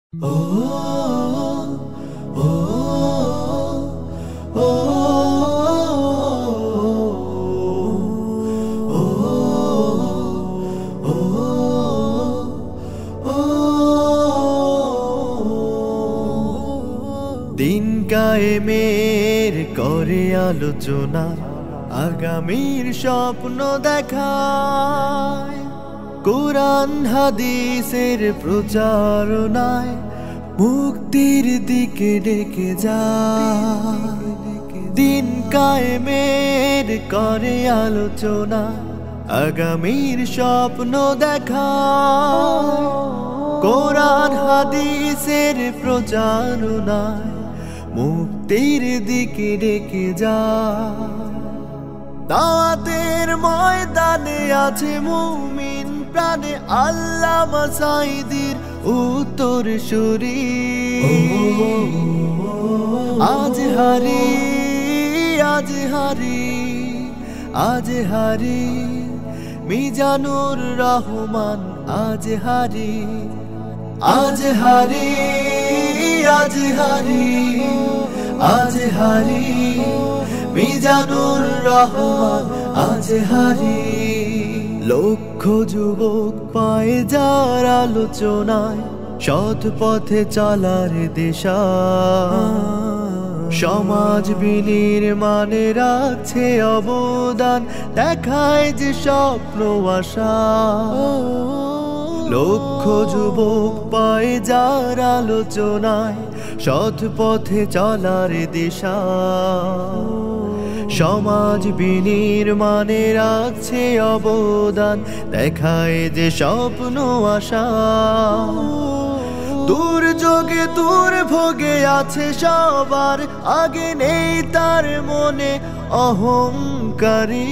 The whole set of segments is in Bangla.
দিন কায়েমের করে আলোচনা, আগামীর স্বপ্ন দেখায়, কোরআন হাদিসের প্রচারণায় মুক্তির দিকে ডেকে যায়। দিন কায়েমের করে আলোচনা, আগামীর স্বপ্ন দেখায়, কোরআন হাদিসের প্রচারণায় মুক্তির দিকে ডেকে যায়। দাওয়াতের ময়দানে আছে মুমিন প্রাণে আল্লামা সাঈদীর উত্তরসূরি। আজ হারি আজ হারি আজ হারি মিজানুর রহমান, আজ হারি আজ হারি আজ হারি আজ হারি মিজানুর রহমান, আজ হারি। লক্ষ যুবক পায় যার আলোচনায় সৎ পথে চলার দিশা, সমাজ বিনির্মাণে রাখছে অবদান, দেখায় যে স্বপ্ন আশা। লক্ষ যুবক পায় যার আলোচনায় সৎ পথে চলার দিশা, সমাজ বিনির্মাণে রাখছে অবদান, দেখায় যে স্বপ্ন আশা। দুর্যোগে দুর্ভোগে আছে সবার আগে, নেই তার মনে অহংকারী।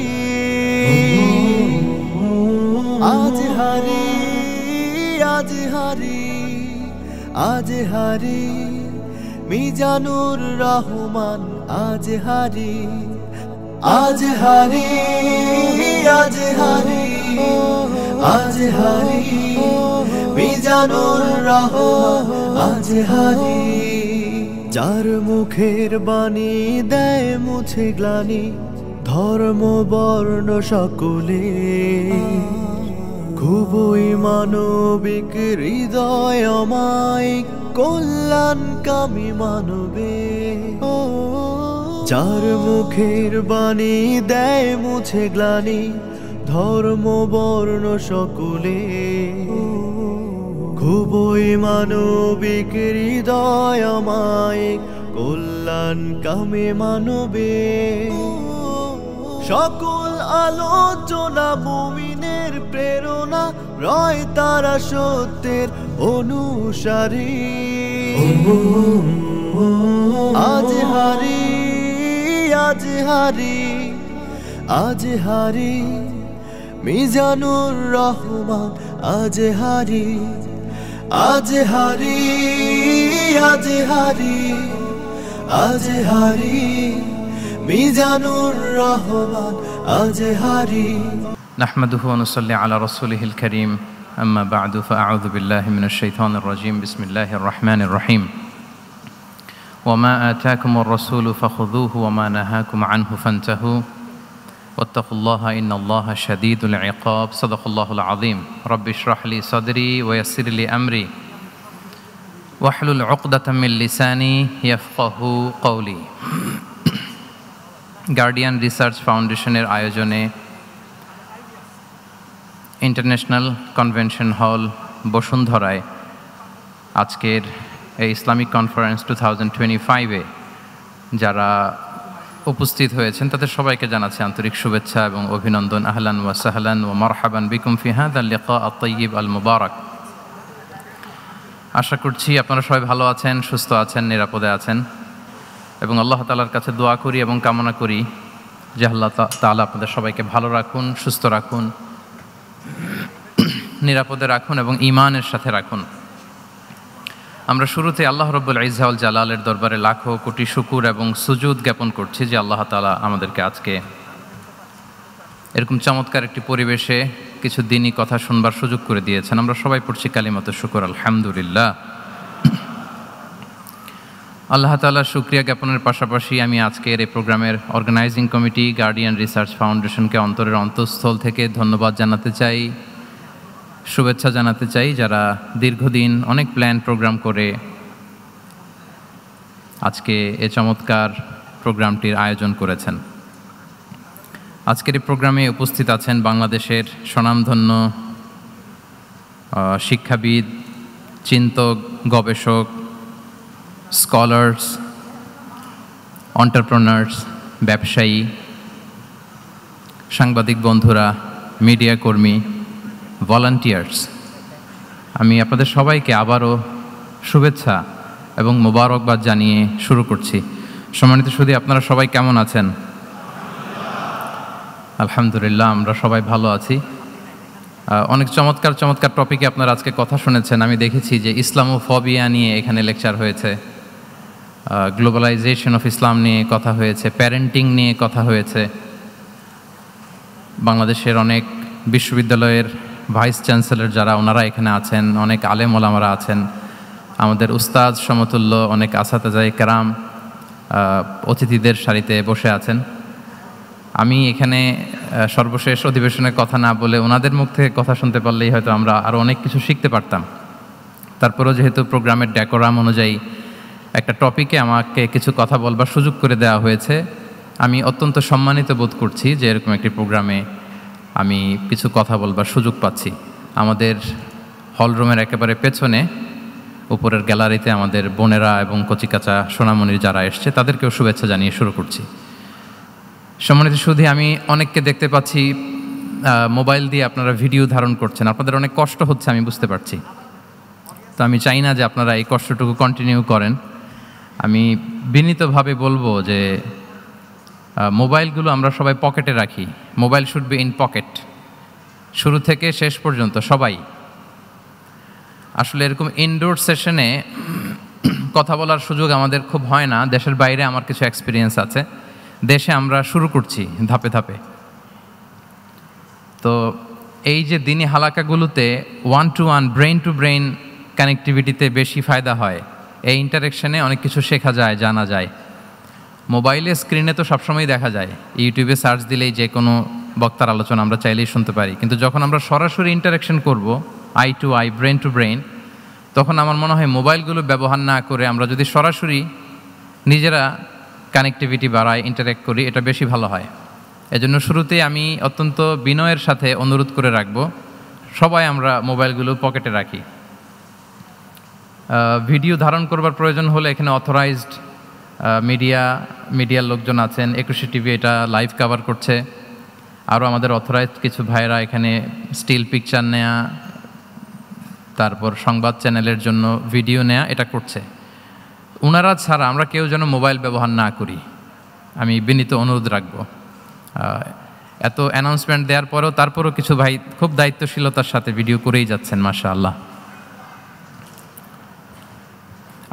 আজ হারি আজ হারি আজ হারি মিজানুর রহমান, আজ হারি আজ হারি আজ হারি আজ হারি মিজানুর রহমান, আজ হারি। যার মুখের বাণী দেয় মুছে গ্লানি, ধর্ম বর্ণ সকলে, খুবই মানবিক হৃদয় অমায়িক, কল্যাণকামী মানবে। যার মুখের বাণী দেয় মুছে গ্লানি, ধর্ম বর্ণ সকলে, খুবই মানবিক হৃদয় অমায়িক, কল্যাণকামী মানবে। সকল আলোচনা মুমিনের প্রেরণা, রয় তারা সত্যের অনুসারী। আজ হারি আজ হারি আজ হারি মিজানুর রহমান, আজ হারি আজ হারি আজ হারি আজ হারি মিজানুর রহমান, আজ হারি। নাহমাদুহু ওয়া নুসাল্লি আলা রাসূলিহিল কারীম, আম্মা বা'দু, ফাআউযু বিল্লাহি মিনাশ শাইতানির রাজীম। বিসমিল্লাহির রহমানির রহিম। ওয়া মা আতাকুমুর রাসূলু ফাখুযুহু ওয়া মা নাহাকুম আনহু ফান্তাহু ওয়াত্তাকুল্লাহা ইন্নাল্লাহা শাদীদুল ইকাব। সাদাকাল্লাহুল আযীম। রাব্বি ইশরাহ লি সাদরি ওয়া ইয়াসসির লি আমরি ওয়াহলুল উকদাতাম মিন লিসানি ইয়াফকাহু কওলি। গার্ডিয়ান রিসার্চ ফাউন্ডেশনের আয়োজনে ইন্টারন্যাশনাল কনভেনশন হল বসুন্ধরায় আজকের এই ইসলামিক কনফারেন্স 2025-এ যারা উপস্থিত হয়েছেন তাদের সবাইকে জানাচ্ছি আন্তরিক শুভেচ্ছা এবং অভিনন্দন। আহলান ওয়া সাহলান ওয়া মারহাবান বিকুম ফি হাযাল লিকা আত-তাইয়িব আল মুবারাক। আশা করছি আপনারা সবাই ভালো আছেন, সুস্থ আছেন, নিরাপদে আছেন এবং আল্লাহ তাআলার কাছে দোয়া করি এবং কামনা করি যে আল্লাহ তাআলা আপনাদের সবাইকে ভালো রাখুন, সুস্থ রাখুন, নিরাপদে রাখুন এবং ঈমানের সাথে রাখুন। আমরা শুরুতে আল্লাহ রাব্বুল ইজ্জা ওয়াল জালালের দরবারে লাখো কোটি শুকর এবং সুজুদ জ্ঞাপন করছি যে আল্লাহ তাআলা আমাদেরকে আজকে এরকম চমৎকার একটি পরিবেশে কিছু দিনই কথা শুনবার সুযোগ করে দিয়েছেন। আমরা সবাই পড়ছি কালিমাতুশ শুকর, আলহামদুলিল্লাহ। আল্লাহ তাআলার শুকরিয়া জ্ঞাপনের পাশাপাশি আমি আজকের এই প্রোগ্রামের অর্গানাইজিং কমিটি গার্ডিয়ান রিসার্চ ফাউন্ডেশনকে অন্তরের অন্তঃস্থল থেকে ধন্যবাদ জানাতে চাই, শুভেচ্ছা জানাতে চাই, যারা দীর্ঘদিন অনেক প্ল্যান প্রোগ্রাম করে আজকে এই চমৎকার প্রোগ্রামটির আয়োজন করেছেন। আজকের এই প্রোগ্রামে উপস্থিত আছেন বাংলাদেশের স্বনামধন্য শিক্ষাবিদ, চিন্তক, গবেষক, স্কলার্স, এন্টারপ্রেনার্স, ব্যবসায়ী, সাংবাদিক বন্ধুরা, মিডিয়া কর্মী, ভলান্টিয়ার্স। আমি আপনাদের সবাইকে আবারও শুভেচ্ছা এবং মোবারকবাদ জানিয়ে শুরু করছি। সম্মানিত সুধী, আপনারা সবাই কেমন আছেন? আলহামদুলিল্লাহ, আমরা সবাই ভালো আছি। অনেক চমৎকার চমৎকার টপিকে আপনারা আজকে কথা শুনেছেন। আমি দেখেছি যে ইসলামোফোবিয়া নিয়ে এখানে লেকচার হয়েছে, গ্লোবালাইজেশন অফ ইসলাম নিয়ে কথা হয়েছে, প্যারেন্টিং নিয়ে কথা হয়েছে। বাংলাদেশের অনেক বিশ্ববিদ্যালয়ের ভাইস চ্যান্সেলর যারা, ওনারা এখানে আছেন, অনেক আলেম ওলামারা আছেন, আমাদের উস্তাদ সমতুল্য অনেক আসাতেজায়ে কেরাম অতিথিদের সারিতে বসে আছেন। আমি এখানে সর্বশেষ অধিবেশনের কথা না বলে ওনাদের মুখ থেকে কথা শুনতে পারলেই হয়তো আমরা আরও অনেক কিছু শিখতে পারতাম। তারপরেও যেহেতু প্রোগ্রামের ডেকোরাম অনুযায়ী একটা টপিকে আমাকে কিছু কথা বলবার সুযোগ করে দেওয়া হয়েছে, আমি অত্যন্ত সম্মানিত বোধ করছি যে এরকম একটি প্রোগ্রামে আমি কিছু কথা বলবার সুযোগ পাচ্ছি। আমাদের হলরুমের একেবারে পেছনে উপরের গ্যালারিতে আমাদের বোনেরা এবং কচিকাচা সোনামণির যারা এসছে তাদেরকেও শুভেচ্ছা জানিয়ে শুরু করছি। সম্মানিত সুধী, আমি অনেককে দেখতে পাচ্ছি মোবাইল দিয়ে আপনারা ভিডিও ধারণ করছেন। আপনাদের অনেক কষ্ট হচ্ছে, আমি বুঝতে পারছি। তো আমি চাই না যে আপনারা এই কষ্টটুকু কন্টিনিউ করেন। আমি বিনীতভাবে বলবো যে মোবাইলগুলো আমরা সবাই পকেটে রাখি। Mobile should be in pocket, শুরু থেকে শেষ পর্যন্ত সবাই। আসলে এরকম ইনডোর সেশনে কথা বলার সুযোগ আমাদের খুব হয় না। দেশের বাইরে আমার কিছু এক্সপিরিয়েন্স আছে, দেশে আমরা শুরু করছি ধাপে ধাপে। তো এই যে দিনী হালাকাগুলোতে one to one, brain to brain কানেক্টিভিটিতে বেশি ফায়দা হয়। এই ইন্টারেকশনে অনেক কিছু শেখা যায়, জানা যায়। মোবাইলে স্ক্রিনে তো সবসময় দেখা যায়, ইউটিউবে সার্চ দিলেই যে কোনো বক্তার আলোচনা আমরা চাইলেই শুনতে পারি। কিন্তু যখন আমরা সরাসরি ইন্টারেকশন করব, eye to eye, brain to brain, তখন আমার মনে হয় মোবাইলগুলো ব্যবহার না করে আমরা যদি সরাসরি নিজেরা কানেক্টিভিটি বাড়াই, ইন্টারেক্ট করি, এটা বেশি ভালো হয়। এজন্য শুরুতেই আমি অত্যন্ত বিনয়ের সাথে অনুরোধ করে রাখবো, সবাই আমরা মোবাইলগুলো পকেটে রাখি। ভিডিও ধারণ করবার প্রয়োজন হলে এখানে অথরাইজড মিডিয়ার লোকজন আছেন। 21 টিভি এটা লাইভ কভার করছে। আরও আমাদের অথরাইজড কিছু ভাইরা এখানে স্টিল পিকচার নেয়া, তারপর সংবাদ চ্যানেলের জন্য ভিডিও নেয়া, এটা করছে। ওনারা ছাড়া আমরা কেউ যেন মোবাইল ব্যবহার না করি, আমি বিনীত অনুরোধ রাখবো। এত অ্যানাউন্সমেন্ট দেওয়ার পরেও তারপরও কিছু ভাই খুব দায়িত্বশীলতার সাথে ভিডিও করেই যাচ্ছেন, মাশাআল্লাহ।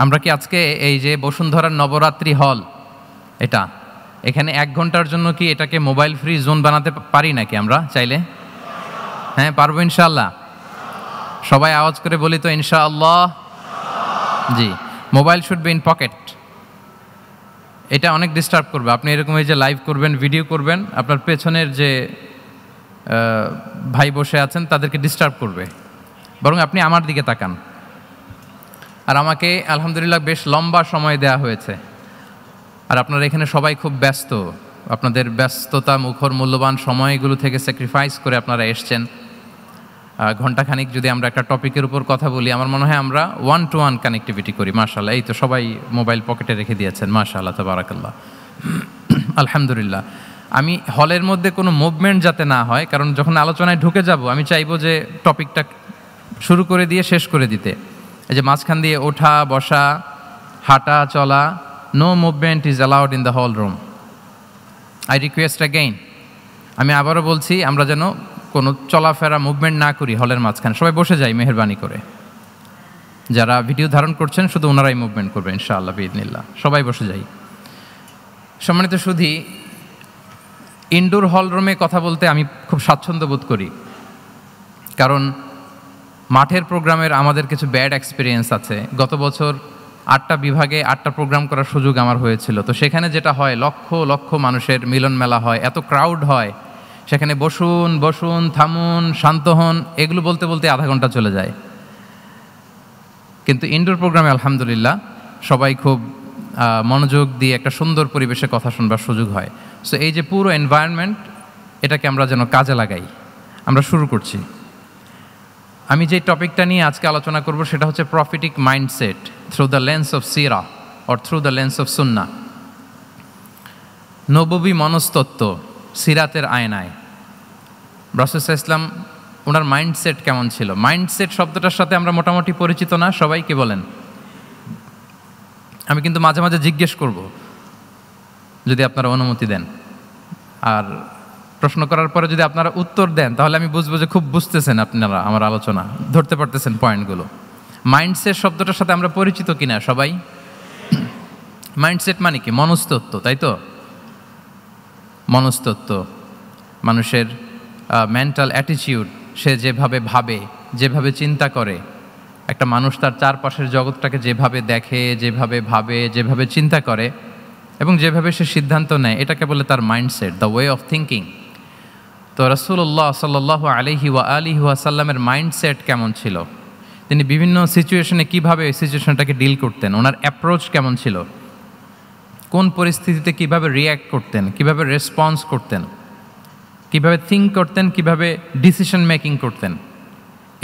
আমরা কি আজকে এই যে বসুন্ধরার নবরাত্রি হল, এখানে 1 ঘন্টার জন্য কি এটাকে মোবাইল ফ্রি জোন বানাতে পারি নাকি আমরা চাইলে? হ্যাঁ, পারবো ইনশাআল্লাহ। সবাই আওয়াজ করে বলি তো ইনশাআল্লাহ। জি, mobile should be in pocket. এটা অনেক ডিস্টার্ব করবে। আপনি এরকম এই যে লাইভ করবেন, ভিডিও করবেন, আপনার পেছনের যে ভাই বসে আছেন তাদেরকে ডিস্টার্ব করবে। বরং আপনি আমার দিকে তাকান। আর আমাকে আলহামদুলিল্লাহ বেশ লম্বা সময় দেয়া হয়েছে। আর আপনারা এখানে সবাই খুব ব্যস্ত, আপনাদের ব্যস্ততা মুখর মূল্যবান সময়গুলো থেকে স্যাক্রিফাইস করে আপনারা এসছেন। ঘণ্টাখানিক যদি আমরা একটা টপিকের উপর কথা বলি, আমার মনে হয় আমরা 1 to 1 কানেক্টিভিটি করি। মাশাআল্লাহ, এই তো সবাই মোবাইল পকেটে রেখে দিয়েছেন, মাশাআল্লাহ, তাবারাকাল্লাহ, আলহামদুলিল্লাহ। আমি হলের মধ্যে কোনো মুভমেন্ট যাতে না হয়, কারণ যখন আলোচনায় ঢুকে যাব আমি চাইবো যে টপিকটা শুরু করে দিয়ে শেষ করে দিতে। এই যে মাঝখান দিয়ে ওঠা বসা, হাঁটা চলা, no movement is allowed in the hall room. I request again, আমি আবারও বলছি, আমরা যেন কোনো চলাফেরা মুভমেন্ট না করি হলের মাঝখানে। সবাই বসে যাই মেহেরবানি করে। যারা ভিডিও ধারণ করছেন শুধু ওনারাই মুভমেন্ট করবে ইনশাআল্লাহ বিইذনিল্লাহ। সবাই বসে যাই। সম্মানিত সুধী, ইনডোর হল রুমে কথা বলতে আমি খুব স্বাচ্ছন্দ্য বোধ করি, কারণ মাঠের প্রোগ্রামের আমাদের কিছু ব্যাড এক্সপিরিয়েন্স আছে। গত বছর 8টা বিভাগে 8টা প্রোগ্রাম করার সুযোগ আমার হয়েছিল। তো সেখানে যেটা হয়, লক্ষ লক্ষ মানুষের মিলন মেলা হয়, এত ক্রাউড হয়, সেখানে বসুন বসুন, থামুন, শান্ত হন, এগুলো বলতে বলতে আধা ঘন্টা চলে যায়। কিন্তু ইনডোর প্রোগ্রামে আলহামদুলিল্লাহ সবাই খুব মনোযোগ দিয়ে একটা সুন্দর পরিবেশে কথা শুনবার সুযোগ হয়। সো এই যে পুরো এনভায়রনমেন্ট, এটাকে আমরা যেন কাজে লাগাই। আমরা শুরু করছি। আমি যে টপিকটা নিয়ে আজকে আলোচনা করব সেটা হচ্ছে prophetic mindset through the lens of সিরা or through the lens of সুন্নাহ। নববী মনস্তত্ত্ব সিরাতের আয়নায় রাসূল সাল্লাল্লাহু আলাইহি ওয়াসাল্লাম, ওনার মাইন্ডসেট কেমন ছিল? মাইন্ডসেট শব্দটার সাথে আমরা মোটামুটি পরিচিত না সবাই, কি বলেন? আমি কিন্তু মাঝে মাঝে জিজ্ঞেস করব যদি আপনারা অনুমতি দেন, আর প্রশ্ন করার পরে যদি আপনারা উত্তর দেন তাহলে আমি বুঝবো যে খুব বুঝতেছেন আপনারা আমার আলোচনা, ধরতে পারতেছেন পয়েন্টগুলো। মাইন্ডসেট শব্দটার সাথে আমরা পরিচিত কিনা সবাই? মাইন্ডসেট মানে কি? মনস্তত্ত্ব, তাই তো? মনস্তত্ত্ব, মানুষের মেন্টাল অ্যাটিটিউড, সে যেভাবে ভাবে, যেভাবে চিন্তা করে, একটা মানুষ তার চারপাশের জগৎটাকে যেভাবে দেখে, যেভাবে ভাবে, যেভাবে চিন্তা করে এবং যেভাবে সে সিদ্ধান্ত নেয়, এটাকে বলে তার mindset, the way of thinking. তো রাসূলুল্লাহ সাল্লাল্লাহু আলাইহি ওয়াসাল্লামের মাইন্ডসেট কেমন ছিল? তিনি বিভিন্ন সিচুয়েশনে কীভাবে ওই সিচুয়েশনটাকে ডিল করতেন, ওনার অ্যাপ্রোচ কেমন ছিল, কোন পরিস্থিতিতে কিভাবে রিয়্যাক্ট করতেন, কিভাবে রেসপন্স করতেন, কিভাবে থিঙ্ক করতেন, কিভাবে ডিসিশন মেকিং করতেন,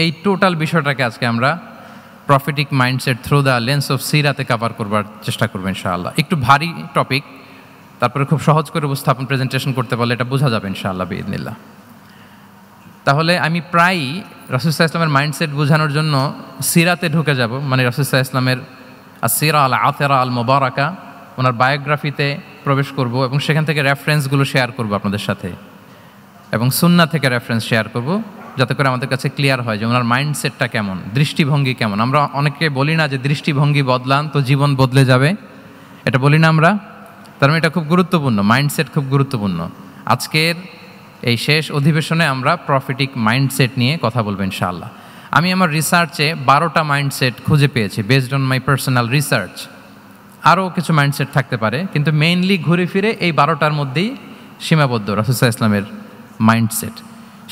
এই টোটাল বিষয়টাকে আজকে আমরা prophetic mindset through the lens of সিরাতে কভার করবার চেষ্টা করবো ইনশাআল্লাহ। একটু ভারী টপিক, তারপরে খুব সহজ করে উপস্থাপন প্রেজেন্টেশন করতে পারলে এটা বোঝা যাবে ইনশাআল্লাহ বিইذনিল্লাহ। তাহলে আমি প্রায়ই রাসূল সাল্লাল্লাহু আলাইহি ওয়াসাল্লামের মাইন্ডসেট বোঝানোর জন্য সিরাতে ঢুকে যাব, মানে রাসূল সাল্লাল্লাহু আলাইহি ওয়াসাল্লামের আসিরা আল আতেরা আল মুবারাকা, ওনার বায়োগ্রাফিতে প্রবেশ করব এবং সেখান থেকে রেফারেন্সগুলো শেয়ার করব আপনাদের সাথে, এবং সুন্নাহ থেকে রেফারেন্স শেয়ার করব, যাতে করে আমাদের কাছে ক্লিয়ার হয় যে ওনার মাইন্ডসেটটা কেমন, দৃষ্টিভঙ্গি কেমন। আমরা অনেকে বলি না যে দৃষ্টিভঙ্গি বদলান তো জীবন বদলে যাবে, এটা বলি না আমরা? তার মানে এটা খুব গুরুত্বপূর্ণ, মাইন্ডসেট খুব গুরুত্বপূর্ণ। আজকের এই শেষ অধিবেশনে আমরা প্রফিটিক মাইন্ডসেট নিয়ে কথা বলবো ইনশাআল্লাহ। আমি আমার রিসার্চে 12টা মাইন্ডসেট খুঁজে পেয়েছি, based on my personal research. আরও কিছু মাইন্ডসেট থাকতে পারে, কিন্তু মেইনলি ঘুরে ফিরে এই 12টার মধ্যেই সীমাবদ্ধ রাসূল সাল্লাল্লাহু আলাইহি ওয়াসাল্লামের মাইন্ডসেট।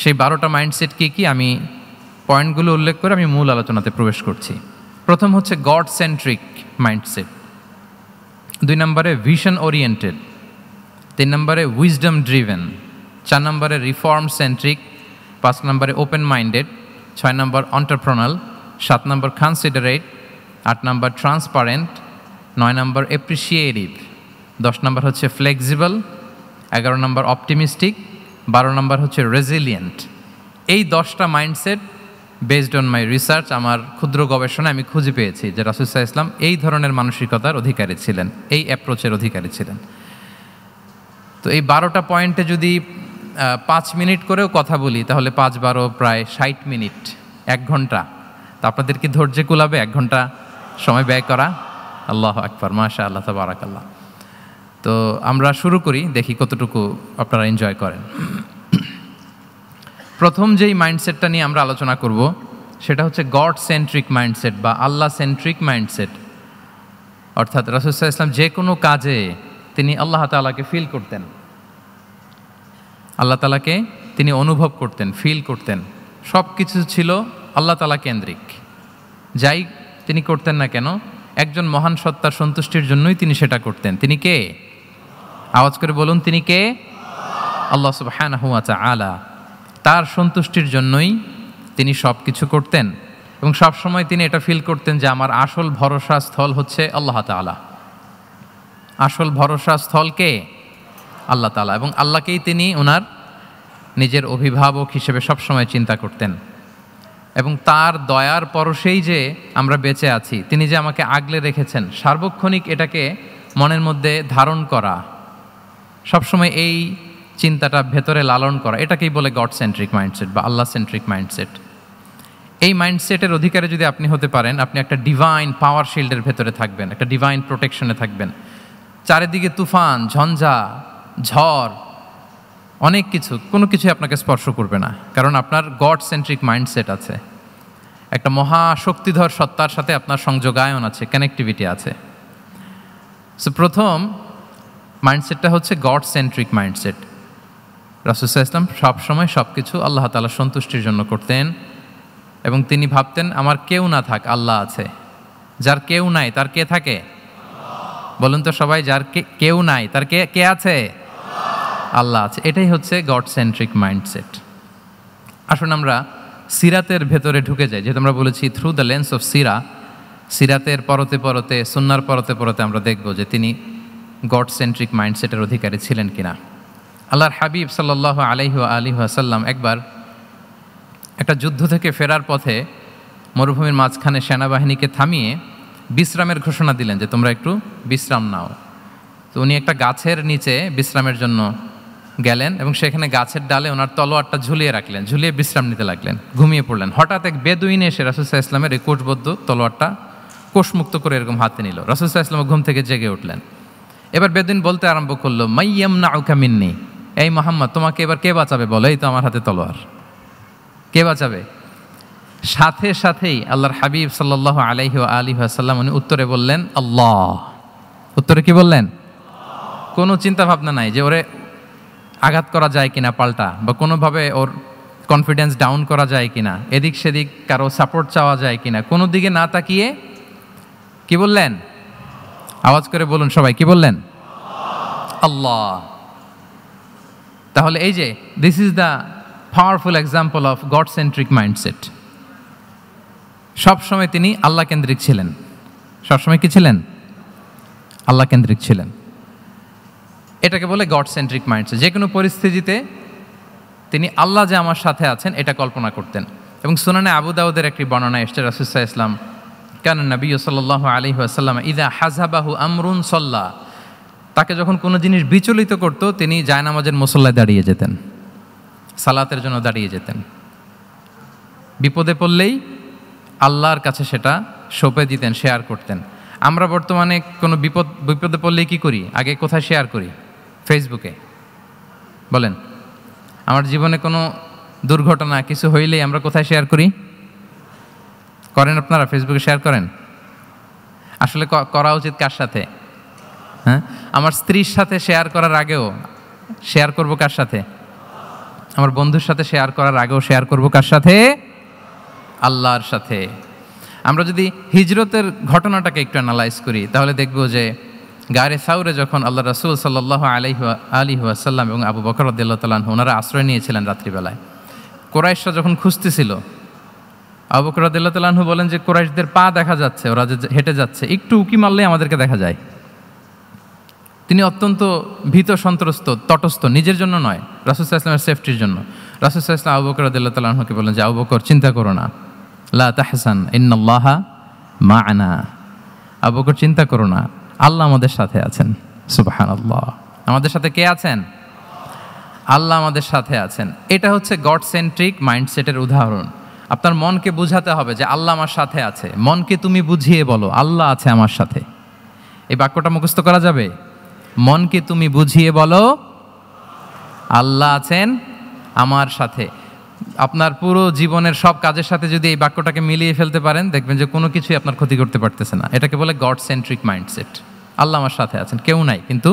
সেই 12টা মাইন্ডসেট কী কী, আমি পয়েন্টগুলো উল্লেখ করে আমি মূল আলোচনাতে প্রবেশ করছি। প্রথম হচ্ছে গড সেন্ট্রিক মাইন্ডসেট, 2 নম্বরে ভিশন ওরিয়েন্টেড, 3 নম্বরে উইজডম ড্রিভেন, 4 নম্বরে রিফর্ম সেন্ট্রিক, 5 নম্বরে ওপেন মাইন্ডেড, 6 নম্বর এন্টারপ্রেনাল, 7 নম্বর কনসিডারেট, 8 নম্বর ট্রান্সপারেন্ট, 9 নম্বর অ্যাপ্রিসিয়েটিভ, 10 নম্বর হচ্ছে ফ্লেক্সিবল, 11 নম্বর অপটিমিস্টিক, 12 নম্বর হচ্ছে রেজিলিয়েন্ট। এই 10টা mindset based on my research, আমার ক্ষুদ্র গবেষণা আমি খুঁজে পেয়েছি যে রাসূল সাল্লাল্লাহু আলাইহি ওয়াসাল্লাম এই ধরনের মানসিকতার অধিকারী ছিলেন, এই অ্যাপ্রোচের অধিকারী ছিলেন। তো এই 12টা পয়েন্টে যদি 5 মিনিট করেও কথা বলি তাহলে 5-12 প্রায় 60 মিনিট, 1 ঘন্টা। তো আপনাদের কি ধৈর্য কুলাবে 1 ঘন্টা সময় ব্যয় করা? আল্লাহু আকবার, মাশাআল্লাহ, তাবারাকাল্লাহ। তো আমরা শুরু করি, দেখি কতটুকু আপনারা এনজয় করেন। প্রথম যেই মাইন্ডসেটটা নিয়ে আমরা আলোচনা করব সেটা হচ্ছে গড সেন্ট্রিক মাইন্ডসেট বা আল্লাহ সেন্ট্রিক মাইন্ডসেট। অর্থাৎ রাসূল সাল্লাল্লাহু আলাইহি ওয়াসাল্লাম যে কোনো কাজে তিনি আল্লাহ তাআলাকে ফিল করতেন, আল্লাহ তাআলাকে তিনি অনুভব করতেন, ফিল করতেন। সব কিছু ছিল আল্লাহ তাআলা কেন্দ্রিক, যাই তিনি করতেন না কেন একজন মহান সত্তার সন্তুষ্টির জন্যই তিনি সেটা করতেন। তিনি কে? আওয়াজ করে বলুন, তিনি কে? আল্লাহ সুবহানাহু ওয়া তাআলা। তার সন্তুষ্টির জন্যই তিনি সব কিছু করতেন এবং সবসময় তিনি এটা ফিল করতেন যে আমার আসল ভরসা স্থল হচ্ছে আল্লাহ তাআলা। আসল ভরসা স্থল কে? আল্লাহ তাআলা। এবং আল্লাহকেই তিনি ওনার নিজের অভিভাবক হিসেবে সবসময় চিন্তা করতেন। এবং তার দয়ার পরশেই যে আমরা বেঁচে আছি, তিনি যে আমাকে আগলে রেখেছেন, সার্বক্ষণিক এটাকে মনের মধ্যে ধারণ করা, সবসময় এই চিন্তাটা ভেতরে লালন করা, এটাকেই বলে গড সেন্ট্রিক মাইন্ডসেট বা আল্লাহ সেন্ট্রিক মাইন্ডসেট। এই মাইন্ডসেটের অধিকারী যদি আপনি হতে পারেন, আপনি একটা ডিভাইন পাওয়ার শিল্ডের ভেতরে থাকবেন, একটা ডিভাইন প্রোটেকশনে থাকবেন। চারিদিকে তুফান, ঝঞ্ঝা, ঝড়, অনেক কিছু, কোনো কিছুই আপনাকে স্পর্শ করবে না, কারণ আপনার গড সেন্ট্রিক মাইন্ডসেট আছে। একটা মহা শক্তিধর সত্তার সাথে আপনার সংযোগায়ন আছে, কানেক্টিভিটি আছে। সো প্রথম মাইন্ডসেটটা হচ্ছে গড সেন্ট্রিক মাইন্ডসেট। রাসূল সাল্লাল্লাহু আলাইহি ওয়াসাল্লাম সবসময় সব কিছু আল্লাহ তাআলার সন্তুষ্টির জন্য করতেন, এবং তিনি ভাবতেন আমার কেউ না থাক, আল্লাহ আছে। যার কেউ নাই তার কে থাকে? বলুন তো সবাই, যার কেউ নাই তার কে আছে? আল্লাহ আছে। এটাই হচ্ছে গড সেন্ট্রিক মাইন্ডসেট। আসুন আমরা সিরাতের ভেতরে ঢুকে যাই। যেহেতু আমরা বলেছি থ্রু দ্য লেন্স অফ সিরাতের পরতে পরতে, সুন্নার পরতে পরতে আমরা দেখব যে তিনি গড সেন্ট্রিক মাইন্ডসেটের অধিকারী ছিলেন কিনা। আল্লাহর হাবিব সাল্লাল্লাহু আলাইহি ওয়াসাল্লাম একবার একটা যুদ্ধ থেকে ফেরার পথে মরুভূমির মাঝখানে সেনাবাহিনীকে থামিয়ে বিশ্রামের ঘোষণা দিলেন যে তোমরা একটু বিশ্রাম নাও। তো উনি একটা গাছের নিচে বিশ্রামের জন্য গেলেন এবং সেখানে গাছের ডালে ওনার তলোয়ারটা ঝুলিয়ে রাখলেন, ঝুলিয়ে বিশ্রাম নিতে লাগলেন, ঘুমিয়ে পড়লেন। হঠাৎ এক বেদুইন এসে রাসূল সাল্লাল্লাহু আলাইহি ওয়াসাল্লামের এই কোষবদ্ধ তলোয়ারটা কোষমুক্ত করে এরকম হাতে নিল। রাসূল সাল্লাল্লাহু আলাইহি ওয়াসাল্লাম ঘুম থেকে জেগে উঠলেন। এবার বেদুইন বলতে আরম্ভ করলো, মাইয়ামনাউকা মিন্নি, এই মুহাম্মদ তোমাকে এবার কে বাঁচাবে বলো, এই তো আমার হাতে তলোয়ার, কে বাঁচাবে? সাথে সাথেই আল্লাহর হাবিব সাল্লাল্লাহু আলাইহি ওয়াসাল্লাম উনি উত্তরে বললেন আল্লাহ। উত্তরে কি বললেন? কোনো চিন্তা ভাবনা নাই যে ওরে আঘাত করা যায় কিনা পাল্টা, বা কোনোভাবে ওর কনফিডেন্স ডাউন করা যায় কিনা, এদিক সেদিক কারো সাপোর্ট চাওয়া যায় কিনা, কোনো দিকে না তাকিয়ে কি বললেন? আওয়াজ করে বলুন সবাই, কি বললেন? আল্লাহ। তাহলে এই যে this is the powerful example of god centric mindset. সবসময় তিনি আল্লাহ কেন্দ্রিক ছিলেন। সবসময় কি ছিলেন? আল্লাহ কেন্দ্রিক ছিলেন। এটাকে বলে গড সেন্ট্রিক মাইন্ডসেট। যে কোনো পরিস্থিতিতে তিনি আল্লাহ যে আমার সাথে আছেন এটা কল্পনা করতেন। এবং সুনানে আবু দাউদের একটি বর্ণনা এসেছে, রাসূল সাল্লাল্লাহু আলাইহি ওয়াসাল্লাম কানা নবী সাল্লাল্লাহু আলাইহি ওয়াসাল্লাম ইযা হাযাবাহু আমরুন সাল্লা, তাকে যখন কোনো জিনিস বিচলিত করত তিনি জায়নামাজের মুসল্লায় দাঁড়িয়ে যেতেন, সালাতের জন্য দাঁড়িয়ে যেতেন। বিপদে পড়লেই আল্লাহর কাছে সেটা সঁপে দিতেন, শেয়ার করতেন। আমরা বর্তমানে কোনো বিপদে পড়লেই কি করি? আগে কোথায় শেয়ার করি? ফেসবুকে। বলেন, আমার জীবনে কোনো দুর্ঘটনা কিছু হইলেই আমরা কোথায় শেয়ার করি? করেন আপনারা? ফেসবুকে শেয়ার করেন? আসলে করা উচিত কার সাথে? হ্যাঁ, আমার স্ত্রীর সাথে শেয়ার করার আগেও শেয়ার করব কার সাথে? আমার বন্ধুর সাথে শেয়ার করার আগেও শেয়ার করব কার সাথে? আল্লাহর সাথে। আমরা যদি হিজরতের ঘটনাটাকে একটু অ্যানালাইজ করি তাহলে দেখব যে গারে সাউরে যখন আল্লাহ রাসূল সাল্লাল্লাহু আলাইহি ওয়াসাল্লাম এবং আবু বকর রাদিয়াল্লাহু তাআলা আনহু ওনারা আশ্রয় নিয়েছিলেন রাত্রিবেলায়, কুরাইশরা যখন খুঁজতেছিল, আবু বকর রাদিয়াল্লাহু তাআলা আনহু বলেন যে কুরাইশদের পা দেখা যাচ্ছে, ওরা যে হেঁটে যাচ্ছে, একটু উকি মারলেই আমাদেরকে দেখা যায়। তিনি অত্যন্ত ভীত সন্ত্রস্ত, তটস্থ, নিজের জন্য নয়, রাসূল সাল্লাল্লাহু আলাইহি ওয়াসাল্লামের সেফটির জন্য। রাসূল সাল্লাল্লাহু আলাইহি ওয়াসাল্লাম আবু বকর রাদিয়াল্লাহু তাআলা আনহুকে বলেন যে আবু বকর চিন্তা করো না, লা তাহসান ইন্নাল্লাহা মা'ানা, আবু বকর চিন্তা করো না, আল্লাহ আমাদের সাথে আছেন। সুবহানাল্লাহ। আমাদের সাথে কে আছেন? আল্লাহ আমাদের সাথে আছেন। এটা হচ্ছে গড সেন্ট্রিক মাইন্ডসেটের উদাহরণ। আপনার মনকে বুঝাতে হবে যে আল্লাহ আমার সাথে আছে। মনকে তুমি বুঝিয়ে বলো আল্লাহ আছে আমার সাথে। এই বাক্যটা মুখস্থ করা যাবে? মনকে তুমি বুঝিয়ে বলো আল্লাহ আছেন আমার সাথে। আপনার পুরো জীবনের সব কাজের সাথে যদি এই বাক্যটাকে মিলিয়ে ফেলতে পারেন দেখবেন যে কোনো কিছুই আপনার ক্ষতি করতে পারতেছে না। এটাকে বলে গড সেন্ট্রিক মাইন্ডসেট। আল্লাহ আমার সাথে আছেন, কেউ নাই কিন্তু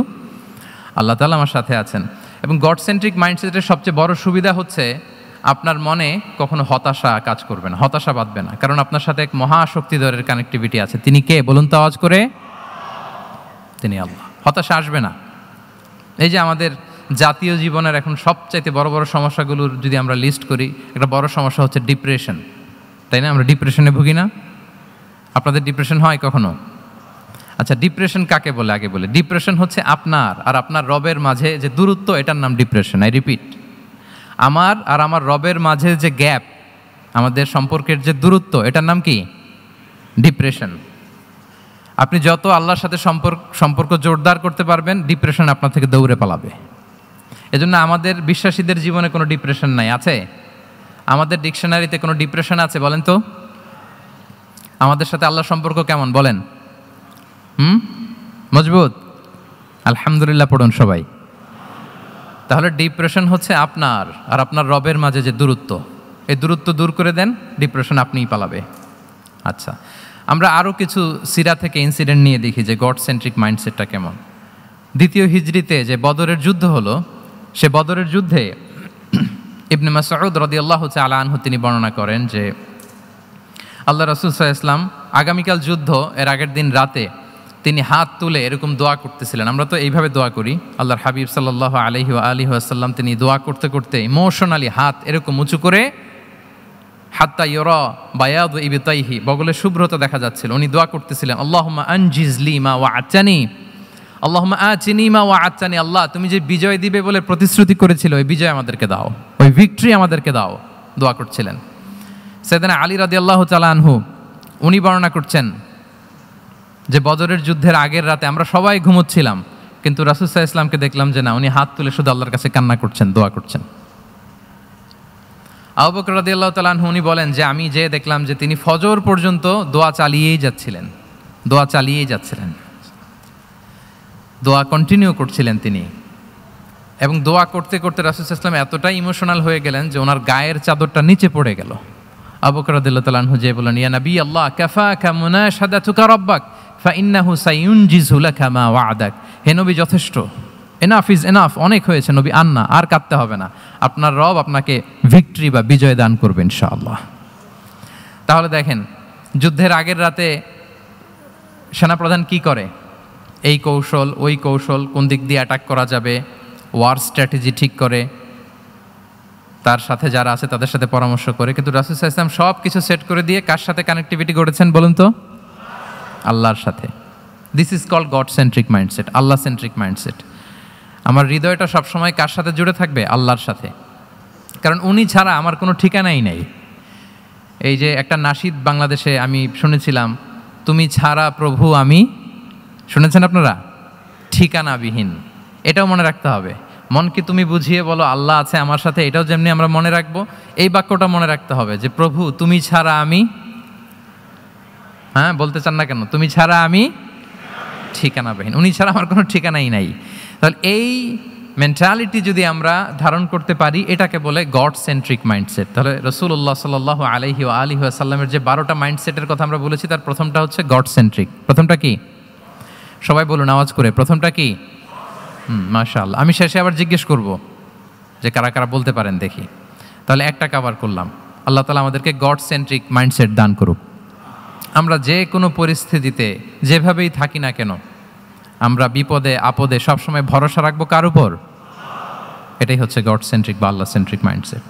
আল্লাহ তাআলা আমার সাথে আছেন। এবং গড সেন্ট্রিক মাইন্ডসেটের সবচেয়ে বড় সুবিধা হচ্ছে আপনার মনে কখনো হতাশা কাজ করবে না, হতাশা বাঁধবে না, কারণ আপনার সাথে এক মহাশক্তিধরের কানেক্টিভিটি আছে। তিনি কে বলুন তো আওয়াজ করে? তিনি আল্লাহ। হতাশা আসবে না। এই যে আমাদের জাতীয় জীবনের এখন সবচাইতে বড় বড় সমস্যাগুলোর যদি আমরা লিস্ট করি, একটা বড় সমস্যা হচ্ছে ডিপ্রেশন, তাই না? আমরা ডিপ্রেশনে ভুগি না? আপনাদের ডিপ্রেশন হয় কখনো? আচ্ছা, ডিপ্রেশন কাকে বলে আগে বলে। ডিপ্রেশন হচ্ছে আপনার আর আপনার রবের মাঝে যে দূরত্ব, এটার নাম ডিপ্রেশন। আই রিপিট, আমার আর আমার রবের মাঝে যে গ্যাপ, আমাদের সম্পর্কের যে দূরত্ব, এটার নাম কি? ডিপ্রেশন। আপনি যত আল্লাহর সাথে সম্পর্ক জোরদার করতে পারবেন, ডিপ্রেশন আপনার থেকে দৌড়ে পালাবে। এজন্য আমাদের বিশ্বাসীদের জীবনে কোনো ডিপ্রেশন নাই। আছে? আমাদের ডিকশনারিতে কোনো ডিপ্রেশন আছে বলেন তো? আমাদের সাথে আল্লাহর সম্পর্ক কেমন বলেন? মজবুত? আলহামদুলিল্লাহ পড়ুন সবাই। তাহলে ডিপ্রেশন হচ্ছে আপনার আর আপনার রবের মাঝে যে দূরত্ব, এই দূরত্ব দূর করে দেন, ডিপ্রেশন আপনিই পালাবে। আচ্ছা, আমরা আরও কিছু সিরা থেকে ইনসিডেন্ট নিয়ে দেখি যে গড সেন্ট্রিক মাইন্ডসেটটা কেমন। দ্বিতীয় হিজরিতে যে বদরের যুদ্ধ হলো, সে বদরের যুদ্ধে ইবনে মাসউদ রাদিয়াল্লাহু তাআলা আনহু তিনি বর্ণনা করেন যে আল্লাহ রাসূল সাল্লাল্লাহু আলাইহি ওয়াসাল্লাম আগামীকাল যুদ্ধ এর আগের দিন রাতে তিনি হাত তুলে এরকম দোয়া করতেছিলেন। আমরা তো এইভাবে দোয়া করি, আল্লাহর হাবিব সাল্লাল্লাহু আলাইহি ওয়াসাল্লাম তিনি দোয়া করতে করতে ইমোশনালি হাত এরকম উঁচু করে হাত্তা ইউরা বায়াদু ইবতাইহি, বগলের শুভ্রতা দেখা যাচ্ছিল, উনি দোয়া করতেছিলেন আল্লাহুম্মা আনজিজলি মা ওয়া'আতানি, আল্লাহুম্মা আতিনি মা ওয়া'আতানি, আল্লাহ তুমি যে বিজয় দিবে বলে প্রতিশ্রুতি করেছিল ওই বিজয় আমাদেরকে দাও, ওই ভিক্টরি আমাদেরকে দাও, দোয়া করছিলেন। সাইয়েদনা আলী রাদিয়াল্লাহু তাআলা আনহু উনি বর্ণনা করছেন যে বদরের যুদ্ধের আগের রাতে আমরা সবাই ঘুমোচ্ছিলাম, কিন্তু রাসূল সাল্লাল্লাহু আলাইহি ওয়াসাল্লামকে দেখলাম যে না, উনি হাত তুলে শুধু আল্লাহর কাছে কান্না করছেন, দোয়া করছেন। আবু বকর রাদিয়াল্লাহু তাআলা আনহু উনি বলেন যে আমি যে দেখলাম যে তিনি ফজর পর্যন্ত দোয়া চালিয়েই যাচ্ছিলেন, দোয়া চালিয়েই যাচ্ছিলেন, দোয়া কন্টিনিউ করছিলেন তিনি। এবং দোয়া করতে করতে রাসূল সাল্লাল্লাহু আলাইহি ওয়াসাল্লাম এতটাই ইমোশনাল হয়ে গেলেন যে ওনার গায়ের চাদরটা নিচে পড়ে গেল। আবু বকর রাদিয়াল্লাহু তাআলা আনহু যে বলেন ইয়া নবী আল্লাহ কাফাকা মুনাশাদাতুকা রাব্বাক ফাইন্নাহু সায়ুনজিজু লাকা মা ওয়া'দাক, হে নবী যথেষ্ট, এনাফ ইজ এনাফ, অনেক হয়েছে নবী, আন্না আর কাঁদতে হবে না, আপনার রব আপনাকে ভিক্টরি বা বিজয় দান করবে ইনশাআল্লাহ। তাহলে দেখেন যুদ্ধের আগের রাতে সেনাপ্রধান কি করে, এই কৌশল ওই কৌশল, কোন দিক দিয়ে অ্যাটাক করা যাবে, ওয়ার স্ট্র্যাটেজি ঠিক করে, তার সাথে যারা আছে তাদের সাথে পরামর্শ করে। কিন্তু রাসূল সাল্লাল্লাহু আলাইহি ওয়াসাল্লাম সব কিছু সেট করে দিয়ে কার সাথে কানেক্টিভিটি করেছেন বলুন তো? আল্লাহর সাথে। This is called God centric mindset, Allah centric mindset. আমার হৃদয়টা সবসময় কার সাথে জুড়ে থাকবে? আল্লাহর সাথে, কারণ উনি ছাড়া আমার কোনো ঠিকানাই নাই। এই যে একটা নাশিদ বাংলাদেশে আমি শুনেছিলাম, তুমি ছাড়া প্রভু আমি, শুনেছেন আপনারা? ঠিকানাবিহীন। এটাও মনে রাখতে হবে, মনকে তুমি বুঝিয়ে বলো আল্লাহ আছে আমার সাথে, এটাও যেমনি আমরা মনে রাখবো, এই বাক্যটা মনে রাখতে হবে যে প্রভু তুমি ছাড়া আমি, হ্যাঁ বলতে চান না কেন, তুমি ছাড়া আমি ঠিকানাবিহীন, উনি ছাড়া আমার কোনো ঠিকানাই নাই। তাহলে এই মেন্টালিটি যদি আমরা ধারণ করতে পারি, এটাকে বলে গড সেন্ট্রিক মাইন্ডসেট। তাহলে রাসূলুল্লাহ সাল্লাল্লাহু আলাইহি ওয়া সাল্লামের যে 12টা মাইন্ডসেটের কথা আমরা বলেছি, তার প্রথমটা হচ্ছে গড সেন্ট্রিক। প্রথমটা কি? সবাই বলুন আওয়াজ করে, প্রথমটা কি? মাশাআল্লাহ। আমি শেষে আবার জিজ্ঞেস করব যে কারা কারা বলতে পারেন দেখি। তাহলে একটা কভার করলাম। আল্লাহ তাআলা আমাদেরকে গড সেন্ট্রিক মাইন্ডসেট দান করুক। আমরা যে কোনো পরিস্থিতিতে যেভাবেই থাকি না কেন, আমরা বিপদে আপদে সবসময় ভরসা রাখবো কার উপর? এটাই হচ্ছে গড সেন্ট্রিক বা আল্লাহ সেন্ট্রিক মাইন্ডসেট।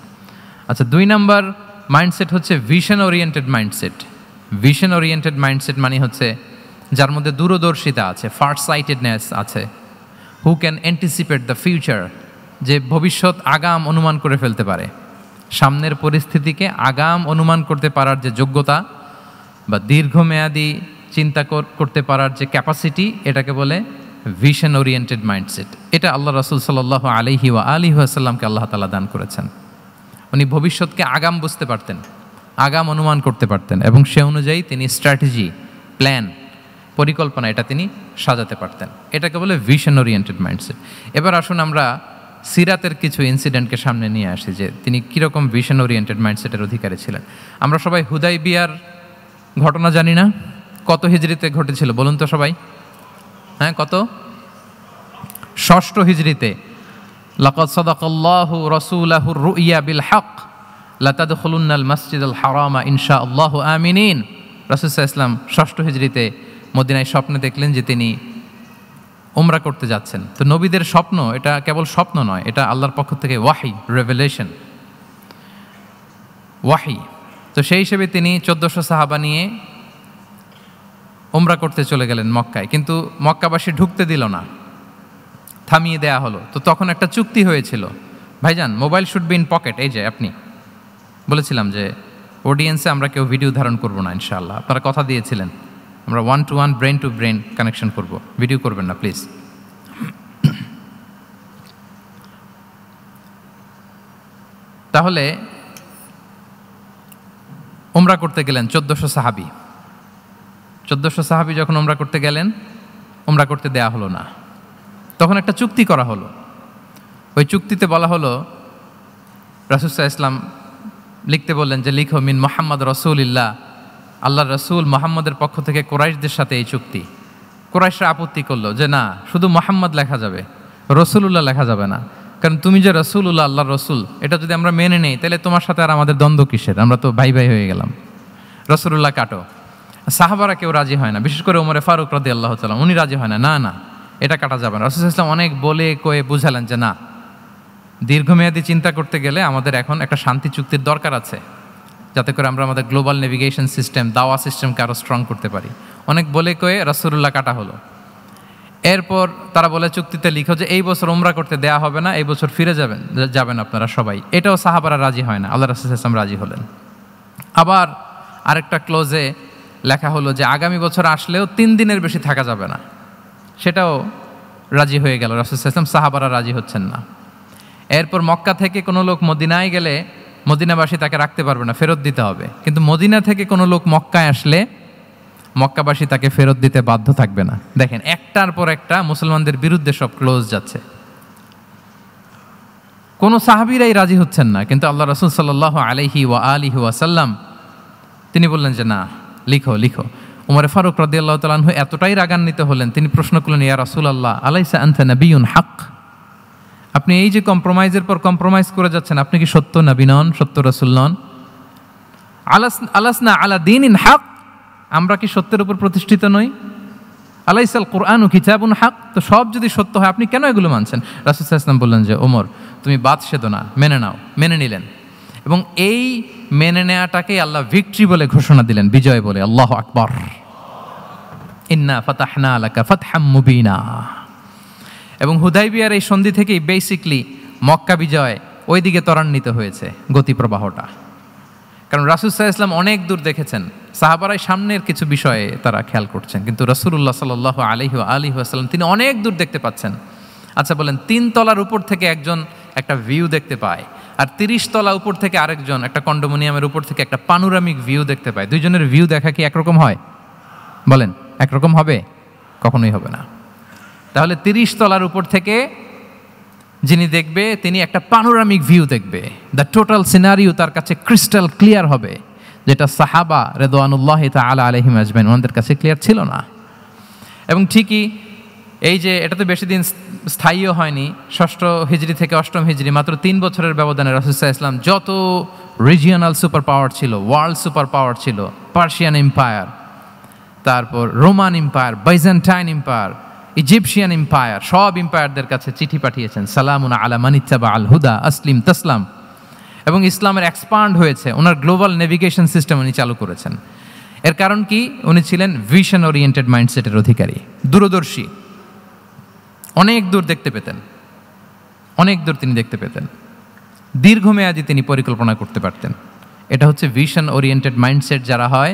আচ্ছা, 2 নাম্বার মাইন্ডসেট হচ্ছে vision oriented mindset. Vision oriented mindset মানে হচ্ছে যার মধ্যে দূরদর্শিতা আছে, ফার সাইটেডনেস আছে, who can anticipate the future, যে ভবিষ্যৎ আগাম অনুমান করে ফেলতে পারে, সামনের পরিস্থিতিকে আগাম অনুমান করতে পারার যে যোগ্যতা বা দীর্ঘমেয়াদী চিন্তা করতে পারার যে ক্যাপাসিটি, এটাকে বলে ভিশন ওরিয়েন্টেড মাইন্ডসেট। এটা আল্লাহ রাসূল সাল্লাল্লাহু আলাইহি ওয়াসাল্লামকে আল্লাহ তাআলা দান করেছেন। উনি ভবিষ্যৎকে আগাম বুঝতে পারতেন, আগাম অনুমান করতে পারতেন, এবং সে অনুযায়ী তিনি স্ট্র্যাটেজি, প্ল্যান, পরিকল্পনা এটা তিনি সাজাতে পারতেন। এটাকে বলে ভিশন ওরিয়েন্টেড মাইন্ডসেট। এবার আসুন আমরা সিরাতের কিছু ইনসিডেন্টকে সামনে নিয়ে আসি যে তিনি কীরকম ভিশন ওরিয়েন্টেড মাইন্ডসেটের অধিকারী ছিলেন। আমরা সবাই হুদাইবিয়ার ঘটনা জানি না? কত হিজরিতে ঘটেছিল বলুন তো সবাই? হ্যাঁ, কত? 6 হিজরিতে। লাকাদ সাদাকাল্লাহু রাসূলাহুর রুইয়া বিল হক লাতাদখুলুন্নাল মাসজিদাল হারামা ইনশাআল্লাহু আমিনিন। রাসূল সাল্লাল্লাহু আলাইহি ওয়াসাল্লাম 6 হিজরিতে মদিনায় স্বপ্নে দেখলেন যে তিনি উমরা করতে যাচ্ছেন। তো নবীদের স্বপ্ন এটা কেবল স্বপ্ন নয়, এটা আল্লাহর পক্ষ থেকে ওয়াহি, রেভেলেশন, ওয়াহি। তো সেই হিসেবে তিনি 1400 সাহাবা নিয়ে উমরা করতে চলে গেলেন মক্কায়, কিন্তু মক্কাবাসী ঢুকতে দিল না, থামিয়ে দেয়া হলো। তো তখন একটা চুক্তি হয়েছিল, ভাইজান mobile should be in pocket. এই যে আপনি বলেছিলাম যে অডিয়েন্সে আমরা কেউ ভিডিও ধারণ করব না ইনশাআল্লাহ, আপনারা কথা দিয়েছিলেন আমরা 1-to-1 brain to brain connection করব, ভিডিও করবেন না প্লিজ। তাহলে উমরা করতে গেলেন 1400 সাহাবী। 1400 সাহাবী যখন উমরা করতে গেলেন, উমরা করতে দেয়া হলো না। তখন একটা চুক্তি করা হলো। ওই চুক্তিতে বলা হলো রাসূল সাল্লাল্লাহু আলাইহি ওয়াসাল্লাম লিখতে বললেন যে লিখো মিন মোহাম্মদ রসুলিল্লাহ, আল্লাহ রসুল মোহাম্মদের পক্ষ থেকে কুরাইশদের সাথে এই চুক্তি। কুরাইশরা আপত্তি করলো যে না, শুধু মোহাম্মদ লেখা যাবে, রসুলুল্লাহ লেখা যাবে না, কারণ তুমি যে রসুলুল্লাহ আল্লাহর রসুল, এটা যদি আমরা মেনে নেই তাহলে তোমার সাথে আর আমাদের দ্বন্দ্ব কিসের, আমরা তো ভাই ভাই হয়ে গেলাম, রসুলুল্লাহ কাটো। সাহাবারা কেউ রাজি হয় না, বিশেষ করে ওমরে ফারুক রাদিয়াল্লাহু তাআলা উনি রাজি হয় না, না না এটা কাটা যাবে না। রাসূল সাল্লাল্লাহু আলাইহি ওয়াসাল্লাম অনেক বলে কয়ে বুঝালেন যে না, দীর্ঘমেয়াদী চিন্তা করতে গেলে আমাদের এখন একটা শান্তি চুক্তির দরকার আছে, যাতে করে আমরা আমাদের গ্লোবাল নেভিগেশন সিস্টেম, দাওয়া সিস্টেমকে আরও স্ট্রং করতে পারি। অনেক বলে কয়ে রাসূলুল্লাহ কাটা হলো। এরপর তারা বলে চুক্তিতে লিখো যে এই বছর উমরা করতে দেয়া হবে না, এই বছর ফিরে যাবেন আপনারা সবাই। এটাও সাহাবারা রাজি হয় না, আল্লাহ রাসূল সাল্লাল্লাহু আলাইহি ওয়াসাল্লাম রাজি হলেন। আবার আরেকটা ক্লোজে লেখা হলো যে আগামী বছর আসলেও 3 দিনের বেশি থাকা যাবে না, সেটাও রাজি হয়ে গেল রাসূল সাল্লাল্লাহু আলাইহি ওয়াসাল্লাম, সাহাবারা রাজি হচ্ছেন না। এরপর মক্কা থেকে কোনো লোক মদিনায় গেলে মদিনাবাসী তাকে রাখতে পারবে না, ফেরত দিতে হবে। কিন্তু মদিনা থেকে কোনো লোক মক্কায় আসলে মক্কাবাসী তাকে ফেরত দিতে বাধ্য থাকবে না। দেখেন, একটার পর একটা মুসলমানদের বিরুদ্ধে সব ক্লোজ যাচ্ছে, কোনো সাহাবীরাই রাজি হচ্ছেন না। কিন্তু আল্লাহ রাসূল সাল্লাল্লাহু আলাইহি ওয়া আলিহি ওয়াসাল্লাম তিনি বললেন যে না, লিখো লিখো। উমরে ফারুক রাদিয়াল্লাহু তাআলা আনহু এতটাই রাগান্বিত হলেন, তিনি প্রশ্ন করলেন, ইয়া রাসূলুল্লাহ আলাইসা আনতা নাবিয়্যুন হক, আপনি এই যে কম্প্রোমাইজের পর কম্প্রোমাইজ করে যাচ্ছেন, আপনি কি সত্য নবী নন, সত্য রাসূল নন? আলাসনা আলা দীনিন হক, আমরা কি সত্যের উপর প্রতিষ্ঠিত নই? আলাইসাল কুরআনু কিতাবুন হক, তো সব যদি সত্য হয় আপনি কেন এগুলো মানছেন? রাসূল সাল্লাল্লাহু আলাইহি ওয়াসাল্লাম বললেন যে ওমর, তুমি বাদ সেদো না, মেনে নাও। মেনে নিলেন, এবং এই মেনে নেওয়াটাকেই আল্লাহ ভিক্টরি বলে ঘোষণা দিলেন, বিজয় বলে। আল্লাহু আকবার। ইন্না ফাতাহনা লাকা ফাতহাম মুবিনা। এবং হুদাইবিয়ার এই সন্ধি থেকেই বেসিকলি মক্কা বিজয় ওইদিকে ত্বরান্বিত হয়েছে গতি প্রবাহটা। কারণ রাসূল সাল্লাল্লাহু আলাইহি ওয়াসাল্লাম অনেক দূর দেখেছেন, সাহাবারাই সামনের কিছু বিষয়ে তারা খেয়াল করছেন, কিন্তু রাসূলুল্লাহ সাল্লাল্লাহু আলাইহি ওয়া আলিহি ওয়াসাল্লাম তিনি অনেক দূর দেখতে পাচ্ছেন। আচ্ছা বলেন, 3 তলার উপর থেকে একজন একটা ভিউ দেখতে পায়, আর 30 তলা উপর থেকে আরেকজন একটা কন্ডোমিনিয়ামের উপর থেকে একটা পানোরামিক ভিউ দেখতে পায়, দুইজনের ভিউ দেখা কি একরকম হয়? বলেন, একরকম হবে? কখনোই হবে না। তাহলে 30 তলার উপর থেকে যিনি দেখবে তিনি একটা পানোরামিক ভিউ দেখবে, দ্য টোটাল সিনারিও তার কাছে ক্রিস্টাল ক্লিয়ার হবে, যেটা সাহাবা রিদওয়ানুল্লাহি তাআলা আলাইহিম আজমাইন ওনাদের কাছে ক্লিয়ার ছিল না। এবং ঠিকই এই যে এটা তো বেশি দিন স্থায়ীও হয়নি, 6ষ্ঠ হিজরি থেকে 8ম হিজরি, মাত্র 3 বছরের ব্যবধানে রাসূল সাল্লাল্লাহু আলাইহি ওয়াসাল্লাম যত রিজিওনাল সুপার পাওয়ার ছিল, ওয়ার্ল্ড সুপার পাওয়ার ছিল, পার্সিয়ান এম্পায়ার, তারপর Roman empire, Byzantine empire, Egyptian empire, সব এম্পায়ারদের কাছে চিঠি পাঠিয়েছেন, সালামুন আলা মান ইত্তাবা আল হুদা আসলিম তাসলাম। এবং ইসলামের এক্সপান্ড হয়েছে, ওনার গ্লোবাল নেভিগেশন সিস্টেম উনি চালু করেছেন। এর কারণ কি? উনি ছিলেন ভিশন ওরিয়েন্টেড মাইন্ডসেটের অধিকারী, দূরদর্শী, অনেক দূর দেখতে পেতেন, অনেক দূর তিনি দেখতে পেতেন, দীর্ঘমেয়াদী তিনি পরিকল্পনা করতে পারতেন। এটা হচ্ছে ভিশন ওরিয়েন্টেড মাইন্ডসেট যারা হয়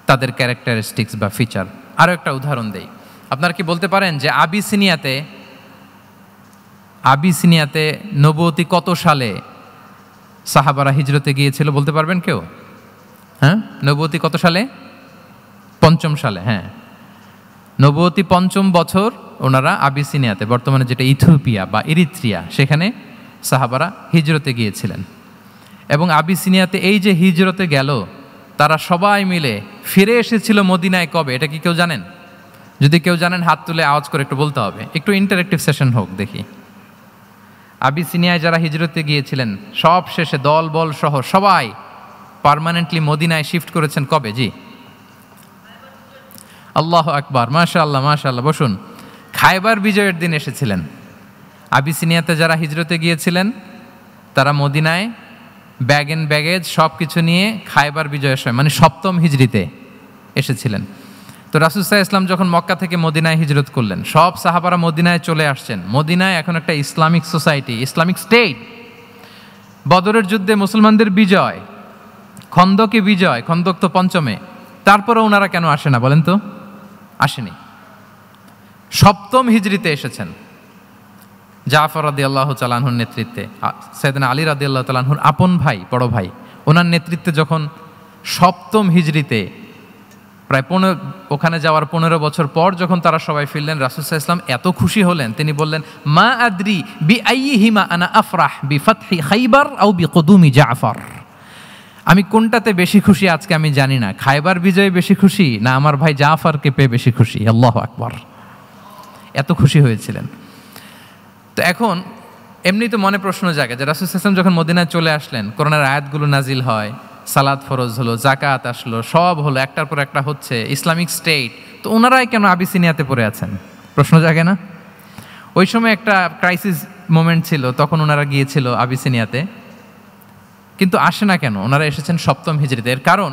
তাদের ক্যারেক্টারিস্টিক্স বা ফিচার। আরও একটা উদাহরণ দেই, আপনারা কি বলতে পারেন যে আবিসিনিয়াতে নবুয়তি কত সালে সাহাবারা হিজরতে গিয়েছিল? বলতে পারবেন কেউ? হ্যাঁ, নবুয়তি কত সালে? 5ম সালে। হ্যাঁ, নবুয়তি 5ম বছর ওনারা আবিসিনিয়াতে, বর্তমানে যেটা ইথিওপিয়া বা ইরিত্রিয়া, সেখানে সাহাবারা হিজরতে গিয়েছিলেন। এবং আবিসিনিয়াতে এই যে হিজরতে গেল, তারা সবাই মিলে ফিরে এসেছিল মদিনায় কবে? এটা কি কেউ জানেন? যদি কেউ জানেন হাত তুলে আওয়াজ করে একটু বলতে হবে, একটু ইন্টারেক্টিভ সেশন হোক দেখি। আবিসিনিয়ায় যারা হিজরতে গিয়েছিলেন সব শেষে দল বল সহ সবাই পার্মানেন্টলি মদিনায় শিফট করেছেন কবে? জি, আল্লাহু আকবার, মাশাআল্লাহ মাশাআল্লাহ। বসুন। খায়বার বিজয়ের দিন এসেছিলেন। আবিসিনিয়াতে যারা হিজরতে গিয়েছিলেন তারা মদিনায় ব্যাগ এন্ড ব্যাগেজ সব কিছু নিয়ে খায়বার বিজয়ের সময়, মানে 7ম হিজরিতে এসেছিলেন। তো রাসূল সাল্লাল্লাহু আলাইহি ওয়াসাল্লাম যখন মক্কা থেকে মদিনায় হিজরত করলেন, সব সাহাবারা মদিনায় চলে আসছেন। মদিনায় এখন একটা ইসলামিক সোসাইটি, ইসলামিক স্টেট। বদরের যুদ্ধে মুসলমানদের বিজয়, খন্দকে বিজয়, খন্দক তো 5মে, তারপরে ওনারা কেন আসে না বলেন তো? আসেনি। 7ম হিজরিতে এসেছেন, জাফর রাদিয়াল্লাহু তাআলা আনহুর নেতৃত্বে, সাইয়েদনা আলী রাদিয়াল্লাহু তাআলা আনহুর আপন ভাই, বড় ভাই, ওনার নেতৃত্বে যখন 7ম হিজরিতে প্রায় ওখানে যাওয়ার 15 বছর পর যখন তারা সবাই ফিরলেন, রাসূল সাল্লাল্লাহু আলাইহি ওয়াসাল্লাম এত খুশি হলেন, তিনি বললেন, মা আদরি বি আইয়িহিমা আনা আফরাহ বি ফাতহি খাইবার আও বি কুদুমি জাফর। আমি কোনটাতে বেশি খুশি আজকে আমি জানি না, খায়বার বিজয়ে বেশি খুশি না আমার ভাই জাফরকে পেয়ে বেশি খুশি। আল্লাহু আকবার, এত খুশি হয়েছিলেন। তো এখন এমনি তো মনে প্রশ্ন জাগে যে রাসূল সাল্লাল্লাহু আলাইহি ওয়াসাল্লাম যখন মদিনায় চলে আসলেন, কোরআনের আয়াতগুলো নাজিল হয়, সালাত ফরজ হলো, জাকাত আসলো, সব হলো, একটার পর একটা হচ্ছে, ইসলামিক স্টেট, তো ওনারাই কেন আবিসিনিয়াতে পড়ে আছেন? প্রশ্ন জাগে না? ওই সময় একটা ক্রাইসিস মোমেন্ট ছিল, তখন ওনারা গিয়েছিল আবিসিনিয়াতে, কিন্তু আসে না কেন? ওনারা এসেছেন 7ম হিজরিতে। এর কারণ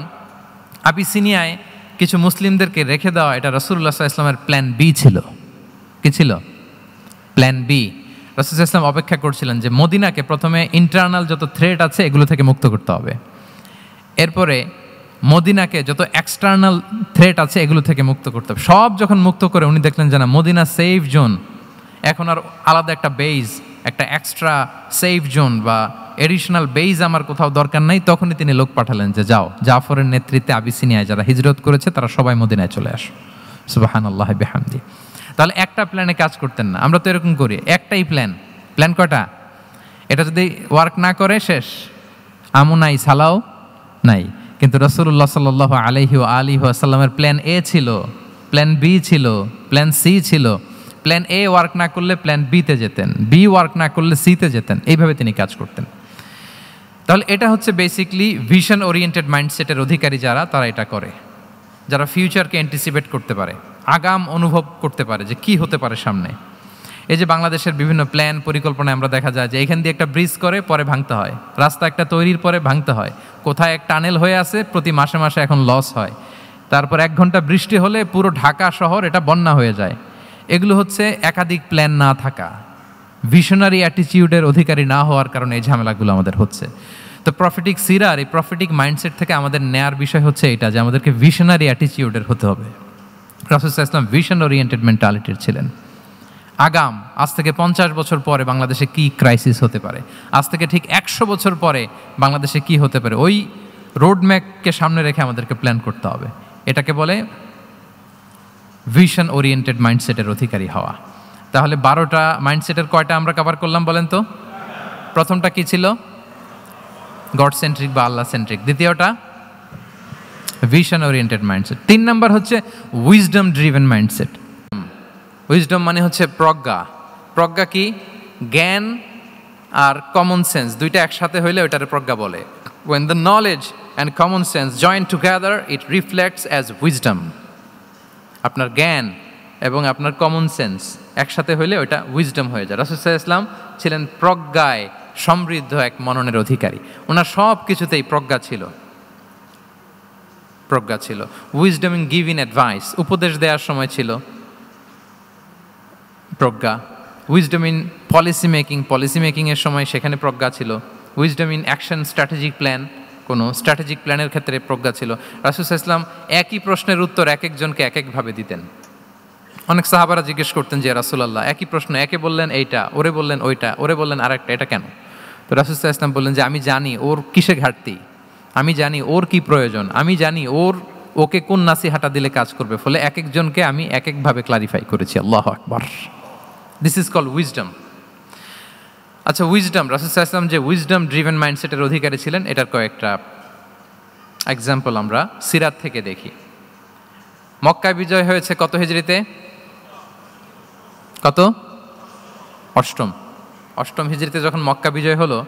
আবিসিনিয়ায় কিছু মুসলিমদেরকে রেখে দেওয়া, এটা রাসূলুল্লাহ সাল্লাল্লাহু আলাইহি ওয়াসাল্লামের প্ল্যান বি ছিল। কি ছিল? Plan B. রাসূল সাল্লাল্লাহু আলাইহি ওয়াসাল্লাম অপেক্ষা করছিলেন যে মদিনাকে প্রথমে ইন্টারনাল যত থ্রেট আছে এগুলো থেকে মুক্ত করতে হবে, এরপরে মদিনাকে যত এক্সটার্নাল থ্রেট আছে এগুলো থেকে মুক্ত করতে হবে। সব যখন মুক্ত করে উনি দেখলেন যে না, মদিনা সেফ জোন, এখন আর আলাদা একটা বেইজ, একটা এক্সট্রা সেফ জোন বা এডিশনাল বেইজ আমার কোথাও দরকার নাই। তখনই তিনি লোক পাঠালেন যে যাও, জাফরের নেতৃত্বে আবিসিনিয়ায় যারা হিজরত করেছে তারা সবাই মদিনায় চলে আসো। সুবহানাল্লাহ বিহামদি। তাহলে একটা প্ল্যানে কাজ করতেন না। আমরা তো এরকম করি, একটাই প্ল্যান। প্ল্যান কয়টা? এটা যদি ওয়ার্ক না করে শেষ, আমু নাই, সালাও নাই। কিন্তু রাসূলুল্লাহ সাল্লাল্লাহু আলাইহি ওয়া সাল্লামের প্ল্যান এ ছিল, প্ল্যান বি ছিল, প্ল্যান সি ছিল। প্ল্যান এ ওয়ার্ক না করলে প্ল্যান বিতে যেতেন, বি ওয়ার্ক না করলে সিতে যেতেন, এইভাবে তিনি কাজ করতেন। তাহলে এটা হচ্ছে বেসিকলি ভিশন ওরিয়েন্টেড মাইন্ডসেটের অধিকারী যারা, তারা এটা করে, যারা ফিউচারকে অ্যান্টিসিপেট করতে পারে, আগাম অনুভব করতে পারে যে কি হতে পারে সামনে। এই যে বাংলাদেশের বিভিন্ন প্ল্যান পরিকল্পনায় আমরা দেখা যায় যে এখান দিয়ে একটা ব্রিজ করে পরে ভাঙতে হয়, রাস্তা একটা তৈরির পরে ভাঙতে হয়, কোথায় এক টানেল হয়ে আছে প্রতি মাসে মাসে এখন লস হয়, তারপর 1 ঘন্টা বৃষ্টি হলে পুরো ঢাকা শহর এটা বন্যা হয়ে যায়। এগুলো হচ্ছে একাধিক প্ল্যান না থাকা, ভিশনারি অ্যাটিটিউডের অধিকারী না হওয়ার কারণে এই ঝামেলাগুলো আমাদের হচ্ছে। তো প্রফেটিক সিরার এই প্রফেটিক মাইন্ডসেট থেকে আমাদের নেয়ার বিষয় হচ্ছে এটা যে আমাদেরকে ভিশনারি অ্যাটিটিউডের হতে হবে। রাসূল সাল্লাল্লাহু আলাইহি ওয়াসাল্লাম ভিশন ওরিয়েন্টেড মেন্টালিটির ছিলেন। আগাম, আজ থেকে 50 বছর পরে বাংলাদেশে কি ক্রাইসিস হতে পারে, আজ থেকে ঠিক 100 বছর পরে বাংলাদেশে কি হতে পারে, ওই রোডম্যাপকে সামনে রেখে আমাদেরকে প্ল্যান করতে হবে। এটাকে বলে ভিশন ওরিয়েন্টেড মাইন্ডসেটের অধিকারী হওয়া। তাহলে 12টা মাইন্ডসেটের কয়টা আমরা কভার করলাম বলেন তো? প্রথমটা কি ছিল? গড সেন্ট্রিক বা আল্লাহ সেন্ট্রিক। দ্বিতীয়টা ভিশন ওরিয়েন্টেড মাইন্ডসেট। 3 নাম্বার হচ্ছে উইজডম ড্রিভেন মাইন্ডসেট। উইজডম মানে হচ্ছে প্রজ্ঞা। প্রজ্ঞা কি? জ্ঞান আর কমন সেন্স দুইটা একসাথে হইলে ওইটারে প্রজ্ঞা বলে। When the knowledge and common sense join together, it reflects as wisdom. আপনার জ্ঞান এবং আপনার কমন সেন্স একসাথে হইলে ওইটা উইজডম হয়ে যায়। রাসূল সাল্লাল্লাহু আলাইহি ওয়াসাল্লাম ছিলেন প্রজ্ঞায় সমৃদ্ধ এক মননের অধিকারী। ওনার সব কিছুতেই প্রজ্ঞা ছিল, প্রজ্ঞা ছিল। উইজডম ইন গিভিং অ্যাডভাইস, উপদেশ দেওয়ার সময় ছিল প্রজ্ঞা। Wisdom in policy making, policy মেকিংয়ের সময় সেখানে প্রজ্ঞা ছিল। Wisdom in action strategic plan, কোনো স্ট্র্যাটেজিক প্ল্যানের ক্ষেত্রে প্রজ্ঞা ছিল। রাসূল সাল্লাল্লাহু আলাইহি ওয়াসাল্লাম একই প্রশ্নের উত্তর এক একজনকে এক একভাবে দিতেন। অনেক সাহাবারা জিজ্ঞেস করতেন যে রাসূলুল্লাহ একই প্রশ্ন, একে বললেন এইটা, ওরে বললেন ওইটা, ওরে বললেন আরেকটা, এটা কেন? তো রাসূল সাল্লাল্লাহু আলাইহি ওয়াসাল্লাম বললেন যে আমি জানি ওর কিসে ঘাটতি, আমি জানি ওর কি প্রয়োজন, আমি জানি ওকে কোন নাসিহাটা দিলে কাজ করবে, ফলে এক একজনকে আমি এক একভাবে ক্লারিফাই করেছি। আল্লাহু আকবার। This is called wisdom. আচ্ছা, উইজডম, রাসূল সাল্লাল্লাহু আলাইহি ওয়াসাল্লাম যে উইজডম ড্রিভেন মাইন্ডসেটের অধিকারী ছিলেন, এটার কয়েকটা এক্সাম্পল আমরা সিরাত থেকে দেখি। মক্কা বিজয় হয়েছে কত হিজরিতে? কত? অষ্টম হিজরিতে যখন মক্কা বিজয় হলো,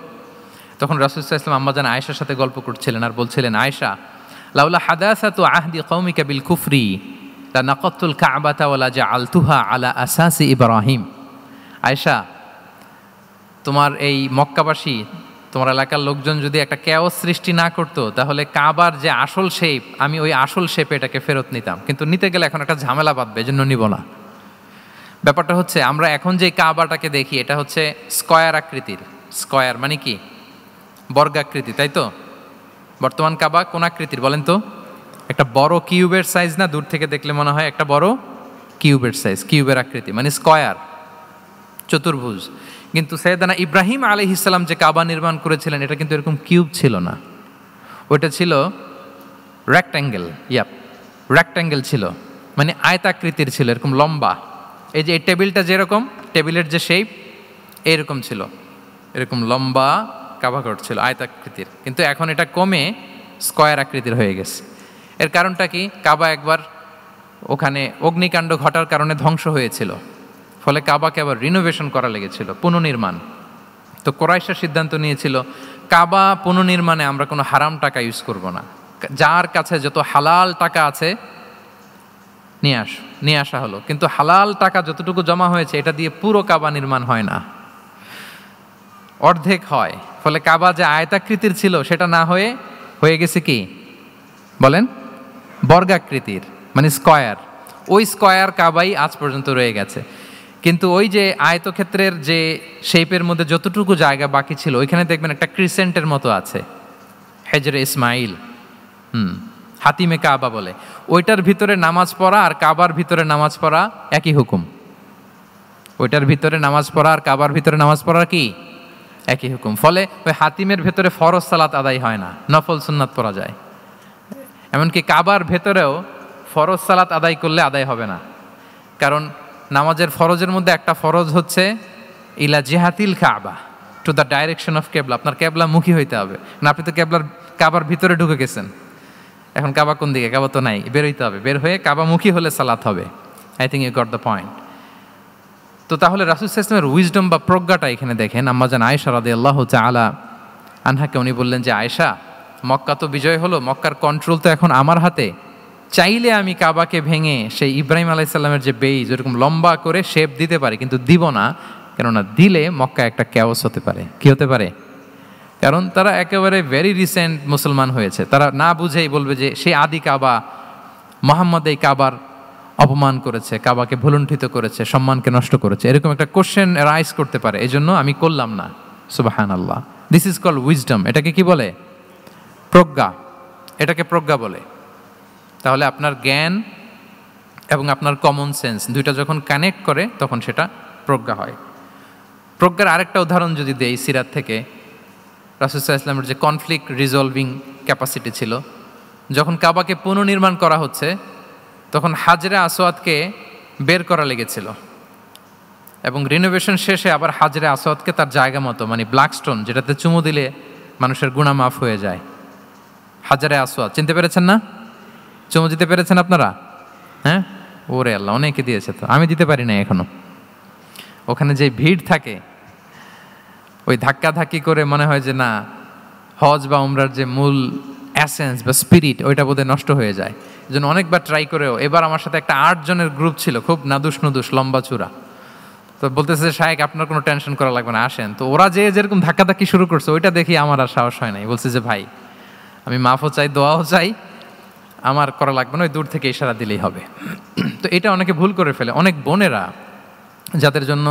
তখন রাসূল সাল্লাল্লাহু আলাইহি ওয়াসাল্লাম আম্মাজান আয়েশার সাথে গল্প করছিলেন আর বলছিলেন, আয়েশা, লাউলা হাদাসাতু আহদি কওমিকা বিল কুফরি লা নাকাতুল কাবাতা ওয়া লা জাআলতুহা আলা আসাসি ইব্রাহিম। আয়েশা, তোমার এই মক্কাবাসী, তোমার এলাকার লোকজন যদি একটা কেওস সৃষ্টি না করতো, তাহলে কাবার যে আসল শেপ, আমি ওই আসল শেপে এটাকে ফেরত নিতাম, কিন্তু নিতে গেলে এখন একটা ঝামেলা বাঁধবে, এজন্য নিব না। ব্যাপারটা হচ্ছে আমরা এখন যে কাবাটাকে দেখি এটা হচ্ছে স্কয়ার আকৃতির। স্কয়ার মানে কি? বর্গাকৃতি, তাই তো? বর্তমান কাবা কোন আকৃতির বলেন তো? একটা বড় কিউবের সাইজ না? দূর থেকে দেখলে মনে হয় একটা বড় কিউবের সাইজ, কিউবের আকৃতি মানে স্কয়ার, চতুর্ভুজ। কিন্তু সাইয়েদানা ইব্রাহিম আলাইহিস সালাম যে কাবা নির্মাণ করেছিলেন এটা কিন্তু এরকম কিউব ছিল না, ওটা ছিল রেক্ট্যাঙ্গেল। রেক্ট্যাঙ্গেল ছিল, মানে আয়তাকৃতির ছিল, এরকম লম্বা। এই যে এই টেবিলটা যেরকম, টেবিলের যে শেপ এরকম ছিল, এরকম লম্বা কাবাঘর ছিল আয়তাকৃতির। কিন্তু এখন এটা কমে স্কয়ার আকৃতির হয়ে গেছে। এর কারণটা কি? কাবা একবার ওখানে অগ্নিকাণ্ড ঘটার কারণে ধ্বংস হয়েছিল, ফলে কাবাকে আবার রিনোভেশন করা লেগেছিল, পুনর্নির্মাণ। তো কোরাইশরা সিদ্ধান্ত নিয়েছিল কাবা পুনর্নির্মাণে আমরা কোনো হারাম টাকা ইউজ করব না, যার কাছে যত হালাল টাকা আছে নিয়ে আসা হলো। কিন্তু হালাল টাকা যতটুকু জমা হয়েছে এটা দিয়ে পুরো কাবা নির্মাণ হয় না, অর্ধেক হয়। ফলে কাবা যে আয়তাকৃতির ছিল সেটা না হয়ে গেছে কি বলেন, বর্গাকৃতির, মানে স্কয়ার। ওই স্কয়ার কাবাই আজ পর্যন্ত রয়ে গেছে। কিন্তু ওই যে আয়তক্ষেত্রের যে শেপের মধ্যে যতটুকু জায়গা বাকি ছিল ওইখানে দেখবেন একটা ক্রিসেন্টের মতো আছে, হেজরে ইসমাইল, হাতিমে কাবা বলে। ওইটার ভিতরে নামাজ পড়া আর কাবার ভিতরে নামাজ পড়া একই হুকুম। ওইটার ভিতরে নামাজ পড়া আর কাবার ভিতরে নামাজ পড়া কি একই হুকুম। ফলে ওই হাতিমের ভেতরে ফরজ সালাত আদায় হয় না, নফল সুন্নাত পড়া যায়। এমনকি কাবার ভেতরেও ফরজ সালাত আদায় করলে আদায় হবে না, কারণ নামাজের ফরজের মধ্যে একটা ফরজ হচ্ছে ইলা জিহাতিল কাবা, টু দ্য ডাইরেকশন অফ কেবলা। আপনার কেবলা মুখী হইতে হবে না। আপনি তো কাবার ভিতরে ঢুকে গেছেন, এখন কাবা কোন দিকে? কাবা তো নাই, বের হইতে হবে। বের হয়ে কাবামুখী হলে সালাত হবে। I think you got the point. তো তাহলে রাসূল সাল্লাল্লাহু আলাইহি ওয়াসাল্লামের উইজডম বা প্রজ্ঞাটা এখানে দেখেন। আম্মাজান আয়েশা রাদিয়াল্লাহু তাআলা আনহাকে উনি বললেন যে, আয়েশা, মক্কা তো বিজয় হলো, মক্কার কন্ট্রোল তো এখন আমার হাতে। চাইলে আমি কাবাকে ভেঙে সেই ইব্রাহিম আলাইহিস সালামের যে বেইজ ওরকম লম্বা করে শেপ দিতে পারি, কিন্তু দিব না। কেননা দিলে মক্কা একটা ক্যাওস হতে পারে। কি হতে পারে? কারণ তারা একেবারে ভেরি রিসেন্ট মুসলমান হয়েছে, তারা না বুঝেই বলবে যে সেই আদি কাবা, মুহাম্মদ এই কাবার অপমান করেছে, কাবাকে ভুলুণ্ঠিত করেছে, সম্মানকে নষ্ট করেছে, এরকম একটা কোশ্চেন রাইজ করতে পারে। এই জন্য আমি করলাম না। সুবহানাল্লাহ, দিস ইজ কল্ড উইজডম। এটাকে কি বলে? প্রজ্ঞা। এটাকে প্রজ্ঞা বলে। তাহলে আপনার জ্ঞান এবং আপনার কমন সেন্স দুইটা যখন কানেক্ট করে তখন সেটা প্রজ্ঞা হয়। প্রজ্ঞার আরেকটা উদাহরণ যদি দেই সিরাত থেকে, রাসূল সাল্লাল্লাহু আলাইহি ওয়াসাল্লামের যে কনফ্লিক্ট রিজলভিং ক্যাপাসিটি ছিল, যখন কাবাকে পুনর্নির্মাণ করা হচ্ছে তখন হাজরে আসওয়াদকে বের করা লেগেছিল, এবং রিনোভেশন শেষে আবার হাজরে আসওয়াদকে তার জায়গা মতো, মানে ব্ল্যাক স্টোন যেটাতে চুমু দিলে মানুষের গুনাহ মাফ হয়ে যায়, হাজরে আসওয়াদ, চিনতে পেরেছেন না? চুমু দিতে পেরেছেন আপনারা? হ্যাঁ, ওরে আল্লাহ, অনেকে দিয়েছে, তো আমি দিতে পারি না এখনো। ওখানে যে ভিড় থাকে, ওই ধাক্কাধাক্কি করে মনে হয় যে না, হজ বা উমরার যে মূল অ্যাসেন্স বা স্পিরিট ওইটা বোধহয় নষ্ট হয়ে যায়। এই জন্য অনেকবার ট্রাই করেও, এবার আমার সাথে একটা 8 জনের গ্রুপ ছিল, খুব নাদুস লম্বা চূড়া। তো বলতেছে যে শায়েক আপনার কোনো টেনশন করা লাগবে না, আসেন। তো ওরা যে যেরকম ধাক্কাধাক্কি শুরু করছে ওইটা দেখি আমার আর সাহস হয় নাই। বলছে যে ভাই, আমি মাফও চাই, দোয়াও চাই, আমার করা লাগবে না, ওই দূর থেকে ইশারা দিলেই হবে। তো এটা অনেকে ভুল করে ফেলে। অনেক বোনেরা যাদের জন্য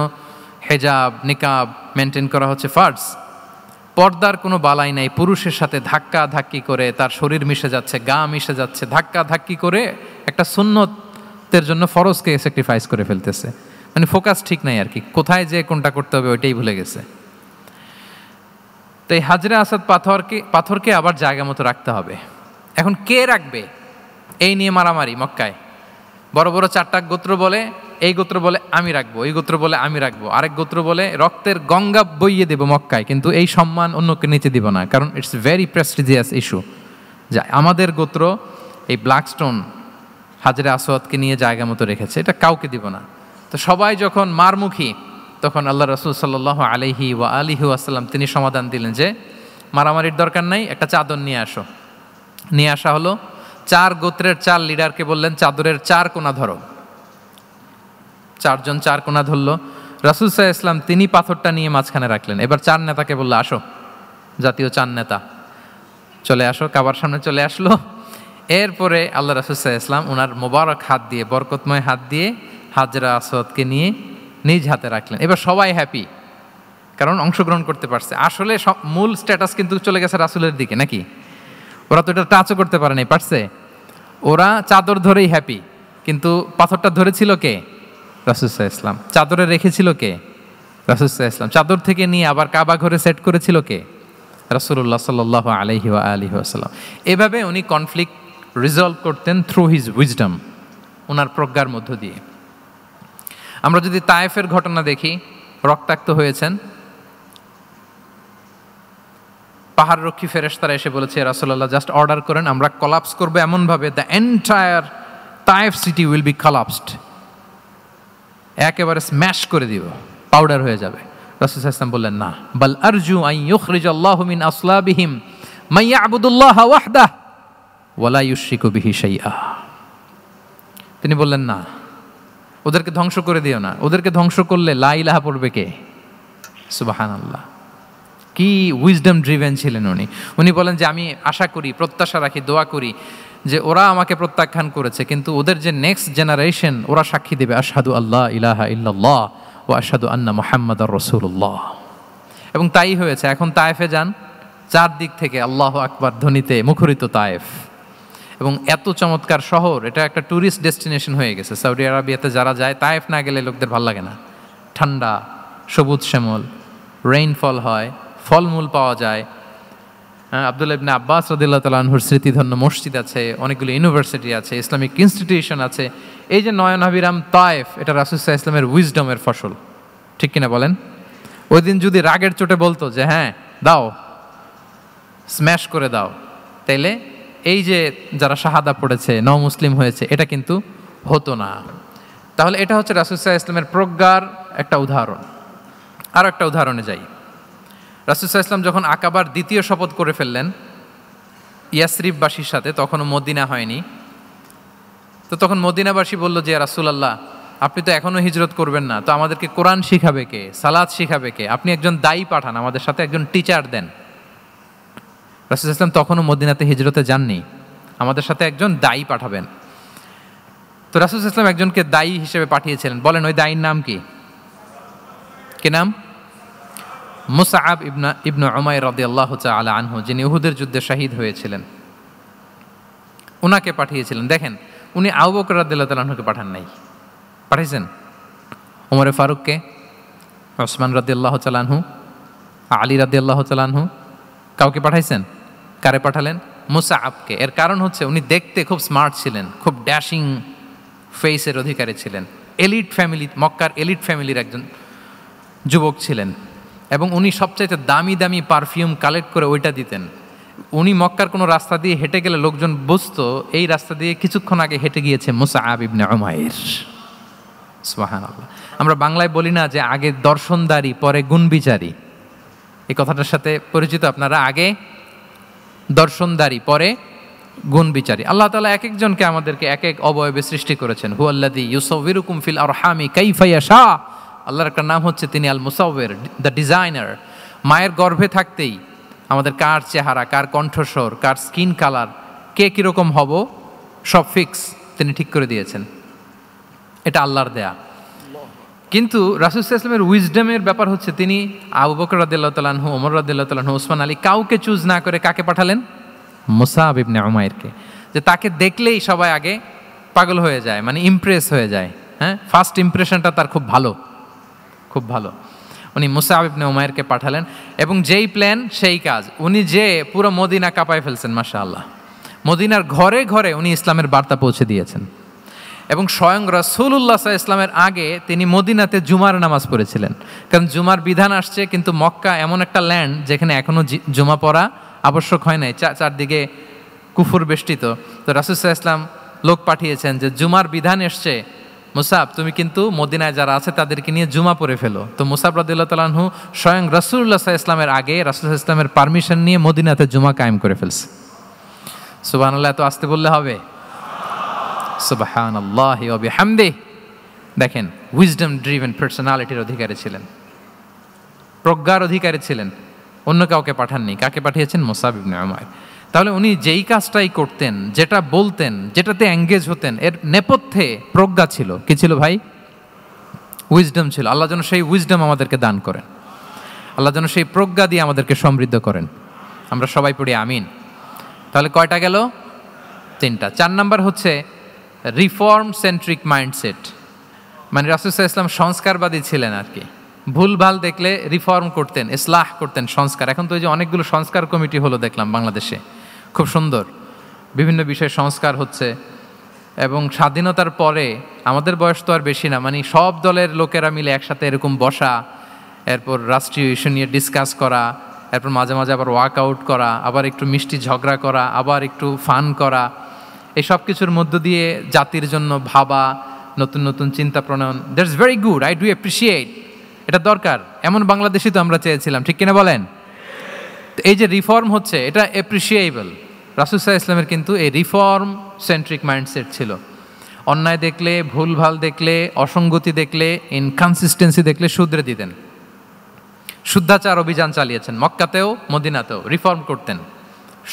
হেজাব নিকাব মেনটেন করা হচ্ছে ফার্জ, পর্দার কোনো বালাই নাই, পুরুষের সাথে ধাক্কা ধাক্কি করে তার শরীর মিশে যাচ্ছে, গা মিশে যাচ্ছে, ধাক্কা ধাক্কি করে একটা সুন্নতের জন্য ফরজকে স্যাক্রিফাইস করে ফেলতেছে। মানে ফোকাস ঠিক নাই আর কি, কোথায় যে কোনটা করতে হবে ওইটাই ভুলে গেছে। তো এই হাজরে আসাদ পাথরকে আবার জায়গা মতো রাখতে হবে। এখন কে রাখবে এই নিয়ে মারামারি মক্কায়। বড় বড় 4টা গোত্র বলে, এই গোত্র বলে আমি রাখবো, এই গোত্র বলে আমি রাখবো, আরেক গোত্র বলে রক্তের গঙ্গা বইয়ে দেব মক্কায়, কিন্তু এই সম্মান অন্যকে নিতে দিব না, কারণ ইটস ভেরি প্রেস্টিজিয়াস ইস্যু। যা আমাদের গোত্র এই ব্ল্যাক স্টোন হাজরে আসওয়াদকে নিয়ে জায়গা মতো রেখেছে, এটা কাউকে দিব না। তো সবাই যখন মারমুখী, তখন আল্লাহ রাসূল সাল্লাল্লাহু আলাইহি ওয়া আলিহি ওয়াসাল্লাম তিনি সমাধান দিলেন যে মারামারির দরকার নাই, একটা চাদর নিয়ে আসো। নিয়ে আসা হলো। 4 গোত্রের 4 লিডারকে বললেন চাদরের 4 কোণা ধরো। 4 জন 4 কোণা ধরলো। রাসূল সাল্লাল্লাহু আলাইহি ওয়াসাল্লাম তিনি পাথরটা নিয়ে মাঝখানে রাখলেন। এবার 4 নেতাকে বললো আসো, জাতীয় 4 নেতা চলে আসো, কাবার সামনে চলে আসলো। এরপরে আল্লাহ রাসূল সাল্লাল্লাহু আলাইহি ওয়াসাল্লাম ওনার মোবারক হাত দিয়ে, বরকতময় হাত দিয়ে হাজরা আসওয়াদকে নিয়ে নিজ হাতে রাখলেন। এবার সবাই হ্যাপি, কারণ অংশগ্রহণ করতে পারছে। আসলে মূল স্ট্যাটাস কিন্তু চলে গেছে রাসূলের দিকে, নাকি? ওরা তো এটা টাচও করতে পারে নাই, পারছে? ওরা চাদর ধরেই হ্যাপি, কিন্তু পাথরটা ধরেছিল কে? রাসূল সাল্লাল্লাহু আলাইহি ওয়াসাল্লাম। চাদরে রেখেছিল কে? রাসূল সাল্লাল্লাহু আলাইহি ওয়াসাল্লাম। চাদর থেকে নিয়ে আবার কাবা ঘরে সেট করেছিল কে? রাসূলুল্লাহ সাল্লাল্লাহু আলাইহি ওয়া আলিহি ওয়াসাল্লাম। এভাবে উনি কনফ্লিক্ট রিজলভ করতেন থ্রু হিজ উইজডম, ওনার প্রজ্ঞার মধ্য দিয়ে। আমরা যদি তায়েফের ঘটনা দেখি, রক্তাক্ত হয়েছেন, পাহাড় রক্ষী ফেরেশতারা এসে বলেছে, রাসূলুল্লাহ জাস্ট অর্ডার করেন, আমরা কলাপস করবো এমনভাবে the entire Taif city will be collapsed, একেবারে স্ম্যাশ করে দিব, পাউডার হয়ে যাবে। রাসূল সাল্লাল্লাহু আলাইহি ওয়াসাল্লাম বললেন, না, বাল আরজু আন ইউখরিজাল্লাহু মিন আসলাবিহিম মান ইয়াবুদুল্লাহা ওয়াহদাহু ওয়া লা ইউশরিকু বিহি শাইআ। তিনি বললেন, না, ওদেরকে ধ্বংস করে দিও না, ওদেরকে ধ্বংস করলে লা ইলাহা পড়বে কে? সুবহানাল্লাহ। কি উইজডম ড্রিভেন ছিলেন উনি। উনি বলেন যে আমি আশা করি, প্রত্যাশা রাখি, দোয়া করি যে ওরা আমাকে প্রত্যাখ্যান করেছে, কিন্তু ওদের যে নেক্সট জেনারেশন, ওরা সাক্ষী দেবে আশহাদু আল্লাহ ইলাহা ইল্লাল্লাহ ওয়া আশহাদু আন্না মুহাম্মাদার রাসূলুল্লাহ। এবং তাই হয়েছে। এখন তায়েফে যান, চারদিক থেকে আল্লাহু আকবার ধ্বনিতে মুখরিত তায়েফ, এবং এত চমৎকার শহর, এটা একটা ট্যুরিস্ট ডেস্টিনেশন হয়ে গেছে। সৌদি আরবিয়াতে যারা যায়, তায়েফ না গেলে লোকদের ভালো লাগে না। ঠান্ডা, সবুজ শ্যামল, রেইনফল হয়, ফলমূল পাওয়া যায়। আব্দুল্লাহ ইবনে আব্বাস রাদিয়াল্লাহু তাআলা আনহুর স্মৃতিধন্য মসজিদ আছে, অনেকগুলো ইউনিভার্সিটি আছে, ইসলামিক ইনস্টিটিউশন আছে। এই যে নয়নাভিরাম তায়েফ, এটা রাসূল সাল্লাল্লাহু আলাইহি ওয়াসাল্লামের উইজডমের ফসল, ঠিক কিনা বলেন? ওই দিন যদি রাগের চোটে বলতো যে হ্যাঁ দাও, স্ম্যাশ করে দাও, তাইলে এই যে যারা শাহাদা পড়েছে, মুসলিম হয়েছে, এটা কিন্তু হতো না। তাহলে এটা হচ্ছে রাসূল সাল্লাল্লাহু আলাইহি ওয়াসাল্লামের প্রজ্ঞার একটা উদাহরণ। আরও একটা উদাহরণে যাই। রাসূল সাল্লাল্লাহু আলাইহি ওয়াসাল্লাম যখন আকাবার দ্বিতীয় শপথ করে ফেললেন ইয়াসরিববাসীর সাথে, তখনও মদিনা হয়নি, তো তখন মদিনাবাসী বলল যে রাসূলুল্লাহ, আপনি তো এখনও হিজরত করবেন না, তো আমাদেরকে কোরআন শিখাবে কে, সালাত শিখাবে কে? আপনি একজন দায়ী পাঠান, আমাদের সাথে একজন টিচার দেন। রাসূল সাল্লাল্লাহু আলাইহি ওয়াসাল্লাম তখনও মদিনাতে হিজরতে যাননি, আমাদের সাথে একজন দায়ী পাঠাবেন। তো রাসূল সাল্লাল্লাহু আলাইহি ওয়াসাল্লাম একজনকে দায়ী হিসেবে পাঠিয়েছিলেন। বলেন ওই দায়ীর নাম কি? কি নাম? মুসআব ইবনে উমাইর রাদিয়াল্লাহু তাআলা আনহু, যিনি উহুদের যুদ্ধে শহীদ হয়েছিলেন, উনাকে পাঠিয়েছিলেন। দেখেন, উনি আবু বকর রাদিয়াল্লাহু তাআলা আনহুকে পাঠান নাই, পাঠিয়েছেন ওমরে ফারুককে, ওসমান রাদিয়াল্লাহু তাআলা আনহু, আলী রাদিয়াল্লাহু তাআলা আনহু, কাউকে পাঠাইছেন? কারে পাঠালেন? মুসআবকে। এর কারণ হচ্ছে উনি দেখতে খুব স্মার্ট ছিলেন, খুব ড্যাশিং ফেসের অধিকারী ছিলেন, এলিট ফ্যামিলি, মক্কার এলিট ফ্যামিলির একজন যুবক ছিলেন, এবং উনি সবচাইতে দামি দামি পারফিউম কালেক্ট করে ওইটা দিতেন। উনি মক্কার কোনো রাস্তা দিয়ে হেঁটে গেলে লোকজন বুঝতো এই রাস্তা দিয়ে কিছুক্ষণ আগে হেঁটে গিয়েছে মুসআব ইবনে উমাইর। সুবহানাল্লাহ। আমরা বাংলায় বলি না যে আগে দর্শনদারি পরে গুণবিচারী, এই কথাটার সাথে পরিচিত আপনারা? আগে দর্শনদারি পরে গুণবিচারী। আল্লাহ তাআলা এক একজনকে আমাদেরকে এক এক অবয়বে সৃষ্টি করেছেন। হুয়াল্লাযী ইউসাউবিরুকুম ফিল আরহামি কাইফা ইয়াশা। আল্লাহর একটা নাম হচ্ছে তিনি আল মুসাউবির, দ্য ডিজাইনার। মায়ের গর্ভে থাকতেই আমাদের কার চেহারা, কার কণ্ঠস্বর, কার স্কিন কালার, কে কীরকম হব, সব ফিক্স তিনি ঠিক করে দিয়েছেন। এটা আল্লাহর দেয়া। কিন্তু রাসূল সাল্লাল্লাহু আলাইহি ওয়াসাল্লামের উইজডমের ব্যাপার হচ্ছে তিনি আবু বকর রাদিয়াল্লাহু তাআলা আনহু, ওমর রাদিয়াল্লাহু তাআলা আনহু, ওসমান আলী, কাউকে চুজ না করে কাকে পাঠালেন? মুসআব ইবনে উমাইরকে। যে তাকে দেখলেই সবাই আগে পাগল হয়ে যায়, মানে ইমপ্রেস হয়ে যায়। হ্যাঁ, ফার্স্ট ইমপ্রেশনটা তার খুব ভালো, খুব ভালো। উনি মুসআব ইবনে উমাইরকে পাঠালেন, এবং যেই প্ল্যান সেই কাজ। উনি যে পুরো মদিনা কাঁপায় ফেলছেন, মাশাআল্লাহ। মদিনার ঘরে ঘরে উনি ইসলামের বার্তা পৌঁছে দিয়েছেন, এবং স্বয়ং রাসূলুল্লাহ সাল্লাল্লাহু আলাইহি ওয়াসাল্লামের আগে তিনি মদিনাতে জুমার নামাজ পড়েছিলেন। কারণ জুমার বিধান আসছে, কিন্তু মক্কা এমন একটা ল্যান্ড যেখানে এখনও জুমা পড়া আবশ্যক হয় নাই, চারদিকে কুফর বেষ্টিত। তো রাসূল সাল্লাল্লাহু আলাইহি ওয়াসাল্লাম লোক পাঠিয়েছেন যে জুমার বিধান এসছে, মুসাব তুমি কিন্তু মদিনায় যারা আছে তাদেরকে নিয়ে জুমা পড়ে ফেলো। তো মুসাব রাদিয়াল্লাহু তাআলা আনহু স্বয়ং রাসূলুল্লাহ সাল্লাল্লাহু আলাইহি ওয়াসাল্লামের আগে রাসূল সাল্লাল্লাহু আলাইহি ওয়াসাল্লামের পারমিশন নিয়ে মদিনাতে জুমা কায়েম করে ফেলছে। সুবহানাল্লাহ। এত আসতে বললে হবে? সুবহানাল্লাহি ওয়া বিহামদিহি। দেখেন, উইজডম ড্রিভেন পার্সোনালিটির অধিকারী ছিলেন, প্রজ্ঞার অধিকারী ছিলেন, অন্য কাউকে পাঠাননি। কাকে পাঠিয়েছেন? মুসআব ইবনে উমাইর। তাহলে উনি যেই কাজটাই করতেন, যেটা বলতেন, যেটাতে এঙ্গেজ হতেন, এর নেপথ্যে প্রজ্ঞা ছিল। কি ছিল ভাই? উইজডম ছিল। আল্লাহ যেন সেই উইজডম আমাদেরকে দান করেন, আল্লাহ যেন সেই প্রজ্ঞা দিয়ে আমাদেরকে সমৃদ্ধ করেন। আমরা সবাই পড়ি আমিন। তাহলে কয়টা গেল? 3টা। 4 নাম্বার হচ্ছে রিফর্ম সেন্ট্রিক মাইন্ডসেট, মানে রাসূল সাল্লাল্লাহু আলাইহি ওয়াসাল্লাম সংস্কারবাদী ছিলেন আর কি। ভুলভাল দেখলে রিফর্ম করতেন, ইসলাহ করতেন, সংস্কার। এখন তো ওই যে অনেকগুলো সংস্কার কমিটি হলো দেখলাম বাংলাদেশে, খুব সুন্দর, বিভিন্ন বিষয়ে সংস্কার হচ্ছে। এবং স্বাধীনতার পরে আমাদের বয়স তো আর বেশি না, মানে সব দলের লোকেরা মিলে একসাথে এরকম বসা, এরপর রাষ্ট্রীয় ইস্যু নিয়ে ডিসকাস করা, এরপর মাঝে মাঝে আবার ওয়ার্কআউট করা, আবার একটু মিষ্টি ঝগড়া করা, আবার একটু ফান করা, এই সব কিছুর মধ্য দিয়ে জাতির জন্য ভাবা, নতুন নতুন চিন্তা প্রণয়ন, that's very good, I do appreciate, এটা দরকার। এমন বাংলাদেশে তো আমরা চেয়েছিলাম, ঠিক কিনা বলেন? এই যে রিফর্ম হচ্ছে, এটা অ্যাপ্রিসিয়েবল। রাসূল সাল্লাল্লাহু আলাইহি ওয়াসাল্লামের কিন্তু এই রিফর্ম সেন্ট্রিক মাইন্ডসেট ছিল। অন্যায় দেখলে, ভুলভাল দেখলে, অসঙ্গতি দেখলে, ইনকনসিস্টেন্সি দেখলে শুধরে দিতেন। শুদ্ধাচার অভিযান চালিয়েছেন মক্কাতেও, মদিনাতেও, রিফর্ম করতেন।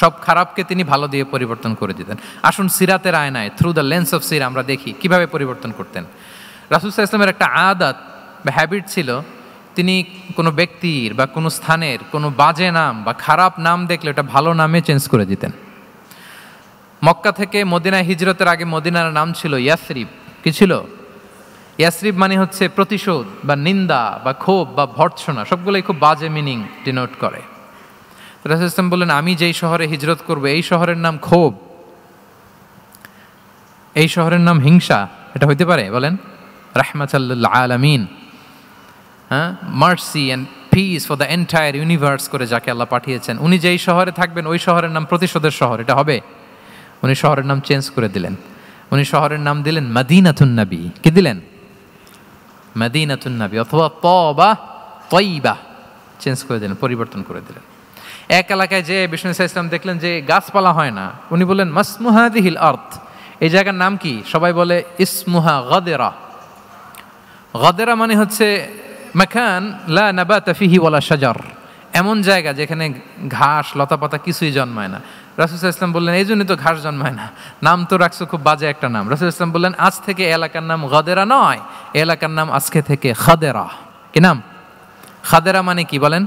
সব খারাপকে তিনি ভালো দিয়ে পরিবর্তন করে দিতেন। আসুন সিরাতের আয়নায়, থ্রু দ্য লেন্স অফ সিরা আমরা দেখি কিভাবে পরিবর্তন করতেন। রাসূল সাল্লাল্লাহু আলাইহি ওয়াসাল্লামের একটা আদত বা হ্যাবিট ছিল, তিনি কোনো ব্যক্তির বা কোনো স্থানের কোনো বাজে নাম বা খারাপ নাম দেখলে ওটা ভালো নামে চেঞ্জ করে দিতেন। মক্কা থেকে মদিনায় হিজরতের আগে মদিনার নাম ছিল ইয়াসরিব। কি ছিল? ইয়াসরিব মানে হচ্ছে প্রতিশোধ বা নিন্দা বা ক্ষোভ বা ভর্ৎসনা, সবগুলোই খুব বাজে মিনিং ডিনোট করে। রাসূল সাল্লাল্লাহু আলাইহি ওয়াসাল্লাম বললেন, আমি যেই শহরে হিজরত করব এই শহরের নাম ক্ষোভ, এই শহরের নাম হিংসা, এটা হইতে পারে? বলেন। রাহমাতাল লিল আলামিন, হ্যাঁ, mercy and peace for the entire universe করে যাকে আল্লাহ পাঠিয়েছেন, উনি যেই শহরে থাকবেন ওই শহরের নাম প্রতিশোধের শহর, এটা হবে? উনি শহরের নাম চেঞ্জ করে দিলেন। উনি শহরের নাম দিলেন মদিনাতুন নবী। কি দিলেন? মদিনাতুন নবী, অথবা তবা তয়্যিবা, চেঞ্জ করে দিলেন, পরিবর্তন করে দিলেন। এক এলাকায় যে বিষ্ণু ইসলাম দেখলেন যে গাছপালা হয় না, উনি বললেন মাসমুহাদিহিল আরদ, এই জায়গার নাম কি? সবাই বলে ইসমুহা গাদেরা। গাদেরা মানে হচ্ছে মাকান লা নাবাতা ফিহি ওয়ালা শাজার, এমন জায়গা যেখানে ঘাস লতাপাতা কিছুই জন্মায় না। রাসূল সাল্লাল্লাহু আলাইহি ওয়াসাল্লাম বললেন, এই জন্যই তো ঘাস জন্মায় না, নাম তো রাখছো খুব বাজে একটা নাম। রাসূল সাল্লাল্লাহু আলাইহি ওয়াসাল্লাম বললেন, আজ থেকে এলাকার নাম গাদেরা নয়, এলাকার নাম আজকে থেকে খাদেরা। কি নাম? খাদেরা মানে কি বলেন?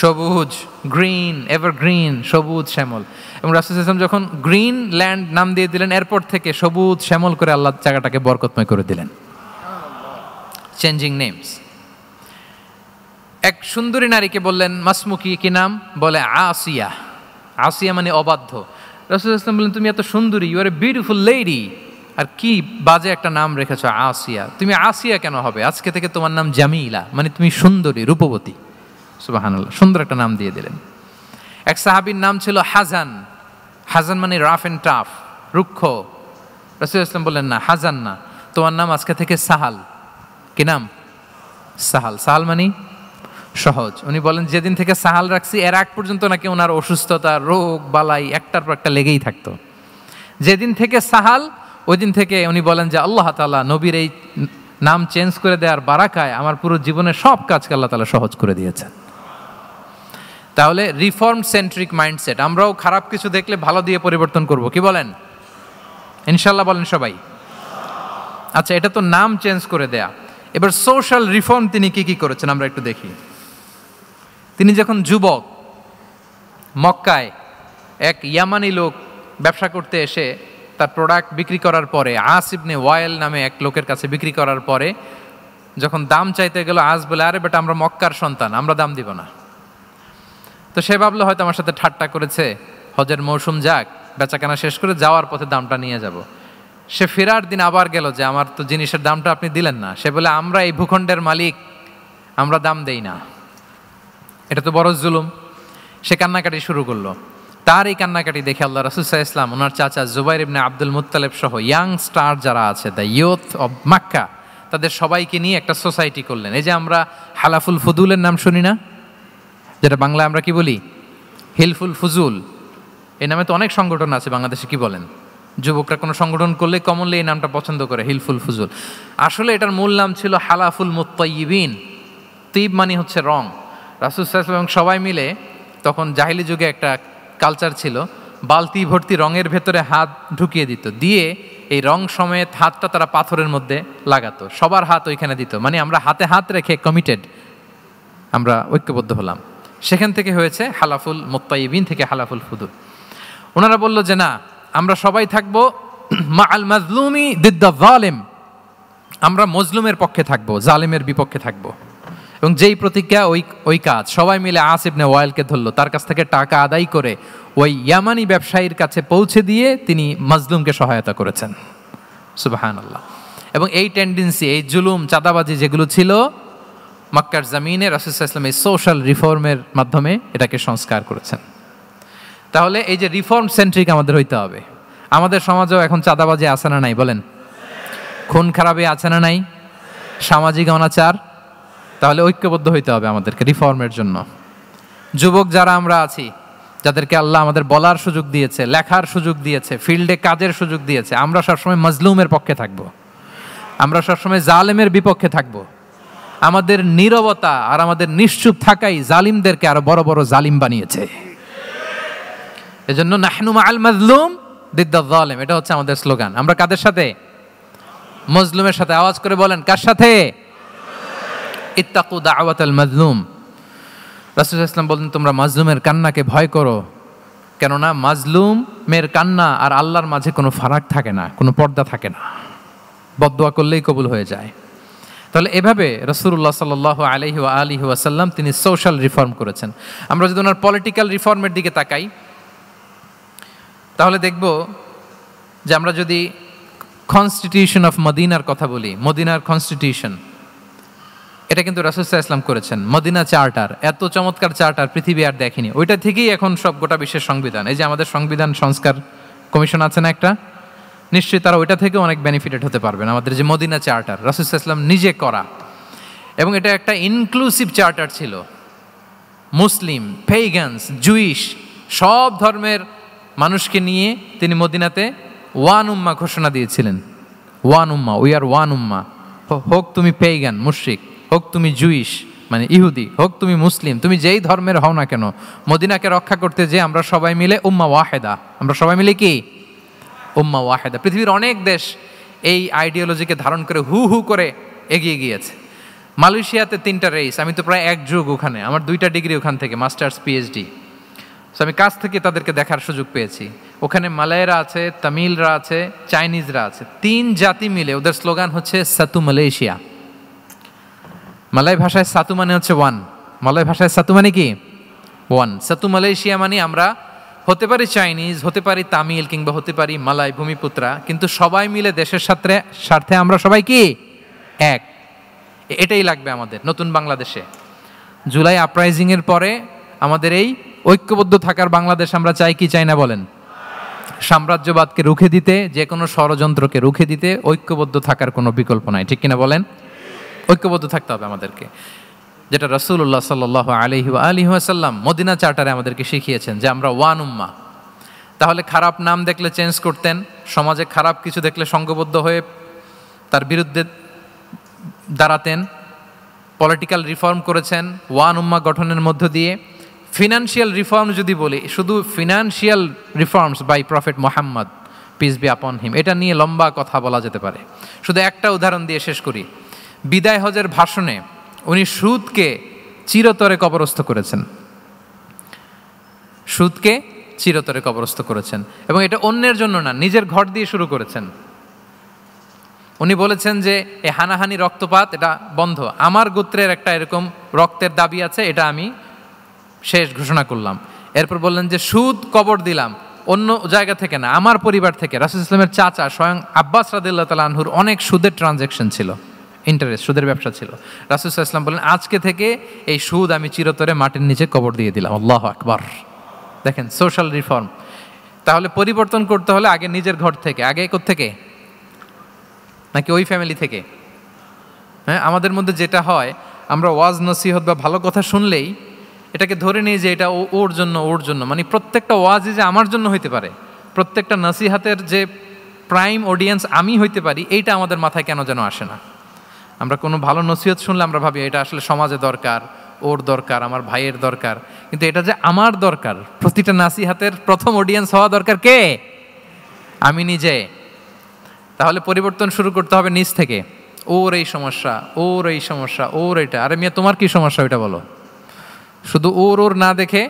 সবুজ, গ্রিন, এভারগ্রিন, সবুজ শ্যামল। এবং রাসূল সাল্লাল্লাহু আলাইহি ওয়াসাল্লাম যখন গ্রিন ল্যান্ড নাম দিয়ে দিলেন, এরপর থেকে সবুজ শ্যামল করে আল্লাহ জায়গাটাকে বরকতময় করে দিলেন। Changing names. এক সুন্দরী নারীকে বললেন মাসমুকি, কি নাম? বলে আসিয়া। আসিয়া মানে অবাধ্য। রাসূল সাল্লাল্লাহু আলাইহি ওয়াসাল্লাম বললেন, তুমি এত সুন্দরী, you are a beautiful lady, আর কি বাজে একটা নাম রেখেছো আসিয়া। তুমি আসিয়া কেন হবে? আজকে থেকে তোমার নাম জামিলা, মানে তুমি সুন্দরী, রূপবতী। সুবহানাল্লাহ, সুন্দর একটা নাম দিয়ে দিলেন। এক সাহাবীর নাম ছিল হাজান। হাজান মানে রাফ এন্ড টাফ, রুক্ষ। রাসূল সাল্লাল্লাহু আলাইহি ওয়াসাল্লাম বললেন, না, হাজান না, তোমার নাম আজকে থেকে সাহাল। কি নাম? সাহাল। সাহাল মানে সহজ। উনি বলেন, যেদিন থেকে সাহাল রাখছি এর আগ পর্যন্ত নাকি ওনার অসুস্থতা, রোগ বালাই একটার পর একটা লেগেই থাকতো। যেদিন থেকে সাহাল, ওই দিন থেকে উনি বলেন যে আল্লাহ তাআলা নবীর এই নাম চেঞ্জ করে দেওয়ার বারাকায় আমার পুরো জীবনের সব কাজকে আল্লাহ তাআলা সহজ করে দিয়েছেন। তাহলে রিফর্ম সেন্ট্রিক মাইন্ডসেট, আমরাও খারাপ কিছু দেখলে ভালো দিয়ে পরিবর্তন করব। কি বলেন? ইনশাআল্লাহ বলেন সবাই। আচ্ছা, এটা তো নাম চেঞ্জ করে দেয়া। এবার সোশ্যাল রিফর্ম তিনি কি কি করেছেন আমরা একটু দেখি। তিনি যখন যুবক, মক্কায় এক ইয়ামানি লোক ব্যবসা করতে এসে তার প্রোডাক্ট বিক্রি করার পরে, আস ইবনে ওয়াইল নামে এক লোকের কাছে বিক্রি করার পরে যখন দাম চাইতে গেল, আস বলে, আরে বেটা, আমরা মক্কার সন্তান, আমরা দাম দিব না। তো সে ভাবলো হয়তো আমার সাথে ঠাট্টা করেছে, হজের মৌসুম যাক, বেচাকেনা শেষ করে যাওয়ার পথে দামটা নিয়ে যাব। সে ফেরার দিন আবার গেল যে আমার তো জিনিসের দামটা আপনি দিলেন না। সে বলে, আমরা এই ভূখণ্ডের মালিক, আমরা দাম দেই না, এটা তো বড় জুলুম। সে কান্নাকাটি শুরু করলো। তার এই কান্নাকাটি দেখে আল্লাহ রাসূল সাল্লাল্লাহু আলাইহি ওয়াসাল্লাম ওনার চাচা জুবাইর ইবনে আব্দুল মুত্তালিব সহ ইয়াং স্টার যারা আছে, দ্য ইয়ুথ অব মক্কা, তাদের সবাইকে নিয়ে একটা সোসাইটি করলেন। এই যে আমরা হালাফুল ফুদুলের নাম শুনি না, যেটা বাংলায় আমরা কি বলি? হিলফুল ফুজুল। এই নামে তো অনেক সংগঠন আছে বাংলাদেশে। কি বলেন? যুবকরা কোনো সংগঠন করলে কমনলি এই নামটা পছন্দ করে, হিলফুল ফুজুল। আসলে এটার মূল নাম ছিল হালাফুল মুত্তাইয়িবিন। তিব মানে হচ্ছে রং। রাসূল সাল্লাল্লাহু আলাইহি ওয়াসাল্লাম সবাই মিলে, তখন জাহিলি যুগে একটা কালচার ছিল, বালতি ভর্তি রঙের ভেতরে হাত ঢুকিয়ে দিত, দিয়ে এই রং সমেত হাতটা তারা পাথরের মধ্যে লাগাতো, সবার হাত ওইখানে দিত, মানে আমরা হাতে হাত রেখে কমিটেড, আমরা ঐক্যবদ্ধ হলাম। সেখান থেকে হয়েছে হালাফুল মুত্তাইয়িবিন, থেকে হালাফুল ফুদুল। ওনারা বলল যে না, আমরা সবাই থাকবো মাআল মাজলুমি দিদ্দা যালিম, আমরা মজলুমের পক্ষে থাকবো, জালিমের বিপক্ষে থাকবো। এবং যেই প্রতিজ্ঞা ওই কাজ। সবাই মিলে আস ইবনে ওয়াইলকে ধরলো, তার কাছ থেকে টাকা আদায় করে ওই ইয়ামানি ব্যবসায়ীর কাছে পৌঁছে দিয়ে তিনি মাজলুমকে সহায়তা করেছেন। সুবহানাল্লাহ। এবং এই টেন্ডেন্সি, এই জুলুম, চাঁদাবাজি যেগুলো ছিল, মক্কার জমিনে রাসূল সাল্লাল্লাহু আলাইহি ওয়াসাল্লাম এই সোশ্যাল রিফর্মের মাধ্যমে এটাকে সংস্কার করেছেন। তাহলে এই যে রিফর্ম সেন্ট্রিক আমাদের হইতে হবে। আমাদের সমাজেও এখন চাঁদাবাজি আছে না নাই বলেন? খুন খারাপি আছে না নাই? সামাজিক অনাচার? তাহলে ঐক্যবদ্ধ হইতে হবে আমাদেরকে রিফর্মের জন্য। যুবক যারা আমরা আছি, যাদেরকে আল্লাহ আমাদের বলার সুযোগ দিয়েছে, লেখার সুযোগ দিয়েছে, ফিল্ডে কাজের সুযোগ দিয়েছে, আমরা সবসময় মজলুমের পক্ষে থাকব, আমরা সবসময় জালেমের বিপক্ষে থাকব। আমাদের নীরবতা আর আমাদের নিশ্চুপ থাকাই জালিমদেরকে আরো বড় বড় জালিম বানিয়েছে। এজন্য নাহনু মাআল মাজলুম দিদ্দাল জালিম, এটা হচ্ছে আমাদের স্লোগান। আমরা কাদের সাথে? মজলুমের সাথে। আওয়াজ করে বলেন, কার সাথে? ইত্তাকু দাওয়াতাল মাজলুম। রাসূল সাল্লাল্লাহু আলাইহি ওয়াসাল্লাম বলেন, তোমরা মাজলুমের কান্নাকে ভয় করো, কেননা মাজলুমের কান্না আর আল্লাহর মাঝে কোনো ফারাক থাকে না, কোনো পর্দা থাকে না, বদদোয়া করলেই কবুল হয়ে যায়। তাহলে এভাবে রাসূলুল্লাহ সাল্লাল্লাহু আলাইহি ওয়া আলিহি ওয়াসাল্লাম তিনি সোশ্যাল রিফর্ম করেছেন। আমরা যদি ওনার পলিটিক্যাল রিফর্মের দিকে তাকাই, তাহলে দেখব যে আমরা যদি কনস্টিটিউশন অফ মদিনার কথা বলি, মদিনার কনস্টিটিউশন, এটা কিন্তু রাসূল সাল্লাল্লাহু আলাইহি ওয়াসাল্লাম করেছেন। মদিনা চার্টার, এত চমৎকার চার্টার পৃথিবী আর দেখেনি। ওইটা থেকেই এখন সব গোটা বিশ্বের সংবিধান। এই যে আমাদের সংবিধান সংস্কার কমিশন আছে না একটা, নিশ্চয়ই তারা ওইটা থেকে অনেক বেনিফিটেড হতে পারবেন। আমাদের যে মদিনা চার্টার রাসূল সাল্লাল্লাহু আলাইহি ওয়াসাল্লাম নিজে করা, এবং এটা একটা ইনক্লুসিভ চার্টার ছিল। মুসলিম, পেগানস, জুইশ, সব ধর্মের মানুষকে নিয়ে তিনি মদিনাতে ওয়ান উম্মা ঘোষণা দিয়েছিলেন। One Umma, we are one উম্মা। হোক তুমি পেগান মুশরিক, হোক তুমি জুইশ মানে ইহুদি, হোক তুমি মুসলিম, তুমি যেই ধর্মের হও না কেন, মদিনাকে রক্ষা করতে যে আমরা সবাই মিলে উম্মা ওয়াহেদা, আমরা সবাই মিলে কি উম্মা ওয়াহেদা। পৃথিবীর অনেক দেশ এই আইডিওলজিকে ধারণ করে হু হু করে এগিয়ে গিয়েছে। মালয়েশিয়াতে 3টা রেস, আমি তো প্রায় 1 যুগ ওখানে, আমার 2টা ডিগ্রি ওখান থেকে, মাস্টার্স পিএইচডি। সো আমি কাছ থেকে তাদেরকে দেখার সুযোগ পেয়েছি। ওখানে মালয়েরা আছে, তামিলরা আছে, চাইনিজরা আছে, 3 জাতি মিলে ওদের স্লোগান হচ্ছে সাতু মালয়েশিয়া। মালয় ভাষায় সাতু মানে হচ্ছে ওয়ান, মালয় ভাষায় সাতু মানে কি ওয়ান। সাতু মালয়েশিয়া মানে আমরা হতে পারি চাইনিজ, হতে পারি তামিল, কিংবা হতে পারি মালয় ভূমিপুত্রা, কিন্তু সবাই মিলে দেশের স্বার্থে আমরা সবাই কি এক। এটাই লাগবে আমাদের নতুন বাংলাদেশে। জুলাই আপরাইজিং এর পরে আমাদের এই ঐক্যবদ্ধ থাকার বাংলাদেশ আমরা চাই কি চাই না বলেন? সাম্রাজ্যবাদকে রুখে দিতে, যে কোনো ষড়যন্ত্রকে রুখে দিতে ঐক্যবদ্ধ থাকার কোনো বিকল্প নাই, ঠিক কিনা বলেন? ঐক্যবদ্ধ থাকতে হবে আমাদেরকে, যেটা রাসূলুল্লাহ সাল্লাল্লাহু আলাইহি ওয়া আলিহি ওয়াসাল্লাম মদিনা চার্টারে আমাদেরকে শিখিয়েছেন যে আমরা ওয়ান উম্মা। তাহলে খারাপ নাম দেখলে চেঞ্জ করতেন, সমাজে খারাপ কিছু দেখলে সংঘবদ্ধ হয়ে তার বিরুদ্ধে দাঁড়াতেন। পলিটিক্যাল রিফর্ম করেছেন ওয়ান উম্মা গঠনের মধ্য দিয়ে। ফিনান্সিয়াল রিফর্ম যদি বলি, শুধু financial reforms by prophet Muhammad peace be upon him, এটা নিয়ে লম্বা কথা বলা যেতে পারে। শুধু একটা উদাহরণ দিয়ে শেষ করি। বিদায় হজের ভাষণে উনি সুদকে চিরতরে কবরস্থ করেছেন, সুদকে চিরতরে কবরস্থ করেছেন, এবং এটা অন্যের জন্য না, নিজের ঘর দিয়ে শুরু করেছেন। উনি বলেছেন যে এই হানাহানি রক্তপাত এটা বন্ধ, আমার গোত্রের একটা এরকম রক্তের দাবি আছে, এটা আমি শেষ ঘোষণা করলাম। এরপর বললেন যে সুদ কবর দিলাম, অন্য জায়গা থেকে না, আমার পরিবার থেকে। রাসূল সাল্লাল্লাহু আলাইহি ওয়াসাল্লামের চাচা স্বয়ং আব্বাস রাদিয়াল্লাহু তাআলা আনহুর অনেক সুদের ট্রানজ্যাকশন ছিল, ইন্টারেস্ট, সুদের ব্যবসা ছিল। রাসূল সাল্লাল্লাহু আলাইহি ওয়াসাল্লাম বলেন আজকে থেকে এই সুদ আমি চিরতরে মাটির নিচে কবর দিয়ে দিলাম। আল্লাহু আকবার। দেখেন সোশ্যাল রিফর্ম। তাহলে পরিবর্তন করতে হলে আগে নিজের ঘর থেকে, আগে কোত্থেকে? নাকি ওই ফ্যামিলি থেকে? হ্যাঁ, আমাদের মধ্যে যেটা হয়, আমরা ওয়াজ নসিহত বা ভালো কথা শুনলেই এটাকে ধরে নিই যে এটা ওর জন্য, ওর জন্য, মানে প্রত্যেকটা ওয়াজই যে আমার জন্য হইতে পারে, প্রত্যেকটা নসিহাতের যে প্রাইম অডিয়েন্স আমি হইতে পারি, এইটা আমাদের মাথায় কেন যেন আসে না। আমরা কোনো ভালো নসিহত শুনলে আমরা ভাবি এটা আসলে সমাজে দরকার, ওর দরকার, আমার ভাইয়ের দরকার, কিন্তু এটা যে আমার দরকার, প্রতিটা নাসিহাতের প্রথম অডিয়েন্স হওয়া দরকার কে? আমি নিজে। তাহলে পরিবর্তন শুরু করতে হবে নিজ থেকে। ওর এই সমস্যা, ওর এই সমস্যা, ওর এটা, আরে মিয়া তোমার কি সমস্যা ওইটা বলো। শুধু ওর না দেখে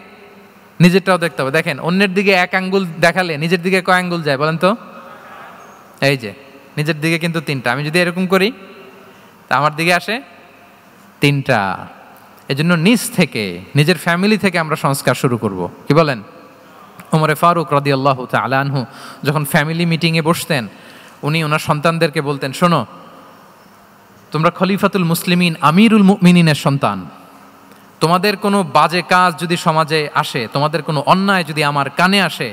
নিজেরটাও দেখতে হবে। দেখেন অন্যের দিকে 1 আঙ্গুল দেখালে নিজের দিকে কয় আঙ্গুল যায় বলেন তো? এই যে নিজের দিকে কিন্তু 3টা। আমি যদি এরকম করি তা আমার দিকে আসে 3টা। এজন্য নিজ থেকে, নিজের ফ্যামিলি থেকে আমরা সংস্কার শুরু করব, কি বলেন? ওমরে ফারুক রাদিয়াল্লাহু তাআলা আনহু যখন ফ্যামিলি মিটিংয়ে বসতেন, উনি ওনার সন্তানদেরকে বলতেন, শোনো তোমরা খলিফাতুল মুসলিমিন, আমিরুল মুমিনিনের সন্তান। তোমাদের কোনো বাজে কাজ যদি সমাজে আসে, তোমাদের কোনো অন্যায় যদি আমার কানে আসে,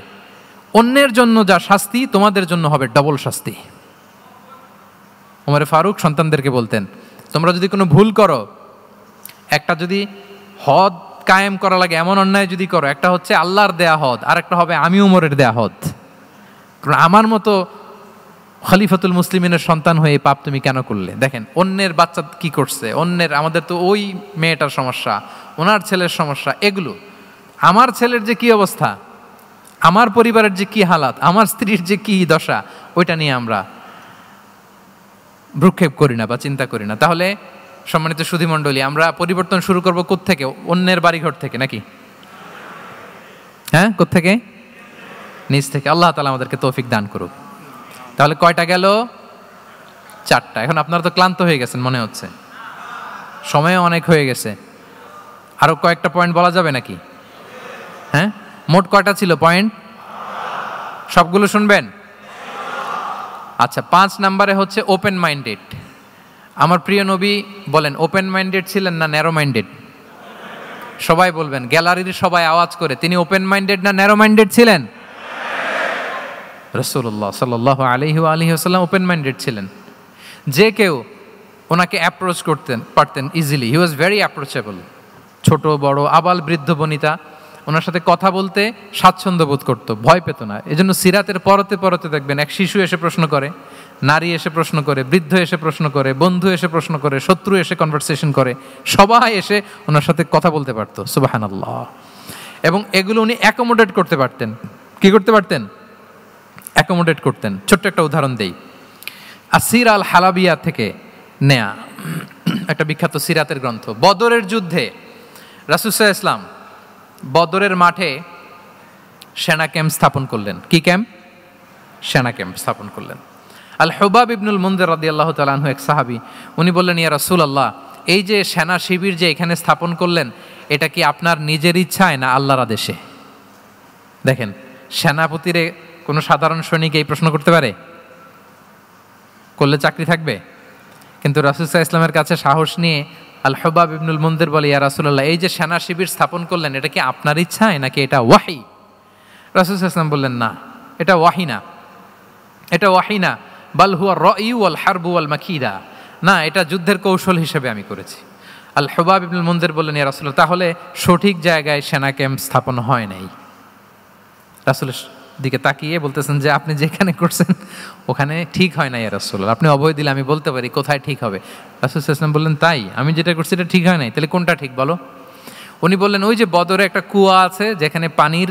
অন্যের জন্য যা শাস্তি তোমাদের জন্য হবে ডবল শাস্তি। ওমর ফারুক সন্তানদেরকে বলতেন, তোমরা যদি কোনো ভুল করো, একটা যদি হদ কায়েম করা লাগে এমন অন্যায় যদি করো, একটা হচ্ছে আল্লাহর দেয়া হদ, আর একটা হবে আমি উমরের দেয়া হদ। কারণ আমার মতো খলিফাতুল মুসলিমিনের সন্তান হয়ে এই পাপ তুমি কেন করলে? দেখেন অন্যের বাচ্চা কি করছে, অন্যের, আমাদের তো ওই মেয়েটার সমস্যা, ওনার ছেলের সমস্যা, এগুলো আমার ছেলের যে কি অবস্থা, আমার পরিবারের যে কি হালাত, আমার স্ত্রীর যে কি দশা, ওইটা নিয়ে আমরা ভ্রুক্ষেপ করি না বা চিন্তা করি না। তাহলে সম্মানিত সুধীমণ্ডলী, আমরা পরিবর্তন শুরু করবো কোত্থেকে? অন্যের বাড়িঘর থেকে নাকি? হ্যাঁ, কোত্থেকে? নিজ থেকে। আল্লাহ তাআলা আমাদেরকে তৌফিক দান করুক। তাহলে কয়টা গেল? 4টা। এখন আপনারা তো ক্লান্ত হয়ে গেছেন মনে হচ্ছে, সময়ও অনেক হয়ে গেছে। আরো কয়েকটা পয়েন্ট বলা যাবে নাকি? হ্যাঁ, মোট কয়টা ছিল পয়েন্ট? সবগুলো শুনবেন? আচ্ছা, 5 নম্বরে হচ্ছে ওপেন মাইন্ডেড। আমার প্রিয় নবী বলেন ওপেন মাইন্ডেড ছিলেন না ন্যারো মাইন্ডেড? সবাই বলবেন, গ্যালারির সবাই আওয়াজ করে, তিনি ওপেন মাইন্ডেড না ন্যারো মাইন্ডেড ছিলেন? রাসূলুল্লাহ সাল্লাল্লাহু আলাইহি ওয়া আলিহি ওয়াসাল্লাম ওপেন মাইন্ডেড ছিলেন। যে কেউ ওনাকে অ্যাপ্রোচ করতেন পারতেন easily, he was very approachable. ছোট বড় আবাল বৃদ্ধ বনিতা ওনার সাথে কথা বলতে স্বাচ্ছন্দ্য বোধ করতো, ভয় পেত না। এজন্য সিরাতের পরতে পরতে দেখবেন এক শিশু এসে প্রশ্ন করে, নারী এসে প্রশ্ন করে, বৃদ্ধ এসে প্রশ্ন করে, বন্ধু এসে প্রশ্ন করে, শত্রু এসে কনভারসেশন করে, সবাই এসে ওনার সাথে কথা বলতে পারতো। সুবহানাল্লাহ। এবং এগুলো উনি অ্যাকোমোডেট করতে পারতেন। কি করতে পারতেন? অ্যাকোমোডেট করতেন। ছোট্ট একটা উদাহরণ দেই, আসির আল হালাবিয়া থেকে নেয়া একটা বিখ্যাত সিরাতের গ্রন্থ। বদরের যুদ্ধে রাসূল সাল্লাল্লাহু আলাইহি ওয়াসাল্লাম বদরের মাঠে সেনা ক্যাম্প স্থাপন করলেন। কি ক্যাম্প? সেনা ক্যাম্প স্থাপন করলেন। আল হুবাব ইবনুল মুনজির রাদিয়াল্লাহু তাআলা আনহু এক সাহাবী, উনি বললেন, ইয়া রাসূলুল্লাহ, এই যে সেনা শিবির যে এখানে স্থাপন করলেন, এটা কি আপনার নিজের ইচ্ছায় না আল্লাহর আদেশে? দেখেন, সেনাপতিরে কোনো সাধারণ সৈনিক এই প্রশ্ন করতে পারে? করলে চাকরি থাকবে? কিন্তু রাসূল সাল্লাল্লাহু আলাইহি ওয়াসাল্লামের কাছে সাহস নিয়ে আল হুবাব ইবনুল মুনজির বলে, ইয়া রাসূলুল্লাহ, এই যে সেনা শিবির স্থাপন করলেন, এটা কি আপনার ইচ্ছায় নাকি এটা ওয়াহি? রাসূল সাল্লাল্লাহু আলাইহি ওয়াসাল্লাম বললেন, না, এটা ওয়াহি না, এটা ওয়াহি না, বাল হুয়া রায়ু ওয়াল হারবু ওয়াল মাকিদা, না, এটা যুদ্ধের কৌশল হিসেবে আমি করেছি। আল হুবাব ইবনুল মুনজির বললেন, ইয়া রাসূলুল্লাহ, তাহলে সঠিক জায়গায় সেনা ক্যাম্প স্থাপন হয় নাই। রাসূলের দিকে তাকিয়ে বলতেছেন যে আপনি যেখানে করছেন ওখানে ঠিক হয় না ইয়া রাসূলুল্লাহ, আপনি অভয় দিলে আমি বলতে পারি কোথায় ঠিক হবে। রাসূল সাল্লাল্লাহু আলাইহি ওয়াসাল্লাম বললেন, তাই? আমি যেটা করছি এটা ঠিক হয় নাই, তাহলে কোনটা ঠিক বলো? উনি বললেন, ওই যে বদরে একটা কুয়া আছে যেখানে পানির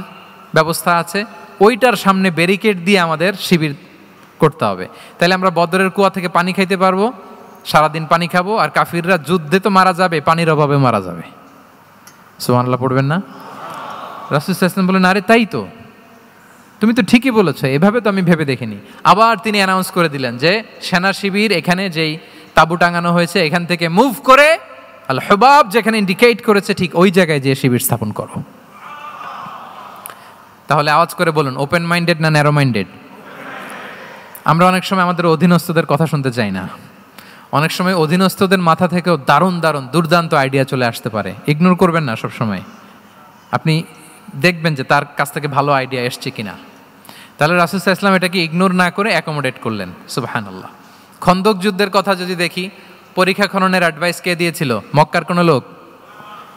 ব্যবস্থা আছে, ওইটার সামনে ব্যারিকেড দিয়ে আমাদের শিবির করতে হবে। তাহলে আমরা বদরের কুয়া থেকে পানি খাইতে পারবো, সারাদিন পানি খাবো, আর কাফিররা যুদ্ধে তো মারা যাবে, পানির অভাবে মারা যাবে। সুবহানাল্লাহ পড়বেন না? রাসূল সাল্লাল্লাহু আলাইহি ওয়াসাল্লাম বললেন, আরে তাই তো, তুমি তো ঠিকই বলেছো, এভাবে তো আমি ভেবে দেখিনি। আবার তিনি অ্যানাউন্স করে দিলেন যে সেনা শিবির এখানে যেই তাঁবু টাঙানো হয়েছে এখান থেকে মুভ করে আল হুবাব যেখানে ইন্ডিকেট করেছে ঠিক ওই জায়গায় যে শিবির স্থাপন করো। তাহলে আওয়াজ করে বলুন, ওপেন মাইন্ডেড না ন্যারো মাইন্ডেড? আমরা অনেক সময় আমাদের অধীনস্থদের কথা শুনতে চাই না। অনেক সময় অধীনস্থদের মাথা থেকেও দারুণ দারুণ দুর্দান্ত আইডিয়া চলে আসতে পারে। ইগনোর করবেন না সব সময়, আপনি দেখবেন যে তার কাছ থেকে ভালো আইডিয়া এসছে কিনা। তাহলে রাসূল সাল্লাল্লাহু আলাইহি ওয়াসাল্লাম এটাকে ইগনোর না করে অ্যাকোমোডেট করলেন। সুবহানাল্লাহ। খন্দক যুদ্ধের কথা যদি দেখি, পরীক্ষা খননের অ্যাডভাইস কে দিয়েছিল? মক্কার কোনো লোক?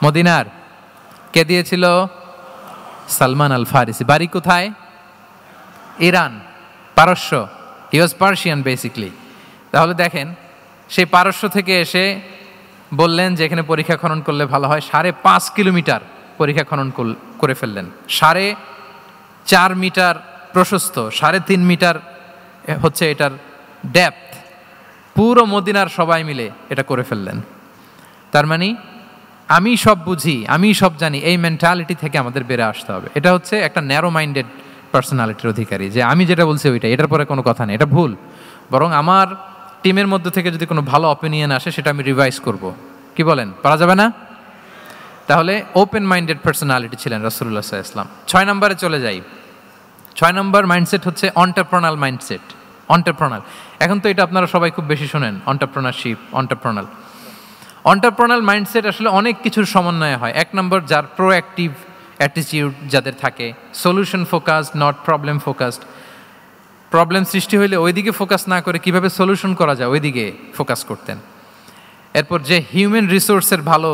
মদিনার? কে দিয়েছিল? সালমান আল ফারিসি। বাড়ি কোথায়? ইরান, পারস্য। হি ওয়াজ পার্সিয়ান বেসিকলি। তাহলে দেখেন, সেই পারস্য থেকে এসে বললেন যে এখানে পরীক্ষা খনন করলে ভালো হয়। 5.5 কিলোমিটার পরীক্ষা খনন করে ফেললেন। 4.5 মিটার প্রশস্ত, 3.5 মিটার হচ্ছে এটার ডেপথ। পুরো মদিনার সবাই মিলে এটা করে ফেললেন। তার মানে আমি সব বুঝি, আমি সব জানি, এই মেন্টালিটি থেকে আমাদের বেড়ে আসতে হবে। এটা হচ্ছে একটা ন্যারো মাইন্ডেড পার্সোনালিটির অধিকারী, যে আমি যেটা বলছি ওইটা, এটার পরে কোনো কথা নেই, এটা ভুল। বরং আমার টিমের মধ্যে থেকে যদি কোনো ভালো অপিনিয়ন আসে সেটা আমি রিভাইজ করব। কি বলেন, পারা যাবে না? তাহলে ওপেন মাইন্ডেড পার্সোনালিটি ছিলেন রাসূলুল্লাহ সাল্লাল্লাহু আলাইহি ওয়াসাল্লাম। 6 নম্বরে চলে যাই। 6 নম্বর মাইন্ডসেট হচ্ছে এন্টারপ্রেনারিয়াল মাইন্ডসেট। অন্টারপ্রেনার। এখন তো এটা আপনারা সবাই খুব বেশি শোনেন, অন্টারপ্রেনারশিপ, অন্টারপ্রেনার মাইন্ডসেট আসলে অনেক কিছুর সমন্বয় হয়। এক নম্বর, যার প্রোঅ্যাক্টিভ অ্যাটিটিউড যাদের থাকে, solution focused, not problem focused. Problem সৃষ্টি হইলে ওইদিকে ফোকাস না করে কিভাবে সলিউশন করা যায় ওইদিকে ফোকাস করতেন। এরপর যে হিউম্যান রিসোর্সের ভালো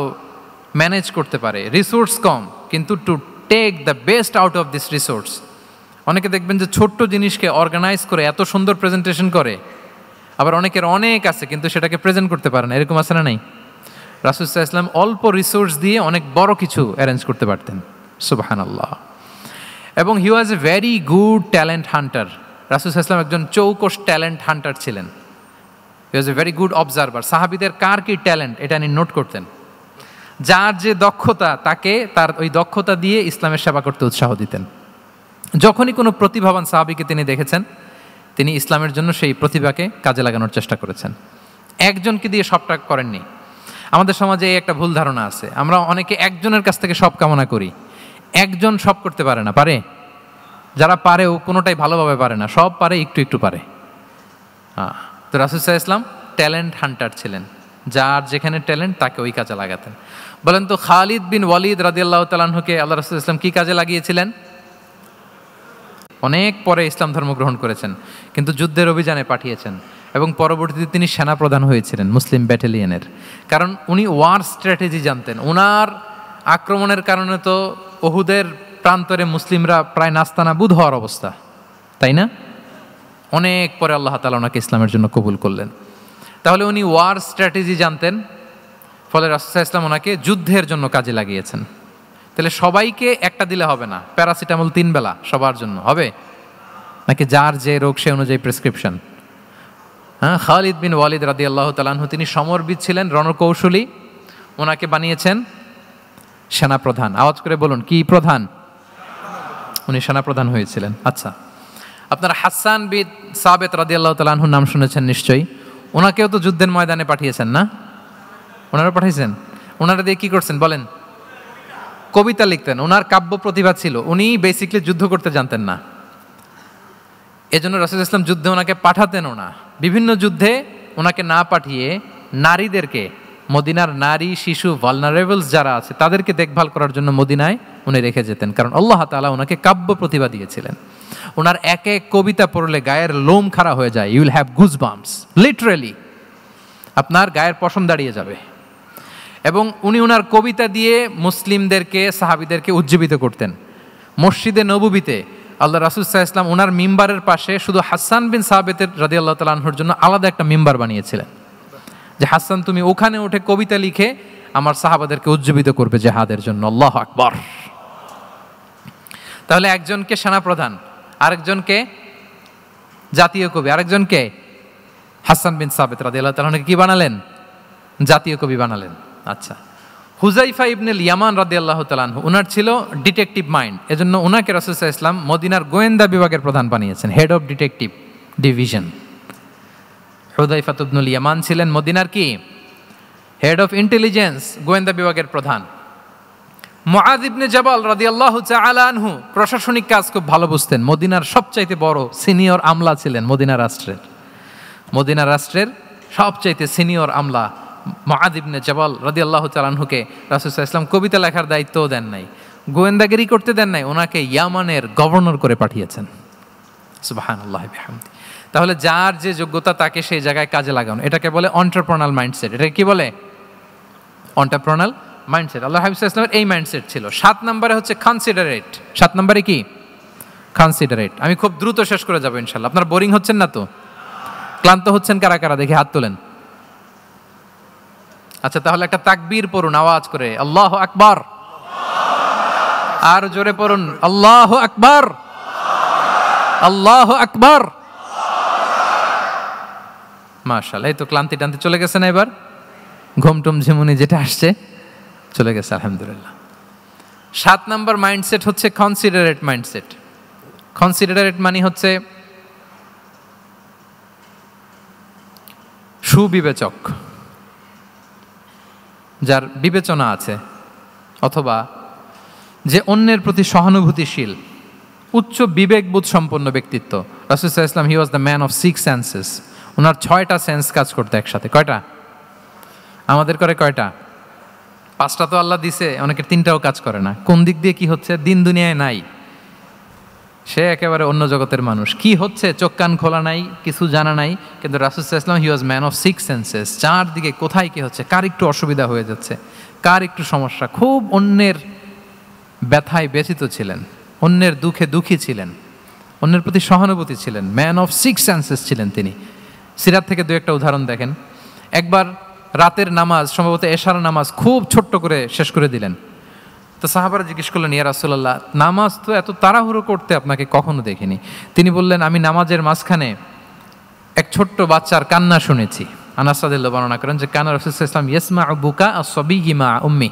ম্যানেজ করতে পারে, রিসোর্স কম কিন্তু to take the best out of this resource. অনেকে দেখবেন যে ছোট্ট জিনিসকে অর্গানাইজ করে এত সুন্দর প্রেজেন্টেশন করে, আবার অনেকের অনেক আছে কিন্তু সেটাকে প্রেজেন্ট করতে পারে না, এরকম আছে না নাই? রাসূল সাল্লাল্লাহু আলাইহি ওয়াসাল্লাম অল্প রিসোর্স দিয়ে অনেক বড় কিছু অ্যারেঞ্জ করতে পারতেন, সুবহানাল্লাহ। এবং he was a very good talent hunter. রাসূল সাল্লাল্লাহু আলাইহি ওয়াসাল্লাম একজন চৌকস ট্যালেন্ট হান্টার ছিলেন। He was a very good observer. সাহাবীদের কার কি ট্যালেন্ট এটা তিনি নোট করতেন। যার যে দক্ষতা তাকে তার ওই দক্ষতা দিয়ে ইসলামের সেবা করতে উৎসাহ দিতেন। যখনই কোনো প্রতিভাবান সাহাবীকে তিনি দেখেছেন, তিনি ইসলামের জন্য সেই প্রতিভাকে কাজে লাগানোর চেষ্টা করেছেন। একজনকে দিয়ে সবটা করেননি। আমাদের সমাজে এই একটা ভুল ধারণা আছে, আমরা অনেকে একজনের কাছ থেকে সব কামনা করি। একজন সব করতে পারে না, পারে? যারা পারেও কোনোটাই ভালোভাবে পারে না, সব পারে, একটু একটু পারে। তো রাসূল সাল্লাল্লাহু আলাইহি ওয়াসাল্লাম ট্যালেন্ট হান্টার ছিলেন, যার যেখানে ট্যালেন্ট তাকে ওই কাজে লাগাতেন। বলেন তো, খালিদ বিন ওয়ালিদ রাদিয়াল্লাহু তাআলা আনহুকে আল্লাহ রাসূল সাল্লাল্লাহু আলাইহি ওয়াসাল্লাম কি কাজে লাগিয়েছিলেন? অনেক পরে ইসলাম ধর্ম গ্রহণ করেছেন, কিন্তু যুদ্ধের অভিযানে পাঠিয়েছেন এবং পরবর্তীতে তিনি সেনাপ্রধান হয়েছিলেন মুসলিম ব্যাটালিয়নের। কারণ উনি ওয়ার স্ট্র্যাটেজি জানতেন। ওনার আক্রমণের কারণে তো উহুদের প্রান্তরে মুসলিমরা প্রায় নাস্তানাবুদ হওয়ার অবস্থা, তাই না? অনেক পরে আল্লাহ তাআলা ওনাকে ইসলামের জন্য কবুল করলেন। তাহলে উনি ওয়ার স্ট্র্যাটেজি জানতেন, ফলে রাসূল সাল্লাল্লাহু আলাইহি ওয়াসাল্লাম ওনাকে যুদ্ধের জন্য কাজে লাগিয়েছেন। তাহলে সবাইকে একটা দিলে হবে না, প্যারাসিটামল 3 বেলা সবার জন্য হবে নাকি যার যে রোগ সে অনুযায়ী প্রেসক্রিপশন? হ্যাঁ, খালিদ বিন ওয়ালিদ রাদিয়াল্লাহু তাআলা আনহু তিনি সমরবিদ ছিলেন, রণকৌশলী। ওনাকে বানিয়েছেন সেনাপ্রধান। আওয়াজ করে বলুন, কি প্রধান? উনি সেনাপ্রধান হয়েছিলেন। আচ্ছা, আপনারা হাসান বিন সাবিত রাদিয়াল্লাহু তাআলা আনহুর নাম শুনেছেন নিশ্চয়ই। ওনাকেও তো যুদ্ধের ময়দানে পাঠিয়েছেন না? ওনারা পাঠিয়েছেন। ওনারা দিয়ে কি করছেন বলেন? কবিতা লিখতেন। ওনার কাব্য প্রতিভা ছিল। উনি বেসিক্যালি যুদ্ধ করতে জানতেন না, এজন্য রাসূল সাল্লাল্লাহু আলাইহি ওয়াসাল্লাম যুদ্ধে ওনাকে পাঠাতেনও না। বিভিন্ন যুদ্ধে ওনাকে না পাঠিয়ে নারীদেরকে, মদিনার নারী, শিশু, ভালনারেবলস যারা আছে তাদেরকে দেখভাল করার জন্য মদিনায় উনি রেখে যেতেন, কারণ আল্লাহ তাআলা ওনাকে কাব্য প্রতিভা দিয়েছিলেন। ওনার এক এক কবিতা পড়লে গায়ের লোম খাড়া হয়ে যায়। You will have goosebumps, literally আপনার গায়ের পশম দাঁড়িয়ে যাবে। এবং উনি ওনার কবিতা দিয়ে মুসলিমদেরকে, সাহাবীদেরকে উজ্জীবিত করতেন। মসজিদে নববীতে আল্লাহ রাসূল সাল্লাল্লাহু আলাইহি ওয়াসাল্লাম ওনার মিম্বারের পাশে শুধু হাসান বিন সাবিতের রাদিয়াল্লাহু তাআলা আনহুর জন্য আলাদা একটা মিম্বার বানিয়েছিলেন, যে হাসান তুমি ওখানে উঠে কবিতা লিখে আমার সাহাবাদেরকে উজ্জীবিত করবে জিহাদের জন্য। আল্লাহু আকবার। তাহলে একজনকে সেনাপ্রধান, আরেকজনকে জাতীয় কবি, আরেকজনকে হাসান বিন সাবিত রাদিয়াল্লাহু তাআলা আনহুকে কি বানালেন? জাতীয় কবি বানালেন। আচ্ছা, হুযাইফা ইবনুল ইয়ামান রাদিয়াল্লাহু তাআলা আনহু, ওনার ছিল ডিটেকটিভ মাইন্ড, এজন্য ওনাকে রাসূল সাল্লাল্লাহু আলাইহি ওয়াসাল্লাম মদিনার গোয়েন্দা বিভাগের প্রধান বানিয়েছেন, head of detective division. Hudhaifa Ibnul Yaman ছিলেন মদিনার কি? হেড অফ ইন্টেলিজেন্স, গোয়েন্দা বিভাগের প্রধান। মুআয ইবনে জাবাল রাদিয়াল্লাহু তাআলা আনহু প্রশাসনিক কাজ খুব ভালো বুঝতেন। মদিনার সবচাইতে বড় সিনিয়র আমলা ছিলেন মদিনা রাষ্ট্রের সবচাইতে সিনিয়র আমলা মুআয ইবনে জাবাল রাদিয়াল্লাহু তাআলা আনহুকে রাসূল সাল্লাল্লাহু আলাইহি ওয়াসাল্লাম কবিতা লেখার দায়িত্বও দেন নাই, গোয়েন্দাগিরি করতে দেন নাই, ওনাকে ইয়ামানের গভর্নর করে পাঠিয়েছেন। সুবহানাল্লাহ বিহামদি। তাহলে যার যে যোগ্যতা তাকে সেই জায়গায় কাজে লাগানো, এটাকে বলে অন্টারপ্রেনাল মাইন্ডসেট। এটাকে কি বলে? অন্টারপ্রেনাল মাইন্ডসেট। আল্লাহ হাবিব সাল্লাল্লাহু আলাইহি ওয়াসাল্লামের এই মাইন্ডসেট ছিল। 7 নম্বরে হচ্ছে কনসিডারেট। 7 নম্বরে কি? কনসিডারেট। আমি খুব দ্রুত শেষ করে যাবো ইনশাআল্লাহ। আপনারা বোরিং হচ্ছেন না তো? ক্লান্ত হচ্ছেন কারা কারা দেখি হাত তোলেন। আচ্ছা, তাহলে একটা তাকবীর পড়ুন আওয়াজ করে, আল্লাহু আকবার। আর জোরে পড়ুন, আল্লাহু আকবার, আল্লাহু আকবার। মাশাআল্লাহ, এই তো ক্লান্তি টান্তি চলে গেছে না? এবার ঘুমটুম ঝিমুনি যেটা আসছে চলে গেছে, আলহামদুলিল্লাহ। 7 নম্বর মাইন্ডসেট হচ্ছে কনসিডারেট মাইন্ডসেট। কনসিডারেট মানে হচ্ছে সুবিবেচক, যার বিবেচনা আছে, অথবা যে অন্যের প্রতি সহানুভূতিশীল, উচ্চ বিবেকবোধ সম্পন্ন ব্যক্তিত্ব। রাসূল সাল্লাল্লাহু আলাইহি ওয়াসাল্লাম he was the man of 6 senses. ওনার 6টা সেন্স কাজ করতে একসাথে। কয়টা? আমাদের করে কয়টা? 5টা তো আল্লাহ দিছে, অনেকের 3টাও কাজ করে না। কোন দিক দিয়ে কি হচ্ছে? দিন দুনিয়ায় নাই, সে একেবারে অন্য জগতের মানুষ। কি হচ্ছে চোখ কান খোলা নাই, কিছু জানা নাই। কিন্তু রাসূল সাল্লাল্লাহু আলাইহি ওয়াসাল্লাম he was man of 6 senses. চারদিকে কোথায় কি হচ্ছে, কার একটু অসুবিধা হয়ে যাচ্ছে, কার একটু সমস্যা, খুব অন্যের ব্যথায় ব্যথিত ছিলেন, অন্যের দুঃখে দুঃখী ছিলেন, অন্যের প্রতি সহানুভূতি ছিলেন। ম্যান অফ 6 সেন্সেস ছিলেন তিনি। সিরাত থেকে দু একটা উদাহরণ দেখেন। একবার রাতের নামাজ, সম্ভবত এশার নামাজ, খুব ছোট্ট করে শেষ করে দিলেন। তো সাহাবারা জিজ্ঞেস করলেন, ইয়া রাসূলুল্লাহ, নামাজ তো এত তাড়াহুড়ো করতে আপনাকে কখনো দেখিনি। তিনি বললেন, আমি নামাজের মাঝখানে এক ছোট্ট বাচ্চার কান্না শুনেছি। আনাস রাদিয়াল্লাহু বর্ণনা করেন যে কানা রাসূলুল্লাহ সাল্লাল্লাহু আলাইহি ওয়াসাল্লাম ইয়াসমাউ বুকা আস-সাবিয়্যি মা উম্মি।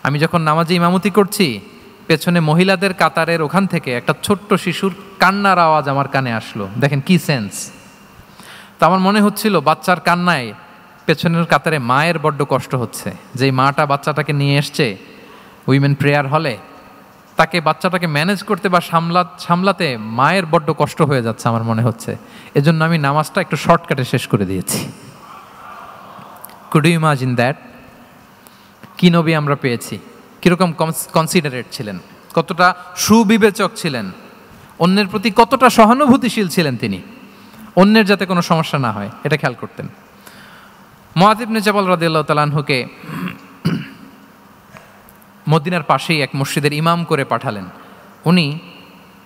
আমি যখন নামাজে ইমামতি করছি, পেছনে মহিলাদের কাতারের ওখান থেকে একটা ছোট্ট শিশুর কান্নার আওয়াজ আমার কানে আসলো। দেখেন কি সেন্স। তো আমার মনে হচ্ছিল বাচ্চার কান্নায় পেছনের কাতারে মায়ের বড্ড কষ্ট হচ্ছে। যেই মাটা বাচ্চাটাকে নিয়ে এসছে উইমেন প্রেয়ার হলে, তাকে বাচ্চাটাকে ম্যানেজ করতে বা সামলাতে মায়ের বড্ড কষ্ট হয়ে যাচ্ছে আমার মনে হচ্ছে। এজন্য আমি নামাজটা একটু শর্টকাটে শেষ করে দিয়েছি। Could you imagine that? কি নবী আমরা পেয়েছি, কীরকম কনসিডারেট ছিলেন, কতটা সুবিবেচক ছিলেন, অন্যের প্রতি কতটা সহানুভূতিশীল ছিলেন তিনি, অন্যের যাতে কোনো সমস্যা না হয় এটা খেয়াল করতেন। মুআয ইবনে জাবাল রাদিয়াল্লাহু তাআলা আনহুকে মদিনার পাশেই এক মসজিদের ইমাম করে পাঠালেন। উনি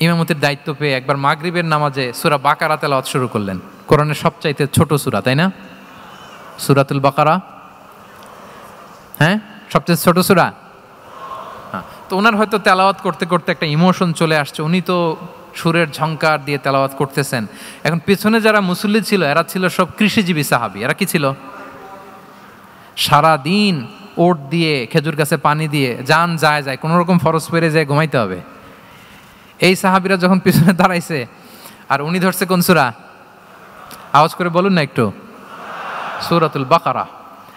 ইমামতির দায়িত্ব পেয়ে একবার মাগরিবের নামাজে সূরা বাকারা তেলাওয়াত শুরু করলেন। কোরআনের সবচাইতে ছোট সূরা, তাই না? সূরাতুল বাকারা, হ্যাঁ, সবচেয়ে ছোট সূরা। হ্যাঁ, তো ওনার হয়তো তেলাওয়াত করতে করতে একটা ইমোশন চলে আসছে। উনি তো সুরের ঝংকার দিয়ে তেলাওয়াত করতেছেন। এখন পেছনে যারা মুসল্লি ছিল এরা ছিল সব কৃষিজীবী সাহাবী। এরা কি ছিল? সারা দিন ওট দিয়ে, খেজুর গাছে পানি দিয়ে যান যায় কোনো রকম ফরজ পেরে যায় ঘুমাইতে হবে। এই সাহাবীরা যখন পিছনে দাঁড়াইছে আর উনি ধরছে কোন সূরা? আওয়াজ করে বলুন না একটু, সূরাতুল বাকারা।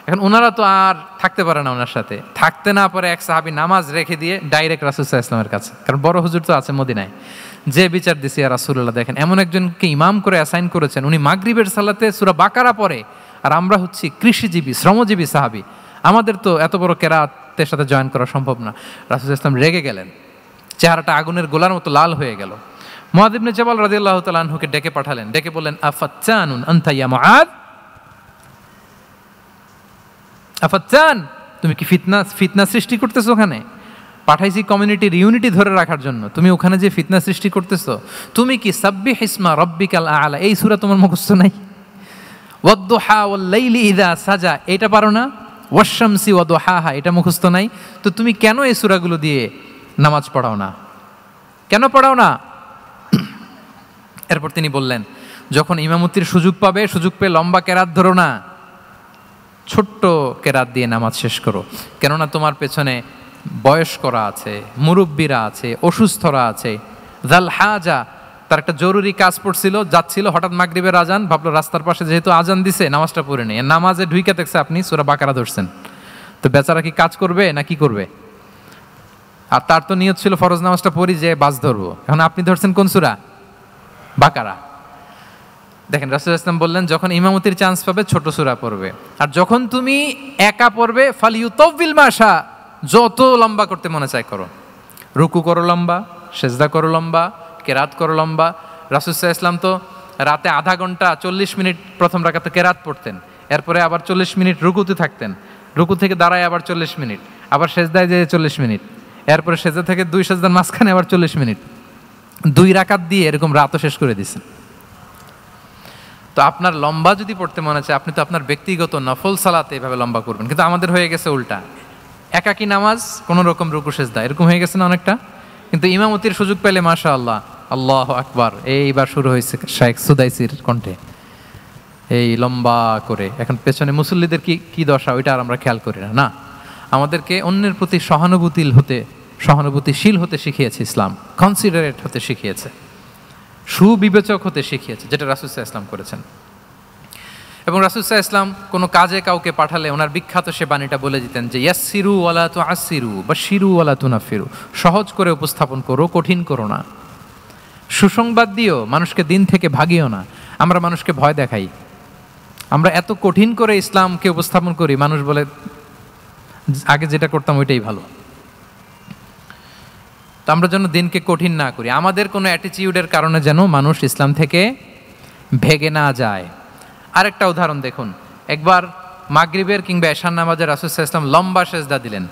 এখন ওনারা তো আর থাকতে পারে না, ওনার সাথে থাকতে না পারে এক সাহাবী নামাজ রেখে দিয়ে ডাইরেক্ট রাসূল সাল্লাল্লাহু আলাইহি ওয়াসাল্লামের কাছে। কারণ বড় হুজুর তো আছে মদিনায়, যে বিচার দিছে ইয়া রাসূলুল্লাহ, দেখেন এমন একজনকে ইমাম করে অ্যাসাইন করেছেন, উনি মাগরিবের সালাতে সূরা বাকারা পড়ে, আর আমরা হচ্ছি কৃষিজীবী শ্রমজীবী সাহাবী, আমাদের তো এত বড় কেরাতের সাথে জয়েন করা সম্ভব না। রাসূল সাল্লাল্লাহু আলাইহি ওয়াসাল্লাম রেগে গেলেন, চেহারাটা আগুনের গোলার মতো লাল হয়ে গেল। মুআয ইবনে জাবাল রাদিয়াল্লাহু তাআলা আনহুকে ডেকে পাঠালেন, ডেকে বললেন, আফাত্তানুন আনতা ইয়া মুআয, আফাত্তান, তুমি কি ফিতনা সৃষ্টি করতেছো? ওখানে পাঠাইছি কমিউনিটির ইউনিটি ধরে রাখার জন্য, তুমি ওখানে যে ফিতনা সৃষ্টি করতেছো। তুমি কি সাব্বিহ ইসমা রাব্বিকাল আ'লা এই সূরা তোমার মুখস্থ নাই? ওয়াদ-দুহা ওয়াল-লাইলি ইযা সাজা এটা পারো না? ওয়াশ-শামসি ওয়া দুহাহা এটা মুখস্থ নাই? তো তুমি কেন এই সূরাগুলো দিয়ে নামাজ পড়াও না? কেন পড়াও না? এরপর তিনি বললেন, যখন ইমামতির সুযোগ পাবে, সুযোগ পেয়ে লম্বা কেরাত ধরো না, ছোট্ট কেরাত দিয়ে নামাজ শেষ করো। কেননা তোমার পেছনে বয়স্করা আছে, মুরব্বীরা আছে, অসুস্থরা আছে। জাল হাজা, তার একটা জরুরি কাজ পড়ছিল, যাচ্ছিল, হঠাৎ মাগরিবের আজান, ভাবলো রাস্তার পাশে যেহেতু আজান দিছে নামাজটা পড়ে নেই। নামাজে ঢুইকা দেখছে আপনি সূরা বাকারা ধরছেন, তো বেচারা কি কাজ করবে না কি করবে? আর তার তো নিয়ত ছিল ফরজ নামাজটা পড়ি যে বাস ধরবো, এখন আপনি ধরছেন কোন সূরা? বাকারা। দেখেন রাসূল সাল্লাল্লাহু আলাইহি ওয়াসাল্লাম বললেন, যখন ইমামতির চান্স পাবে ছোট সূরা পড়বে, আর যখন তুমি একা পড়বে ফালিউতাউবিল মাশা, যত লম্বা করতে মনে চায় করো, রুকু করো লম্বা, সেজদা করো লম্বা, কেরাত করো লম্বা। রাসূল সাল্লাল্লাহু আলাইহি ওয়াসাল্লাম তো রাতে আধা ঘন্টা 40 মিনিট প্রথম রাকাতে কেরাত পড়তেন, এরপরে আবার 40 মিনিট রুকুতে থাকতেন, রুকু থেকে দাঁড়ায় আবার 40 মিনিট, আবার সেজদায় যেয়ে 40 মিনিট, এরপরে সেজদা থেকে 2 সেজদার মাঝখানে আবার 40 মিনিট, 2 রাকাত দিয়ে এরকম রাতও শেষ করে দিয়েছেন। তো আপনার লম্বা যদি পড়তে মনে চায়, আপনি তো আপনার ব্যক্তিগত নফল সালাতে এভাবে লম্বা করবেন। কিন্তু আমাদের হয়ে গেছে উল্টা, একাকী নামাজ, কোনো রকম রুকু সেজদা, এরকম হয়ে গেছে না অনেকটা। কিন্তু ইমামতির সুযোগ পেলে মাশাআল্লাহ, আল্লাহু আকবার, এইবার শুরু হয়েছে শাইখ সুদাইসির কণ্ঠে এই লম্বা করে। এখন পেছনে মুসল্লিদের কি দশা ওইটা আর আমরা খেয়াল করি না। আমাদেরকে অন্যের প্রতি সহানুভূতিশীল হতে শিখিয়েছে ইসলাম, কনসিডারেট হতে শিখিয়েছে, সুবিবেচক হতে শিখিয়েছে, যেটা রাসূল সাল্লাল্লাহু আলাইহি ওয়াসাল্লাম করেছেন। এবং রাসূল সাল্লাল্লাহু আলাইহি ওয়াসাল্লাম কোনো কাজে কাউকে পাঠালে ওনার বিখ্যাত সে বাণীটা বলে দিতেন যে ইয়াসসিরু ওয়ালা তুআসসিরু বাশশিরু ওয়ালা তুনাফিরু, সহজ করে উপস্থাপন করো, কঠিন করো না। সুসংবাদ দিও, মানুষকে দিন থেকে ভাগিও না। আমরা মানুষকে ভয় দেখাই, আমরা এত কঠিন করে ইসলামকে উপস্থাপন করি, মানুষ বলে আগে যেটা করতাম ওইটাই ভালো। তো আমরা যেন দিনকে কঠিন না করি, আমাদের কোনো অ্যাটিটিউডের কারণে যেন মানুষ ইসলাম থেকে ভেগে না যায়। আরেকটা উদাহরণ দেখুন, একবার মাগরিবের কিংবা এশার নামাজে রাসূল সাল্লাল্লাহু আলাইহি ওয়াসাল্লাম লম্বা সেজদা দিলেন।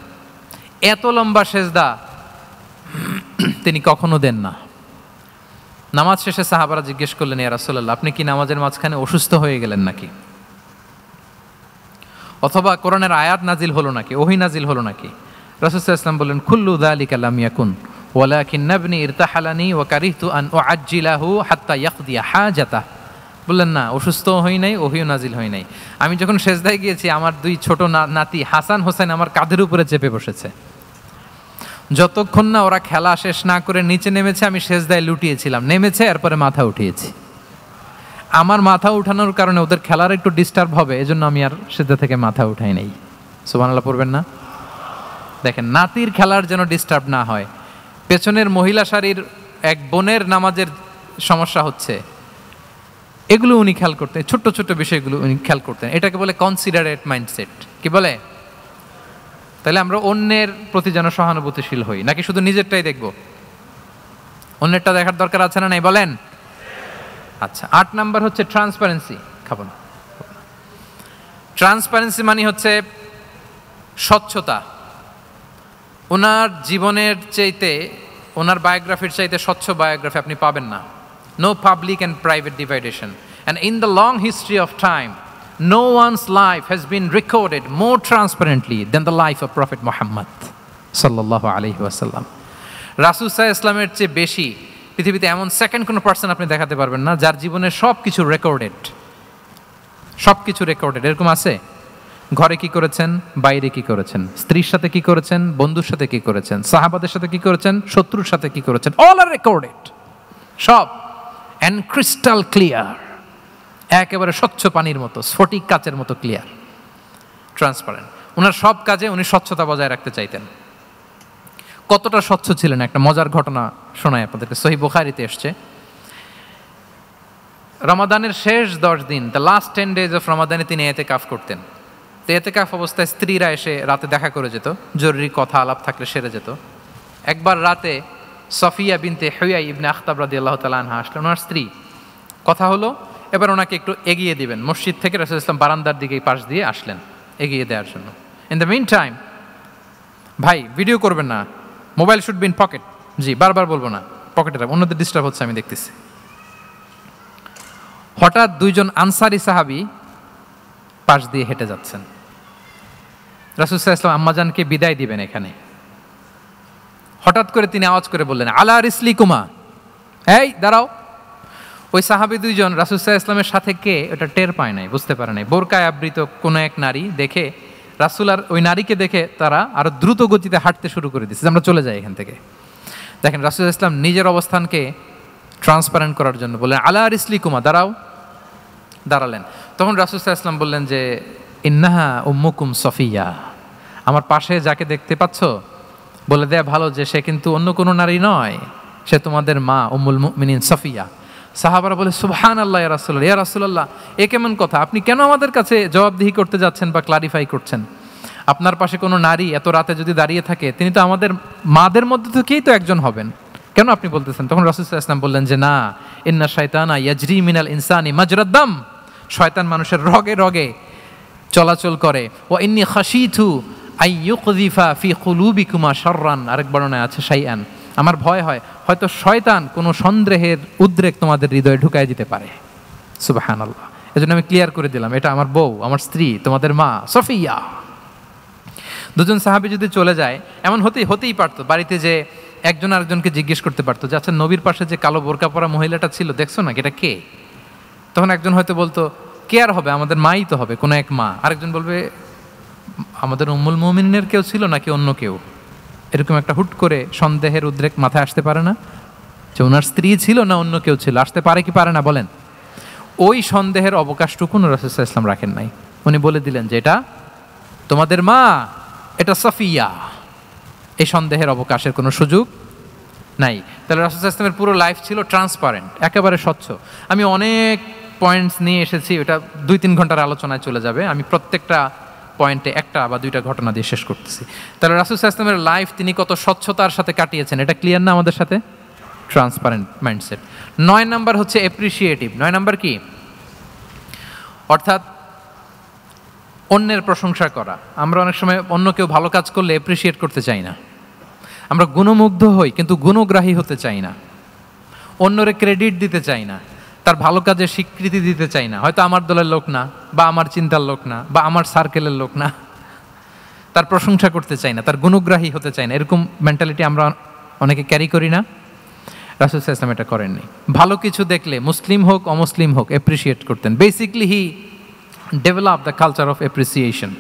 এত লম্বা সেজদা তিনি কখনো দেন না। নামাজ শেষে সাহাবারা জিজ্ঞেস করলেন, ইয়া রাসূলুল্লাহ, আপনি কি নামাজের মাঝখানে অসুস্থ হয়ে গেলেন নাকি, অথবা কোরআনের আয়াত নাজিল হলো নাকি, ওহী নাজিল হলো নাকি? রাসূল সাল্লাল্লাহু আলাইহি ওয়াসাল্লাম বললেন, কুল্লু যালিকা লাম ইয়াকুন ওয়ালাকিন্না ইবনি ইরতাহালানি ওয়া কারিহতু আন উআজ্জিলাহু হাত্তা ইয়াকদিয়া হাজাতাহ। বললেন না, অসুস্থ হই নাই, ওহীও নাজিল হয় নাই। আমি যখন সেজদায় গিয়েছি, আমার দুই ছোট নাতি হাসান হোসেন আমার কাঁধের উপরে চেপে বসেছে। যতক্ষণ না ওরা খেলা শেষ না করে নিচে নেমেছে, আমি সেজদায় লুটিয়েছিলাম, নেমেছে এরপরে মাথা উঠিয়েছি। আমার মাথা উঠানোর কারণে ওদের খেলার একটু ডিস্টার্ব হবে, এজন্য আমি আর সেজদা থেকে মাথা উঠাই নাই। সুবহানাল্লাহ পড়বেন না? দেখেন, নাতির খেলার যেন ডিস্টার্ব না হয়। পেছনের মহিলা সারির এক বোনের নামাজের সমস্যা হচ্ছে, এগুলো উনি খেয়াল করতেন, ছোট্ট ছোট্ট বিষয়গুলো উনি খেয়াল করতেন। এটাকে বলে কনসিডারেট মাইন্ডসেট। কি বলে? তাহলে আমরা অন্যের প্রতি যেন সহানুভূতিশীল হই, নাকি শুধু নিজেরটাই দেখব? অন্যেরটা দেখার দরকার আছে না নাই বলেন? আচ্ছা, 8 নাম্বার হচ্ছে ট্রান্সপারেন্সি। খাবো না। ট্রান্সপারেন্সি মানে হচ্ছে স্বচ্ছতা। ওনার জীবনের চাইতে, ওনার বায়োগ্রাফির চাইতে স্বচ্ছ বায়োগ্রাফি আপনি পাবেন না। No public and private dividation. And in the long history of time, no one's life has been recorded more transparently than the life of Prophet Muhammad sallallahu alaihi wasallam. রাসূল সাল্লাল্লাহু আলাইহি ওয়াসাল্লামের চেয়ে বেশি পৃথিবীতে এমন সেকেন্ড কোনো পার্সন আপনি দেখাতে পারবেন না যার জীবনের সব কিছু রেকর্ডেড। সব কিছু রেকর্ডেড। এরকম আছে? ঘরে কি করেছেন, বাইরে কি করেছেন, স্ত্রীর সাথে কি করেছেন, বন্ধুর সাথে কি করেছেন, সাহাবাদের সাথে কি করেছেন, শত্রুর সাথে কি করেছেন, অল আর রেকর্ডেড। সব অ্যান্ড ক্রিস্টাল ক্লিয়ার, একেবারে স্বচ্ছ পানির মতো, স্ফটিক কাচের মতো ক্লিয়ার, ট্রান্সপারেন্ট। ওনার সব কাজে উনি স্বচ্ছতা বজায় রাখতে চাইতেন। কতটা স্বচ্ছ ছিলেন, একটা মজার ঘটনা শোনায় আপনাদেরকে। সহিহ বুখারীতে এসছে, রমাদানের শেষ 10 দিন, দ্য লাস্ট 10 days অফ রমাদানে তিনি এতেকাফ করতেন। তো এতেকাফ অবস্থায় স্ত্রীরা এসে রাতে দেখা করে যেত, জরুরি কথা আলাপ থাকলে সেরে যেত। একবার রাতে সফিয়া বিনতে হুয়াই ইবনে আখতাব রাদিয়াল্লাহু তাআলা আনহা আসলেন, ওনার স্ত্রী। কথা হলো, এবার ওনাকে একটু এগিয়ে দিবেন। মসজিদ থেকে রাসূল ইসলাম বারান্দার দিকে পাশ দিয়ে আসলেন এগিয়ে দেওয়ার জন্য। ইন দ্য মিন টাইম, ভাই ভিডিও করবেন না, mobile should be in pocket. জি, বারবার বলবো না, পকেটে রাখবেন, অন্যদের ডিস্টার্ব হচ্ছে আমি দেখতেছি। হঠাৎ 2জন আনসারি সাহাবী পাশ দিয়ে হেঁটে যাচ্ছেন। রাসূল সাল্লাল্লাহু আলাইহি ওয়াসাল্লাম আম্মাজানকে বিদায় দিবেন এখানে। হঠাৎ করে তিনি আওয়াজ করে বললেন, আলা রিসলিকুমা, এই দাঁড়াও। ওই সাহাবী 2জন রাসূল সাল্লাল্লাহু আলাইহি ওয়াসাল্লামের সাথে কে ওটা টের পায় নাই, বুঝতে পারে নাই। বোরকায় আবৃত কোনো এক নারী দেখে, রাসূল আর ওই নারীকে দেখে তারা আরো দ্রুত গতিতে হাঁটতে শুরু করে দিচ্ছে, আমরা চলে যাই এখান থেকে। দেখেন, রাসূল সাল্লাল্লাহু আলাইহি ওয়াসাল্লাম নিজের অবস্থানকে ট্রান্সপারেন্ট করার জন্য বললেন, আলা রিসলিকুমা, দাঁড়াও। দাঁড়ালেন। তখন রাসূল সাল্লাল্লাহু আলাইহি ওয়াসাল্লাম বললেন যে, ইন্নাহা উম্মুকুম সফিয়া, আমার পাশে যাকে দেখতে পাচ্ছ, বলে দেয়া ভালো যে সে কিন্তু অন্য কোনো নারী নয়, সে তোমাদের মা উম্মুল মুমিনিন সফিয়া। সাহাবারা বলে, সুবহানাল্লাহ ইয়া রাসূলুল্লাহ, ইয়া রাসূলুল্লাহ, এ কেমন কথা, আপনি কেন আমাদের কাছে জবাবদিহি করতে যাচ্ছেন বা ক্লারিফাই করছেন? আপনার পাশে কোনো নারী এত রাতে যদি দাঁড়িয়ে থাকে, তিনি তো আমাদের মাদের মধ্যে থেকেই তো একজন হবেন, কেন আপনি বলতেছেন? তখন রাসূল সাল্লাল্লাহু আলাইহি ওয়াসাল্লাম বললেন যে, না, ইন্না শাইতানা ইয়াজরি মিনাল ইনসানি মাজরাদ দাম, শয়তান মানুষের রগে রগে চলাচল করে। ওয়া ইন্নী খাশিতু আইয়ুকযিফা ফি কুলুবিকুমা শাররান, আরেক বর্ণনায় আছে শাইআন, আমার ভয় হয় হয়তো শয়তান কোনো সন্দেহের উদ্রেক তোমাদের হৃদয়ে ঢুকায় দিতে পারে। সুবহানাল্লাহ। এজন্য আমি ক্লিয়ার করে দিলাম, এটা আমার বউ, আমার স্ত্রী, তোমাদের মা সফিয়া। 2জন সাহাবী যদি চলে যায়, এমন হতেই পারতো বাড়িতে যে একজন আরেকজনকে জিজ্ঞেস করতে পারতো যে, আচ্ছা নবীর পাশে যে কালো বোরকা পরা মহিলাটা ছিল দেখছো না, এটা কে? তখন একজন হয়তো বলতো, কে আর হবে, আমাদের মাই তো হবে, কোনো এক মা। আরেকজন বলবে, আমাদের উম্মুল মুমিনিনের কেউ ছিল নাকি অন্য কেউ? এরকম একটা হুট করে সন্দেহের উদ্রেক মাথায় আসতে পারে না যে ওনার স্ত্রী ছিল না অন্য কেউ ছিল? আসতে পারে কি পারে না বলেন? ওই সন্দেহের অবকাশটুকু রাসূল সাল্লাল্লাহু আলাইহি ওয়াসাল্লাম রাখেন নাই। উনি বলে দিলেন যে, এটা তোমাদের মা, এটা সফিয়া। এই সন্দেহের অবকাশের কোনো সুযোগ নাই। তাহলে রাসূল সাল্লাল্লাহু আলাইহি ওয়াসাল্লামের পুরো লাইফ ছিল ট্রান্সপারেন্ট, একেবারে স্বচ্ছ। আমি অনেক পয়েন্টস নিয়ে এসেছি, ওটা 2-3 ঘন্টার আলোচনায় চলে যাবে। আমি প্রত্যেকটা পয়েন্টে একটা বা দুইটা ঘটনা দিয়ে শেষ করতেছি। তাহলে রাসূল সাল্লাল্লাহু আলাইহি ওয়াসাল্লামের লাইফ তিনি কত স্বচ্ছতার সাথে কাটিয়েছেন, এটা ক্লিয়ার না আমাদের সাথে? Transparent mindset. 9 নাম্বার হচ্ছে অ্যাপ্রিসিয়েটিভ। 9 নাম্বার কি? অর্থাৎ অন্যের প্রশংসা করা। আমরা অনেক সময় অন্য কেউ ভালো কাজ করলে অ্যাপ্রিসিয়েট করতে চাই না। আমরা গুণমুগ্ধ হই কিন্তু গুণগ্রাহী হতে চাই না, অন্যরে ক্রেডিট দিতে চাই না, তার ভালো কাজের স্বীকৃতি দিতে চাই না। হয়তো আমার দলের লোক না, বা আমার চিন্তার লোক না, বা আমার সার্কেলের লোক না, তার প্রশংসা করতে চাই না, তার গুণগ্রাহী হতে চাই না। এরকম মেন্টালিটি আমরা অনেকে ক্যারি করি না? রাসূল সাল্লাল্লাহু আলাইহি ওয়াসাল্লাম এটা করেননি। ভালো কিছু দেখলে মুসলিম হোক অমুসলিম হোক অ্যাপ্রিসিয়েট করতেন। Basically he develop the culture of appreciation.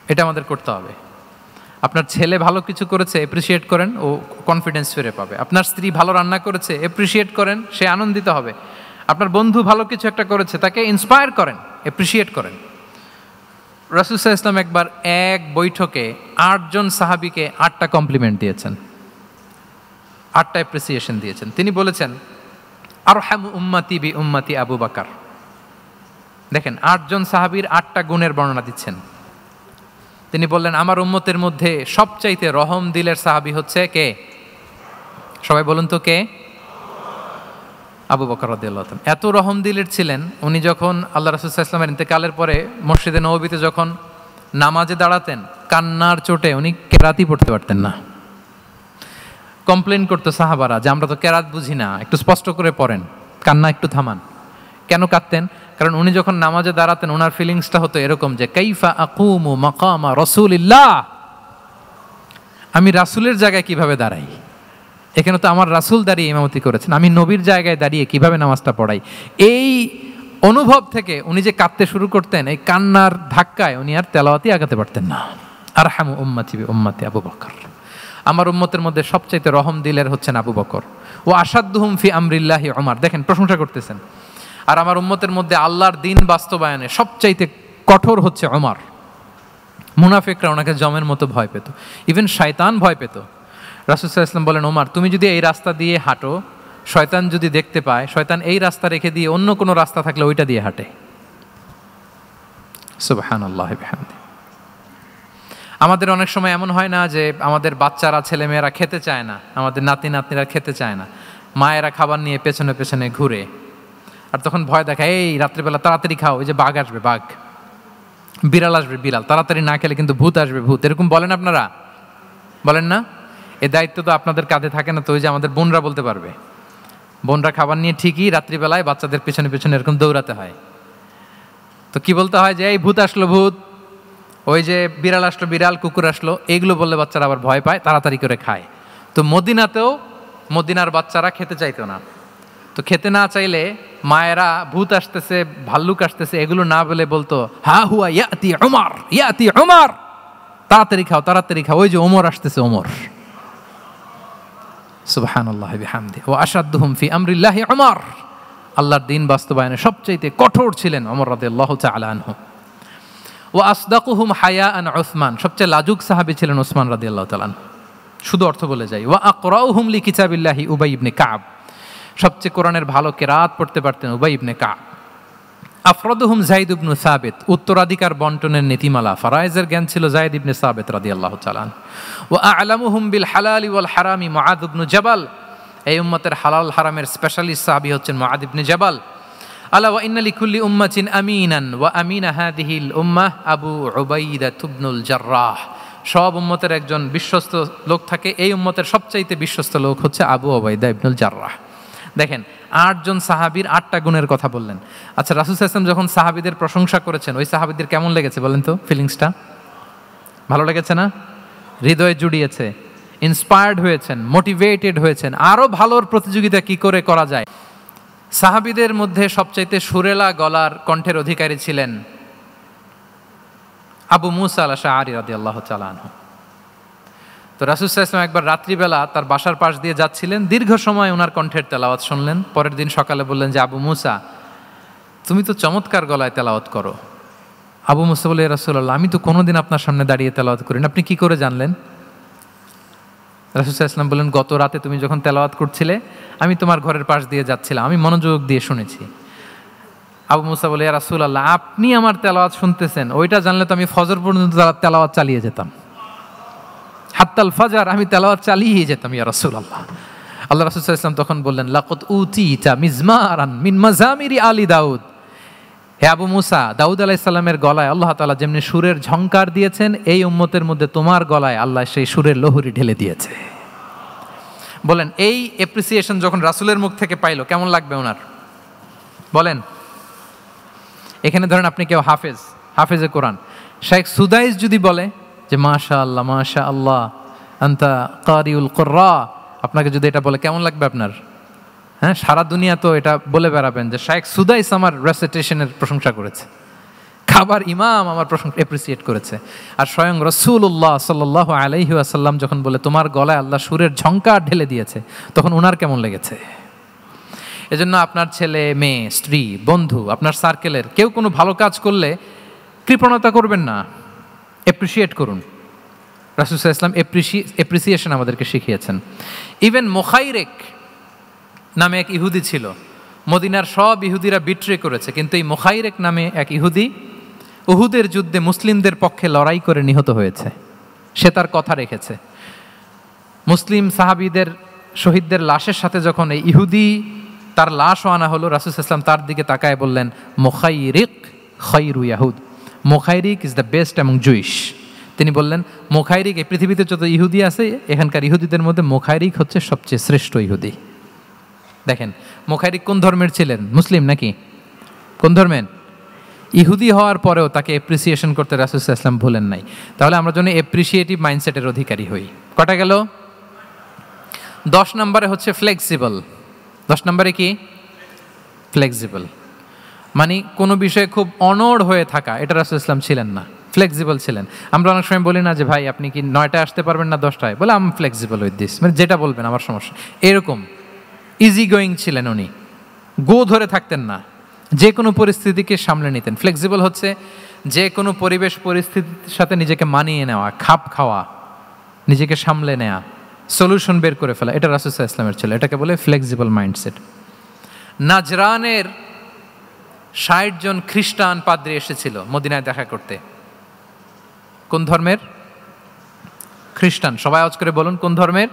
এটা আমাদের করতে হবে। আপনার ছেলে ভালো কিছু করেছে, অ্যাপ্রিসিয়েট করেন, ও কনফিডেন্স ফিরে পাবে। আপনার স্ত্রী ভালো রান্না করেছে, অ্যাপ্রিসিয়েট করেন, সে আনন্দিত হবে। আপনার বন্ধু ভালো কিছু একটা করেছে, তাকে ইন্সপায়ার করেন, অ্যাপ্রিসিয়েট করেন। রাসূল সাল্লাল্লাহু আলাইহি ওয়াসাল্লাম একবার এক বৈঠকে 8 জন সাহাবীকে 8টা কমপ্লিমেন্ট দিয়েছেন, 8টা অ্যাপ্রিসিয়েশন দিয়েছেন। তিনি বলেছেন, আরহামু উম্মতি বি উম্মতি আবু বকর। দেখেন, 8 জন সাহাবীর 8টা গুণের বর্ণনা দিচ্ছেন। তিনি বললেন, আমার উম্মতের মধ্যে সবচাইতে রহম দিলের সাহাবী হচ্ছে কে? সবাই বলুন তো কে? আবু বকর রাদিয়াল্লাহু তাআলা। এত রহম দিলের ছিলেন, উনি যখন আল্লাহ রাসূল সাল্লাল্লাহু আলাইহি ওয়াসাল্লামের ইন্তেকালের পরে মসজিদে নববীতে যখন নামাজে দাঁড়াতেন, কান্নার চোটে উনি কেরাতই পড়তে পারতেন না। কমপ্লেন করতো সাহাবারা যে আমরা তো কেরাত বুঝি না, একটু স্পষ্ট করে পড়েন, কান্না একটু থামান। কেন কাঁদতেন? কারণ উনি যখন নামাজে দাঁড়াতেন ওনার ফিলিংসটা হতো এরকম যে কাইফা আকুমু মাকামা রাসূলিল্লাহ, আমি রাসূলের জায়গায় কিভাবে দাঁড়াই? এখানে তো আমার রাসূল দাঁড়িয়ে ইমামতি করেছেন, আমি নবীর জায়গায় দাঁড়িয়ে কিভাবে নামাজটা পড়াই? এই অনুভব থেকে উনি যে কাঁদতে শুরু করতেন, এই কান্নার ধাক্কায় উনি আর তেলাওয়াতই আগাতে পারতেন না। আরহামু উম্মতি বি উম্মতি আবু বকর। আমার উম্মতের মধ্যে সবচাইতে রহম দিলের হচ্ছেন আবু বকর। ও আসাদ্দুহুম ফি আমরিল্লাহি ওমর। দেখেন, প্রশংসা করতেছেন। আর আমার উম্মতের মধ্যে আল্লাহর দিন বাস্তবায়নে সবচাইতে কঠোর হচ্ছে ওমর। মুনাফিকরা ওনাকে জমের মতো ভয় পেত, ইভেন শয়তান ভয় পেত। রাসূল সাল্লাল্লাহু আলাইহি ওয়াসাল্লাম বলেন, ওমর তুমি যদি এই রাস্তা দিয়ে হাঁটো, শয়তান যদি দেখতে পায়, শয়তান এই রাস্তা রেখে দিয়ে অন্য কোনো রাস্তা থাকলে ওইটা দিয়ে হাঁটে। সুবহানাল্লাহি বিহামদি। আমাদের অনেক সময় এমন হয় না যে আমাদের বাচ্চারা, ছেলেমেয়েরা খেতে চায় না, আমাদের নাতি নাতনিরা খেতে চায় না, মায়েরা খাবার নিয়ে পেছনে পেছনে ঘুরে, আর তখন ভয় দেখায়, এই রাত্রিবেলা তাড়াতাড়ি খাও, ওই যে বাঘ আসবে বাঘ, বিড়াল আসবে বিড়াল, তাড়াতাড়ি না খেলে কিন্তু ভূত আসবে ভূত। এরকম বলেন আপনারা? বলেন না? এই দায়িত্ব তো আপনাদের কাঁধে থাকে না? তো ওই যে আমাদের বোনরা বলতে পারবে, বোনরা খাবার নিয়ে ঠিকই রাত্রিবেলায় বাচ্চাদের পেছনে পেছনে এরকম দৌড়াতে হয়। তো কি বলতে হয় যে এই ভূত আসলো ভূত, ওই যে বিড়াল আসলো বিড়াল, কুকুর আসলো, এইগুলো বললে বাচ্চারা আবার ভয় পায়, তাড়াতাড়ি করে খায়। তো মদিনাতেও মদিনার বাচ্চারা খেতে চাইতো না। তো খেতে না চাইলে মায়েরা ভূত আসতেছে, ভাল্লুক আসতেছে এগুলো না বলে বলতো, হা হুয়া ইয়াতি উমর, ইয়াতি উমর, তাড়াতাড়ি খাও তাড়াতাড়ি খাও, ওই যে ওমর আসতেছে ওমর। সুবহানাল্লাহি বিহামদি। ওয়া আশাদ্দুহুম ফি আমরিল্লাহি উমর। আল্লাহর দিন বাস্তবায়নে সবচাইতে কঠোর ছিলেন ওমর রাদিয়াল্লাহু তাআলা আনহু। ওয়া আসদাকুহুম হায়াআন উসমান। সবচেয়ে লাজুক সাহাবী ছিলেন উসমান রাদিয়াল্লাহু তাআলা আনহু। শুধু অর্থ বলে যাই। ওয়া আকরাউহুম লিকিতাবিল্লাহি উবাই ইবনে কাব। সবচেয়ে কোরআনের ভালো কেরাত পড়তে পারতেন উবাই ইবনে কাব। আফরাদুহুম যায়েদ ইবনে সাবিত। উত্তরাধিকার বন্টনের নীতিমালা, ফারায়েজের জ্ঞান ছিল যায়েদ ইবনে সাবিত রাদিয়াল্লাহু তাআলা। ওয়া আ'লামুহুম বিল হালালি ওয়াল হারামি মুআদ ইবনে জাবাল। এই উম্মতের হালাল হারামের স্পেশালিস্ট সাহাবী হচ্ছেন মুআদ ইবনে জাবাল। আলা ওয়া ইন্না লিকুল্লি উম্মাতিন আমিনান ওয়া আমিনা হাদিহিল উম্মাহ আবু উবাইদা ইবনুল জাররাহ। সব উম্মতের একজন বিশ্বস্ত লোক থাকে, এই উম্মতের সবচাইতে বিশ্বস্ত লোক হচ্ছে আবু উবাইদা ইবনুল জাররাহ। দেখেন, 8 জন সাহাবীর 8টা গুণের কথা বললেন। আচ্ছা, রাসূল সাল্লাল্লাহু আলাইহি ওয়াসাল্লাম যখন সাহাবীদের প্রশংসা করেছেন, ওই সাহাবীদের কেমন লেগেছে বলেন তো? ফিলিংসটা ভালো লেগেছে না? হৃদয়ে জুড়িয়েছে, ইন্সপায়ার্ড হয়েছেন, মোটিভেটেড হয়েছেন, আরো ভালোর প্রতিযোগিতা কি করে করা যায়। সাহাবীদের মধ্যে সবচাইতে সুরেলা গলার কণ্ঠের অধিকারী ছিলেন আবু মুসা আল-আশআরী রাদিয়াল্লাহু তাআলা আনহু। তো রাসূল সাল্লাল্লাহু আলাইহি ওয়াসাল্লাম একবার রাত্রিবেলা তার বাসার পাশ দিয়ে যাচ্ছিলেন, দীর্ঘ সময় ওনার কণ্ঠের তেলাওয়াত শুনলেন। পরের দিন সকালে বললেন যে, আবু মুসা, তুমি তো চমৎকার গলায় তেলাওয়াত করো। আবু মুসা বলে, ইয়া রাসূলুল্লাহ, আমি তো কোনোদিন আপনার সামনে দাঁড়িয়ে তেলাওয়াত করি না, আপনি কি করে জানলেন? রাসূল সাল্লাল্লাহু আলাইহি ওয়াসাল্লাম বললেন, গত রাতে তুমি যখন তেলাওয়াত করছিলে আমি তোমার ঘরের পাশ দিয়ে যাচ্ছিলাম, আমি মনোযোগ দিয়ে শুনেছি। আবু মুসা বলে, ইয়া রাসূলুল্লাহ, আপনি আমার তেলাওয়াত শুনতেছেন, ওইটা জানলে তো আমি ফজর পর্যন্ত তেলাওয়াত চালিয়ে যেতাম, হাত্তাল ফাজার, আমি তেলাওয়াত চালিয়ে যেতাম ইয়া রাসূলুল্লাহ। আল্লাহ রাসূল সাল্লাল্লাহু আলাইহি ওয়াসাল্লাম তখন বললেন, লাকাদ উতিতা মিজমারান মিন মাজামিরি আলি দাউদ। হে আবু মুসা, দাউদ আলাইহিস সালামের গলায় আল্লাহ তাআলা যেমনি সুরের ঝংকার দিয়েছেন, এই উম্মতের মধ্যে তোমার গলায় আল্লাহ সেই সুরের লহরী ঢেলে দিয়েছে। বলেন, এই অ্যাপ্রিসিয়েশন যখন রাসূলের মুখ থেকে পাইলো কেমন লাগবে ওনার? বলেন। এখানে ধরেন আপনি কেউ হাফেজে কোরআন, শাইখ সুদাইস যদি বলে যে মাশাআল্লাহ মাশাআল্লাহ আনতা কারিউল কুররা, আপনাকে যদি এটা বলে কেমন লাগবে আপনার? হ্যাঁ, সারা দুনিয়া তো এটা বলে বেড়াবেন যে শাইখ সুদাইস আমার রেসিটেশনের প্রশংসা করেছে, খাবার ইমাম আমার প্রশংসা অ্যাপ্রিসিয়েট করেছে। আর স্বয়ং রাসূলুল্লাহ সাল্লাল্লাহু আলাইহি ওয়াসাল্লাম যখন বলে তোমার গলায় আল্লাহ সুরের ঝংকার ঢেলে দিয়েছে, তখন ওনার কেমন লেগেছে? এজন্য আপনার ছেলে মেয়ে স্ত্রী বন্ধু আপনার সার্কেলের কেউ কোনো ভালো কাজ করলে কৃপণতা করবেন না, অ্যাপ্রিসিয়েট করুন। রাসূল সাল্লাল্লাহু আলাইহি ওয়াসাল্লাম অ্যাপ্রিসিয়েশন আমাদেরকে শিখিয়েছেন। ইভেন মুখাইরেক নামে এক ইহুদি ছিল, মদিনার সব ইহুদিরা বিট্রে করেছে, কিন্তু এই মুখাইরেক নামে এক ইহুদি উহুদের যুদ্ধে মুসলিমদের পক্ষে লড়াই করে নিহত হয়েছে। সে তার কথা রেখেছে। মুসলিম সাহাবীদের শহীদদের লাশের সাথে যখন এই ইহুদি তার লাশও আনা হলো, রাসূল সাল্লাল্লাহু আলাইহি ওয়াসাল্লাম তার দিকে তাকায় বললেন, মুখাইরিক খায়রু ইয়াহুদ, Mukhayriq is the best among Jewish. তিনি বললেন, মুখাইরিক, এই পৃথিবীতে যত ইহুদি আছে এখানকার ইহুদিদের মধ্যে মুখাইরিক হচ্ছে সবচেয়ে শ্রেষ্ঠ ইহুদি। দেখেন, মুখাইরিক কোন ধর্মের ছিলেন? মুসলিম নাকি? কোন ধর্মের? ইহুদি হওয়ার পরেও তাকে অ্যাপ্রিসিয়েশন করতে রাসূল সাল্লাল্লাহু আলাইহি ওয়াসাল্লাম ভুলেন নাই। তাহলে আমরা যেন অ্যাপ্রিসিয়েটিভ মাইন্ডসেটের অধিকারী হই। কটা গেল? 10 নম্বরে হচ্ছে ফ্লেক্সিবল। 10 নম্বরে কি? ফ্লেক্সিবল, মানে কোনো বিষয়ে খুব অনড় হয়ে থাকা, এটা রাসূল সাল্লাল্লাহু আলাইহি ওয়াসাল্লাম ছিলেন না, ফ্লেক্সিবল ছিলেন। আমরা অনেক সময় বলি না যে ভাই আপনি কি 9টায় আসতে পারবেন না 10টায়? বলে আম ফ্লেক্সিবল উইথ দিস, মানে যেটা বলবেন আমার সমস্যা, এরকম ইজি গোয়িং ছিলেন উনি, গো ধরে থাকতেন না, যে কোনো পরিস্থিতিকে সামলে নিতেন। ফ্লেক্সিবল হচ্ছে যে কোনো পরিবেশ পরিস্থিতির সাথে নিজেকে মানিয়ে নেওয়া, খাপ খাওয়া, নিজেকে সামলে নেওয়া, সলিউশন বের করে ফেলা, এটা রাসূল সাল্লাল্লাহু আলাইহি ওয়াসাল্লামের ছিল, এটাকে বলে ফ্লেক্সিবল মাইন্ডসেট। নাজরানের 60 জন খ্রিস্টান পাদ্রী এসেছিল মদিনায় দেখা করতে। কোন ধর্মের? খ্রিস্টান। সবাই আওয়াজ করে বলুন, কোন ধর্মের?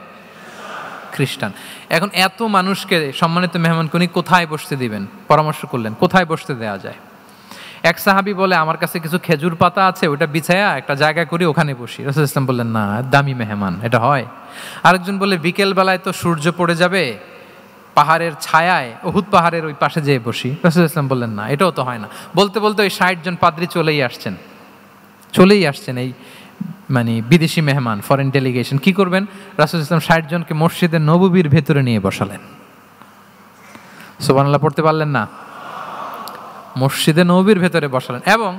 খ্রিস্টান। এখন এত মানুষকে সম্মানিত মেহমান উনি কোথায় বসতে দিবেন? পরামর্শ করলেন কোথায় বসতে দেওয়া যায়। এক সাহাবী বলে, আমার কাছে কিছু খেজুর পাতা আছে, ওটা বিছায়া একটা জায়গা করি, ওখানে বসি। রাসূল সাল্লাল্লাহু আলাইহি ওয়াসাল্লাম বললেন, না, দামি মেহমান, এটা হয়। আরেকজন বলে, বিকেল বেলায় তো সূর্য পড়ে যাবে, পাহাড়ের ছায়ায় উহুদ পাহাড়ের ওই পাশে যেয়ে বসি। রাসূল সাল্লাল্লাহু আলাইহি ওয়াসাল্লাম বললেন, না, এটাও তো হয় না। বলতে বলতে ওই 60 জন পাদ্রী চলেই আসছেন, এই মানে বিদেশি মেহমান, ফরেন ডেলিগেশন। কি করবেন? রাসূল সাল্লাল্লাহু আলাইহি ওয়াসাল্লাম 60 জনকে মসজিদে নববীর ভেতরে নিয়ে বসালেন। সুবহানাল্লাহ পড়তে পারলেন না? মসজিদে নববীর ভেতরে বসালেন। এবং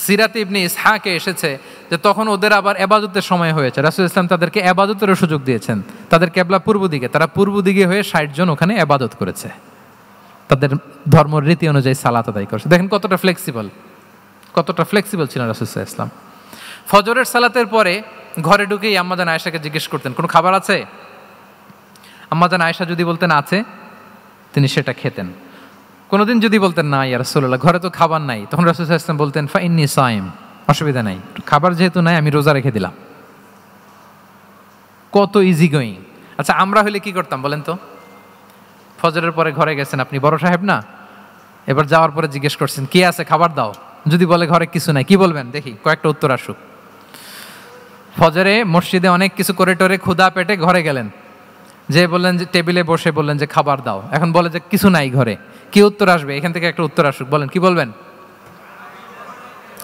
সিরাতে ইবনে ইসহাকে এসেছে যে তখন ওদের আবার ইবাদতের সময় হয়েছে, রাসূল সাল্লাল্লাহু আলাইহি ওয়াসাল্লাম তাদেরকে ইবাদতেরও সুযোগ দিয়েছেন। তাদের কিবলা পূর্ব দিকে, তারা পূর্ব দিকে হয়ে 60 জন ওখানে ইবাদত করেছে, তাদের ধর্ম রীতি অনুযায়ী সালাত আদায় করেছে। দেখেন কতটা ফ্লেক্সিবল ছিলেন রাসূল সাল্লাল্লাহু আলাইহি ওয়াসাল্লাম। ফজরের সালাতের পরে ঘরে ঢুকেই আম্মা জান আয়েশাকে জিজ্ঞেস করতেন, কোনো খাবার আছে? আম্মা জান আয়েশা যদি বলতেন আছে, তিনি সেটা খেতেন। কোনোদিন যদি বলতেন না ইয়া রাসূলুল্লাহ, ঘরে তো খাবার নাই, তখন রাসূল সাল্লাল্লাহু আলাইহি ওয়াসাল্লাম বলতেন, ফা ইন্নী সাইম, অসুবিধা নাই, খাবার যেহেতু নাই আমি রোজা রেখে দিলাম। কত ইজি গোয়িং। আচ্ছা, আমরা হলে কি করতাম বলেন তো? ফজরের পরে ঘরে গেছেন, আপনি বড় সাহেব না, এবার যাওয়ার পরে জিজ্ঞেস করছেন কি আছে, খাবার দাও। যদি বলে ঘরে কিছু নাই, কি বলবেন? দেখি কয়েকটা উত্তর আসুক। ফজরে মসজিদে অনেক কিছু করে টোরে ক্ষুধা পেটে ঘরে গেলেন, যে বললেন যে টেবিলে বসে বললেন যে খাবার দাও, এখন বলে যে কিছু নাই ঘরে, কি উত্তর আসবে? এখান থেকে একটা উত্তর আসুক, বলেন কি বলবেন?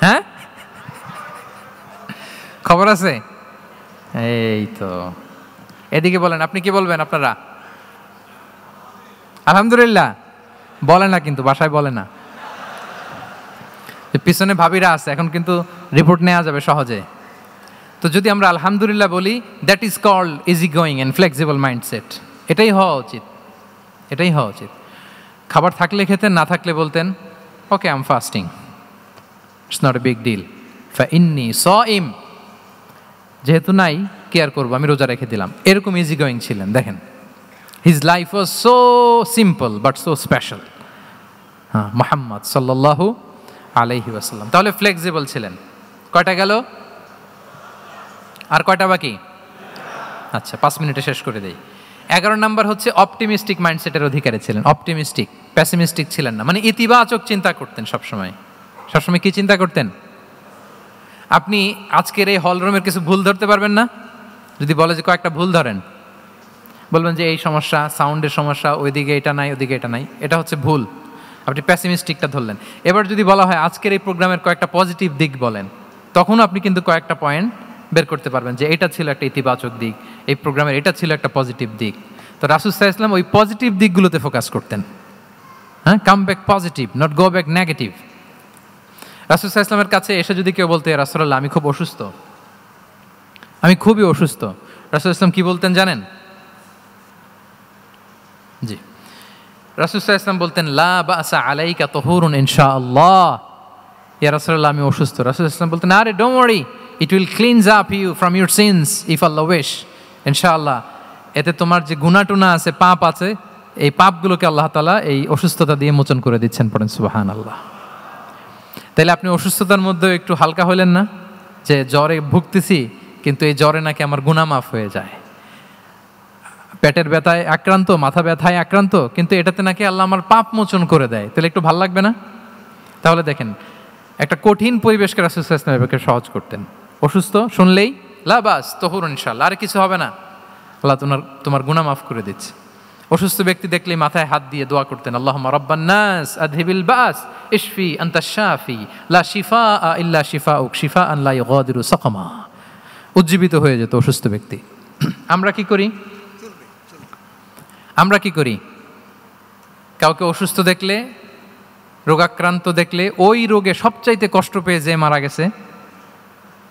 হ্যাঁ, খবর আছে? এই তো, এদিকে বলেন, আপনি কি বলবেন? আপনারা আলহামদুলিল্লাহ বলে না, কিন্তু বাসায় বলে না। পিছনে ভাবিরা আছে, এখন কিন্তু রিপোর্ট নেওয়া যাবে সহজে। তো যদি আমরা আলহামদুলিল্লাহ বলি, that is called easy going and flexible mindset. এটাই হওয়া উচিত। খাবার থাকলে খেতেন, না থাকলে বলতেন okay I am fasting, it's not a big deal, ফা ইন্নী সাইম, যেহেতু নাই কি আর করবো, আমি রোজা রেখে দিলাম, এরকম ইজি গোয়িং ছিলেন। দেখেন, his life was so simple but so special. হ্যাঁ, মুহাম্মদ সাল্লাল্লাহু আলাইহি ওয়াসাল্লাম। তাহলে ফ্লেক্সিবল ছিলেন। কয়টা গেল? আর কয়টা বাকি? আচ্ছা, 5 মিনিটে শেষ করে দেই। 11 নাম্বার হচ্ছে অপটিমিস্টিক মাইন্ডসেটের অধিকারী ছিলেন। অপটিমিস্টিক, প্যাসিমিস্টিক ছিলেন না, মানে ইতিবাচক চিন্তা করতেন সবসময়। সবসময় কি চিন্তা করতেন? আপনি আজকের এই হলরুমের কিছু ভুল ধরতে পারবেন না? যদি বলে যে কয়েকটা ভুল ধরেন, বলবেন যে এই সমস্যা, সাউন্ডের সমস্যা, ওইদিকে এটা নাই, ওইদিকে এটা নাই, এটা হচ্ছে ভুল। আপনি প্যাসিমিস্টিকটা ধরলেন। এবার যদি বলা হয় আজকের এই প্রোগ্রামের কয়েকটা পজিটিভ দিক বলেন, তখনও আপনি কিন্তু কয়েকটা পয়েন্ট বের করতে পারবেন যে এটা ছিল একটা ইতিবাচক দিক, এই প্রোগ্রামের এটা ছিল একটা পজিটিভ দিক। তো রাসূল সাল্লাল্লাহু আলাইহি ওয়াসাল্লাম ওই পজিটিভ দিকগুলোতে ফোকাস করতেন। হ্যাঁ, come back positive, not go back negative. রাসূল সাল্লাল্লাহু আলাইহি ওয়াসাল্লামের কাছে এসে যদি কেউ বলতে, রাসূলুল্লাহ আমি খুব অসুস্থ, আমি খুবই অসুস্থ, রাসূল সাল্লাল্লাহু আলাইহি ওয়াসাল্লাম কি বলতেন জানেন? জি, রাসূল সাল্লাল্লাহু আলাইহি ওয়াসাল্লাম বলতেন লা বাসা আলাইকা তাহুরুন ইনশাআল্লাহ। ইয়া রাসূলুল্লাহ আমি অসুস্থ। রাসূল সাল্লাল্লাহু আলাইহি ওয়াসাল্লাম বলতেন আরে don't worry, it will cleanse up you from your sins if Allah wish. ইনশাআল্লাহ এতে তোমার যে গুনাহ-টুনা আছে, পাপ আছে, এই পাপগুলোকে আল্লাহ তাআলা এই অসুস্থতা দিয়ে মোচন করে দিচ্ছেন। পড়েন সুবহানাল্লাহ। তাহলে আপনি অসুস্থতার মধ্যে একটু হালকা হইলেন না, যে জ্বরে ভুগতেছি কিন্তু এই জ্বরে নাকি আমার গুনাহ মাফ হয়ে যায়। পেটের ব্যথায় আক্রান্ত, মাথা ব্যথায় আক্রান্ত, কিন্তু এটাতে নাকি আল্লাহ আমার পাপ মোচন করে দেয়, তাহলে একটু ভাল লাগবে না? তাহলে দেখেন, একটা কঠিন পরিবেশকে রাসূল সাল্লাল্লাহু আলাইহি ওয়াসাল্লাম করতেন। করতেন অসুস্থ শুনলেই লা বাস তাহুরুন ইনশাআল্লাহ, আর কিছু হবে না, আল্লাহ তোমার গুনাহ মাফ করে দিচ্ছে। অসুস্থ ব্যক্তি দেখলেই মাথায় হাত দিয়ে দোয়া করতেন আল্লাহুম্মা রাব্বান নাস আযহিবিল বাস ইশফি আনতাশ শাফি লা শিফাআ ইল্লা শিফাউক শিফাআন লা ইউগাদিরু সাকামা। উজ্জীবিত হয়ে যেত অসুস্থ ব্যক্তি। আমরা কি করি? আমরা কি করি? কাউকে অসুস্থ দেখলে, রোগাক্রান্ত দেখলে, ওই রোগে সবচাইতে কষ্ট পেয়ে যে মারা গেছে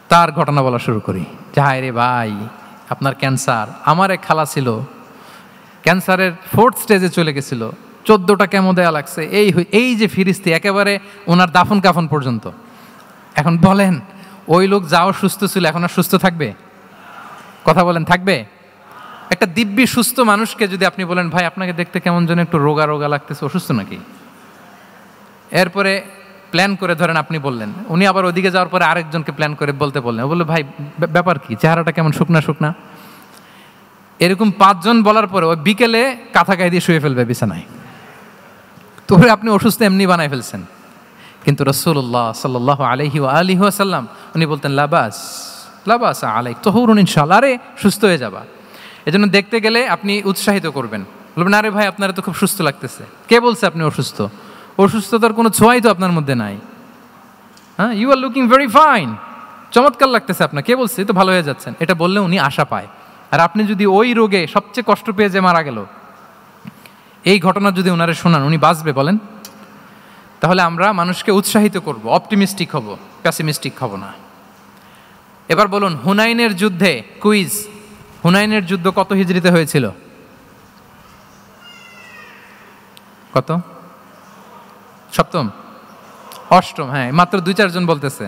তার ঘটনা বলা শুরু করি, যে হায় রে ভাই আপনার ক্যান্সার, আমার এক খালা ছিল ক্যান্সারের 4th স্টেজে চলে গেছিল, 14টা কেমো দেয়া লাগছে, এই যে ফিরিস্তি একেবারে ওনার দাফন কাফন পর্যন্ত। এখন বলেন ওই লোক যাও সুস্থ ছিল, এখন আর সুস্থ থাকবে? কথা বলেন, থাকবে? একটা দিব্যি সুস্থ মানুষকে যদি আপনি বলেন ভাই আপনাকে দেখতে কেমন যেন একটু রোগা রোগা লাগতেছে, অসুস্থ নাকি? এরপরে প্ল্যান করে ধরেন আপনি বললেন, উনি আবার ওদিকে যাওয়ার পরে আরেকজনকে প্ল্যান করে বলতে বললেন, ও বললো ভাই ব্যাপার কি, চেহারাটা কেমন শুকনা শুকনা। এরকম 5 জন বলার পরে ওই বিকেলে কাঁথা গায়ে দিয়ে শুয়ে ফেলবে বিছানায়। তো আপনি অসুস্থ এমনি বানায় ফেলছেন। কিন্তু রাসূলুল্লাহ সাল্লাল্লাহু আলাইহি ওয়া আলিহি ওয়াসাল্লাম উনি বলতেন লাবাস লাবাস আলাইক তাহুরুন ইনশাআল্লাহ, আরে সুস্থ হয়ে যাবা। এজন্য দেখতে গেলে আপনি উৎসাহিত করবেন, বলবেন আরে ভাই আপনারা তো খুব সুস্থ লাগতেছে। কে বলছে আপনি অসুস্থ? অসুস্থতার কোনো ছোঁয়াই তো আপনার মধ্যে নাই। হ্যাঁ, you are looking very fine, চমৎকার লাগতেছে আপনার, কে বলছে? তো ভালো হয়ে যাচ্ছেন। এটা বললে উনি আশা পায়। আর আপনি যদি ওই রোগে সবচেয়ে কষ্ট পেয়ে যে মারা গেল, এই ঘটনা যদি ওনারে শোনান, উনি বাঁচবে বলেন? তাহলে আমরা মানুষকে উৎসাহিত করব, অপটিমিস্টিক হব, প্যাসিমিস্টিক হব না। এবার বলুন হুনাইনের যুদ্ধে, কুইজ, হুনাইনের যুদ্ধ কত হিজরিতে হয়েছিল? কত? 7ম, 8ম? হ্যাঁ, মাত্র 2-4 জন বলতেছে।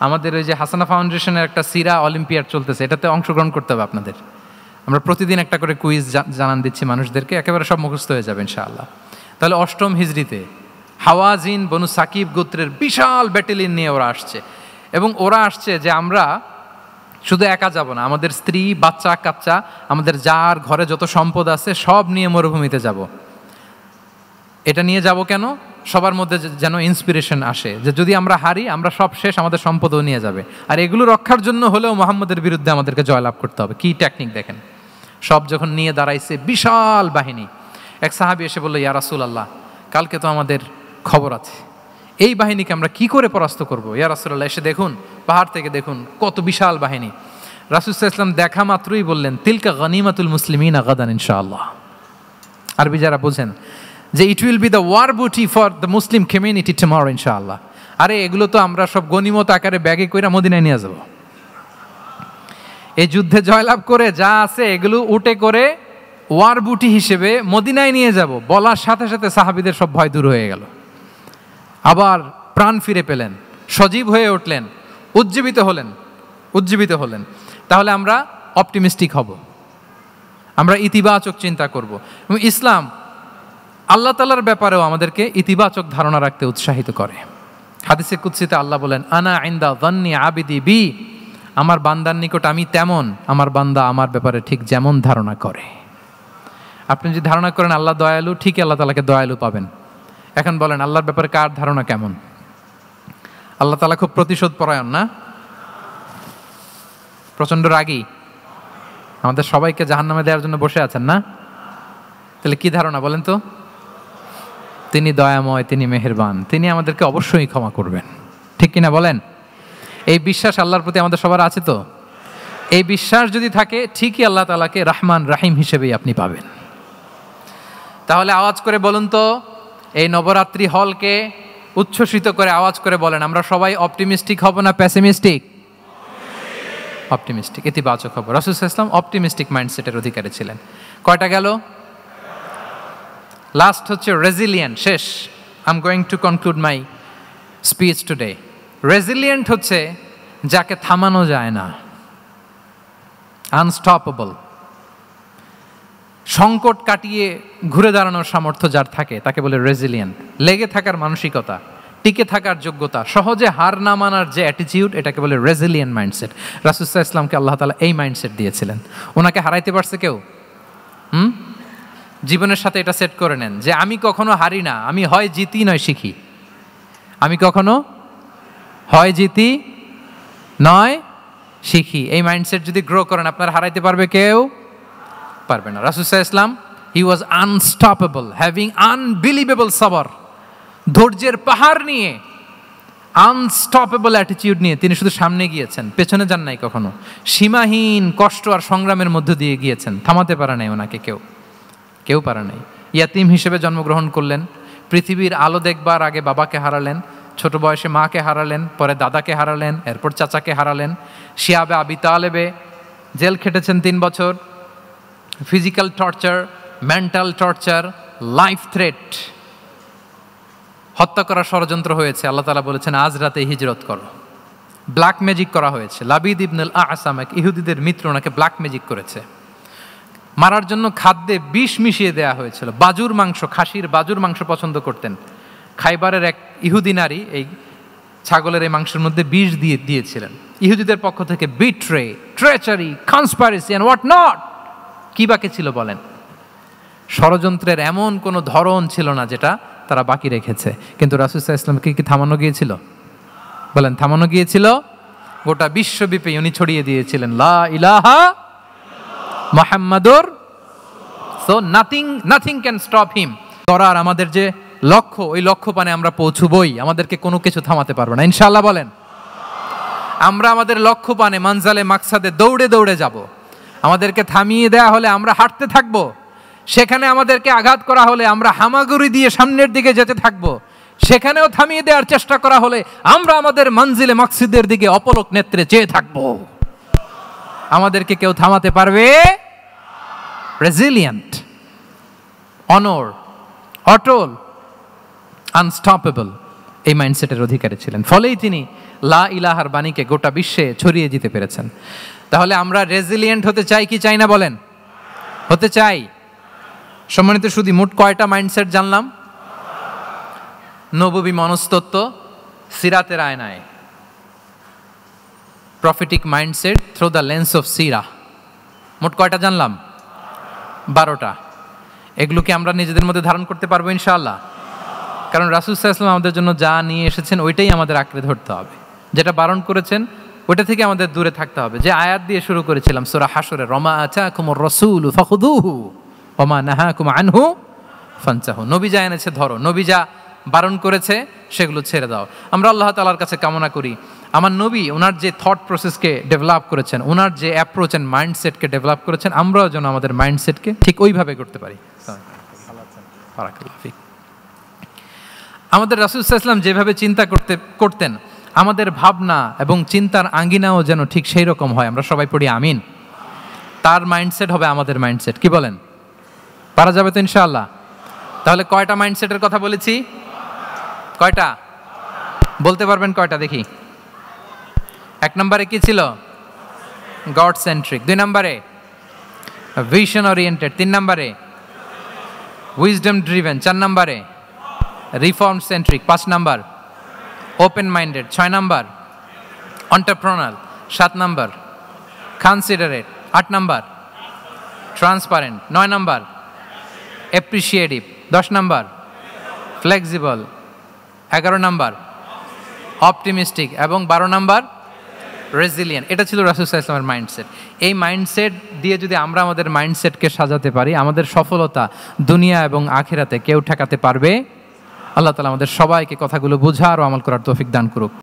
আমাদের ওই যে হাসানা ফাউন্ডেশনের একটা সিরা অলিম্পিয়াড চলতেছে, এটাতে অংশগ্রহণ করতে হবে আপনাদের। আমরা প্রতিদিন একটা করে কুইজ জানান দিচ্ছি মানুষদেরকে, একেবারে সব মুখস্থ হয়ে যাবে ইনশাআল্লাহ। তাহলে 8ম হিজরিতে হাওয়াজিন বনু সাকিব গোত্রের বিশাল ব্যাটালিয়ন নিয়ে ওরা আসছে, এবং ওরা আসছে যে আমরা শুধু একা যাব না, আমাদের স্ত্রী বাচ্চা কাচ্চা, আমাদের যার ঘরে যত সম্পদ আছে সব নিয়ে মরুভূমিতে যাব। এটা নিয়ে যাব কেন? সবার মধ্যে যেন ইন্সপিরেশন আসে যে যদি আমরা হারি, আমরা সব শেষ, আমাদের সম্পদও নিয়ে যাবে। আর এগুলো রক্ষার জন্য হলেও মুহাম্মদের বিরুদ্ধে আমাদেরকে জয়লাভ করতে হবে। কি টেকনিক দেখেন! সব যখন নিয়ে দাঁড়াইছে বিশাল বাহিনী, এক সাহাবী এসে বলল ইয়া রাসূলুল্লাহ, কালকে তো আমাদের খবর আছে, এই বাহিনীকে আমরা কি করে পরাস্ত করব? ইয়া রাসূলুল্লাহ এসে দেখুন, পাহাড় থেকে দেখুন কত বিশাল বাহিনী। রাসূল সাল্লাল্লাহু আলাইহি ওয়াসাল্লাম দেখা মাত্রই বললেন তিলকা গনিমাতুল মুসলিমিনা গাদান ইনশাআল্লাহ। আরবি যারা বোঝেন যে it will be the war booty for the Muslim community tomorrow ইনশাআল্লাহ। আরে এগুলো তো আমরা সব গনিমত আকারে ব্যাগে কইরা মদিনায় নিয়ে যাব। এই যুদ্ধে জয়লাভ করে যা আছে এগুলো উটে করে ওয়ার বুটি হিসেবে মদিনায় নিয়ে যাব। বলার সাথে সাথে সাহাবীদের সব ভয় দূর হয়ে গেল, আবার প্রাণ ফিরে পেলেন, সজীব হয়ে উঠলেন, উজ্জীবিত হলেন। তাহলে আমরা অপটিমিস্টিক হব, আমরা ইতিবাচক চিন্তা করব। এবং ইসলাম আল্লাহ তাআলার ব্যাপারেও আমাদেরকে ইতিবাচক ধারণা রাখতে উৎসাহিত করে। হাদিসে কুদসিতে আল্লাহ বলেন, আনা ইনদা যান্নি আবিদি বি, আমার বান্দার নিকট আমি তেমন, আমার বান্দা আমার ব্যাপারে ঠিক যেমন ধারণা করে। আপনি যদি ধারণা করেন আল্লাহ দয়ালু, ঠিকই আল্লাহ তাআলাকে দয়ালু পাবেন। এখন বলেন আল্লাহর ব্যাপারে কার ধারণা কেমন? আল্লাহ তাআলা খুব প্রতিশোধ পরায়ণ না? প্রচন্ড রাগী, আমাদের সবাইকে জাহান্নামে দেওয়ার জন্য বসে আছেন না? তাহলে কি ধারণা বলেন তো? তিনি দয়াময়, তিনি মেহেরবান, তিনি আমাদেরকে অবশ্যই ক্ষমা করবেন, ঠিক কিনা বলেন? এই বিশ্বাস আল্লাহর প্রতি আমাদের সবার আছে তো? এই বিশ্বাস যদি থাকে, ঠিকই আল্লাহ তাআলাকে রহমান রাহিম হিসেবেই আপনি পাবেন। তাহলে আওয়াজ করে বলুন তো, এই নবরাত্রি হলকে উচ্ছ্বসিত করে আওয়াজ করে বলেন, আমরা সবাই অপটিমিস্টিক হব না প্যাসিমিস্টিক? অপটিমিস্টিক, ইতিবাচক হব। রাসূল সাল্লাল্লাহু আলাইহি ওয়াসাল্লাম অপটিমিস্টিক মাইন্ডসেটের অধিকারী ছিলেন। কয়টা গেল? লাস্ট হচ্ছে রেজিলিয়েন্ট। শেষ, I am going to conclude my speech today. Resilient হচ্ছে যাকে থামানো যায় না, আনস্টপেবল। সংকট কাটিয়ে ঘুরে দাঁড়ানোর সামর্থ্য যার থাকে তাকে বলে রেজিলিয়েন্ট। লেগে থাকার মানসিকতা, টিকে থাকার যোগ্যতা, সহজে হার না মানার যে অ্যাটিটিউড, এটাকে বলে রেজিলিয়েন্ট মাইন্ডসেট। রাসূল সাল্লাল্লাহু আলাইহি ওয়াসাল্লামকে আল্লাহ তাআলা এই মাইন্ডসেট দিয়েছিলেন। ওনাকে হারাইতে পারছে কেউ? জীবনের সাথে এটা সেট করে নেন যে আমি কখনো হারি না, আমি হয় জিতি নয় শিখি। আমি কখনো হয় জিতি নয় শিখি। এই মাইন্ডসেট যদি গ্রো করেন, আপনার হারাইতে পারবে কেউ? পারবে না। রাসূল সাল্লাল্লাহু আলাইহি ওয়াসাল্লাম, he was unstoppable, having unbelievable সাবর। ধৈর্যের পাহাড় নিয়ে, আনস্টপেবল অ্যাটিটিউড নিয়ে তিনি শুধু সামনে গিয়েছেন, পেছনে যান নাই কখনো। সীমাহীন কষ্ট আর সংগ্রামের মধ্য দিয়ে গিয়েছেন, থামাতে পারে নাই ওনাকে কেউ পারে নাই। ইয়াতিম হিসেবে জন্মগ্রহণ করলেন, পৃথিবীর আলো দেখবার আগে বাবাকে হারালেন, ছোট বয়সে মাকে হারালেন, পরে দাদাকে হারালেন, এরপর চাচাকে হারালেন। শিয়াবে আবি তালেবে জেল খেটেছেন 3 বছর। Physical torture, mental torture, life threat, হত্যা করার ষড়যন্ত্র হয়েছে। আল্লাহ তাআলা বলেছেন আজ রাতে হিজরত করো। ব্ল্যাক ম্যাজিক করা হয়েছে। লাবিদ ইবনুল আসাম, এক ইহুদিদের মিত্র, ওনাকে ব্ল্যাক ম্যাজিক করেছে। মারার জন্য খাদ্যে বিষ মিশিয়ে দেওয়া হয়েছিল। বাজুর মাংস, খাসির বাজুর মাংস পছন্দ করতেন। খাইবারের এক ইহুদি নারী এই ছাগলের এই মাংসের মধ্যে বিষ দিয়েছিলেন। ইহুদিদের পক্ষ থেকে betray, treachery, conspiracy and what not, কি বাকি ছিল বলেন? ষড়যন্ত্রের এমন কোনো ধরন ছিল না যেটা তারা বাকি রেখেছে। কিন্তু রাসূল সাল্লাল্লাহু আলাইহি ওয়াসাল্লামকে কি থামানো গিয়েছিল? বলেন, থামানো গিয়েছিল? গোটা বিশ্বব্যাপী উনি ছড়িয়ে দিয়েছিলেন লা ইলাহা মুহাম্মাদুর। So nothing can stop him. করার আমাদের যে লক্ষ্য, ওই লক্ষ্য পানে আমরা পৌঁছবই, আমাদেরকে কোনো কিছু থামাতে পারবে না, ইনশাআল্লাহ বলেন। আমরা আমাদের লক্ষ্য পানে, মানজালে মাকসাদে দৌড়ে দৌড়ে যাব। আমাদেরকে থামিয়ে দেয়া হলে আমরা হাঁটতে থাকবো, সেখানে আমাদেরকে আঘাত করা হলে আমরা হামাগুড়ি দিয়ে সামনের দিকে যেতে থাকবো, সেখানেও থামিয়ে দেওয়ার চেষ্টা করা হলে আমরা আমাদের মঞ্জিলে মাকসিদের দিকে অপলক নেত্রে চেয়ে থাকবো। আমাদেরকে কেউ থামাতে পারবে? রেজিলিয়েন্ট, অনর, অটল, আনস্টপেবল, এই মাইন্ডসেটের অধিকারী ছিলেন। ফলেই তিনি লা ইলাহার বাণীকে গোটা বিশ্বে ছড়িয়ে দিতে পেরেছেন। তাহলে আমরা রেজিলিয়েন্ট হতে চাই কি চাই না বলেন? হতে চাই। সম্মানিত সুধী, মোট কয়টা মাইন্ডসেট জানলাম? নববী মনস্তত্ত্ব সিরাতের আয়নায়, prophetic mindset through the lens of সিরা, মোট কয়টা জানলাম? 12টা। এগুলোকে আমরা নিজেদের মধ্যে ধারণ করতে পারবো ইনশাআল্লাহ। কারণ রাসূল সাল্লাল্লাহু আলাইহি ওয়াসাল্লাম আমাদের জন্য যা নিয়ে এসেছেন ওইটাই আমাদের আঁকড়ে ধরতে হবে। যেটা বারণ করেছেন ওইটা থেকে আমাদের দূরে থাকতে হবে। যে আয়াত দিয়ে শুরু করেছিলাম সূরা হাশরে, ওমা আতাকুমুর রাসূলু ফাখুযুহু ওমা নাহাকুম আনহু ফানতাহু। নবী যা এনেছে ধরো, নবী যা বারণ করেছে সেগুলো ছেড়ে দাও। আমরা আল্লাহ তাআলার কাছে কামনা করি আমার নবী ওনার যে থট প্রসেসকে ডেভেলপ করেছেন, ওনার যে অ্যাপ্রোচ অ্যান্ড মাইন্ডসেটকে ডেভেলপ করেছেন, আমরাও যেন আমাদের মাইন্ডসেটকে ঠিক ওইভাবে করতে পারি। আমাদের রাসূল সাল্লাল্লাহু আলাইহি ওয়াসাল্লাম যেভাবে চিন্তা করতেন, আমাদের ভাবনা এবং চিন্তার আঙ্গিনাও যেন ঠিক সেই রকম হয়। আমরা সবাই পড়ি আমিন। তার মাইন্ডসেট হবে আমাদের মাইন্ডসেট। কি বলেন? পারা যাবে তো ইনশাআল্লাহ? তাহলে কয়টা মাইন্ডসেটের কথা বলেছি? কয়টা বলতে পারবেন? কয়টা দেখি। 1 নম্বরে কি ছিল? God centric. 2 নম্বরে ভিশন ওরিয়েন্টেড। 3 নম্বরে উইজডম ড্রিভেন। 4 নম্বরে রিফর্ম সেন্ট্রিক। 5 নম্বর ওপেন মাইন্ডেড। 6 নম্বর এন্টারপ্রেনার। 7 নম্বর কনসিডারেট। 8 নম্বর ট্রান্সপারেন্ট। 9 নম্বর অ্যাপ্রিসিয়েটিভ। 10 নম্বর ফ্লেক্সিবল। 11 নম্বর অপটিমিস্টিক এবং 12 নম্বর রেজিলিয়েন্ট। এটা ছিল রাসূল সাল্লাল্লাহু আলাইহি ওয়াসাল্লামের মাইন্ডসেট। এই মাইন্ডসেট দিয়ে যদি আমরা আমাদের মাইন্ডসেটকে সাজাতে পারি, আমাদের সফলতা দুনিয়া এবং আখিরাতে কেউ ঠেকাতে পারবে। আল্লাহ তাআলা আমাদের সবাইকে কথাগুলো বোঝার ও আমল করার তৌফিক দান করুক।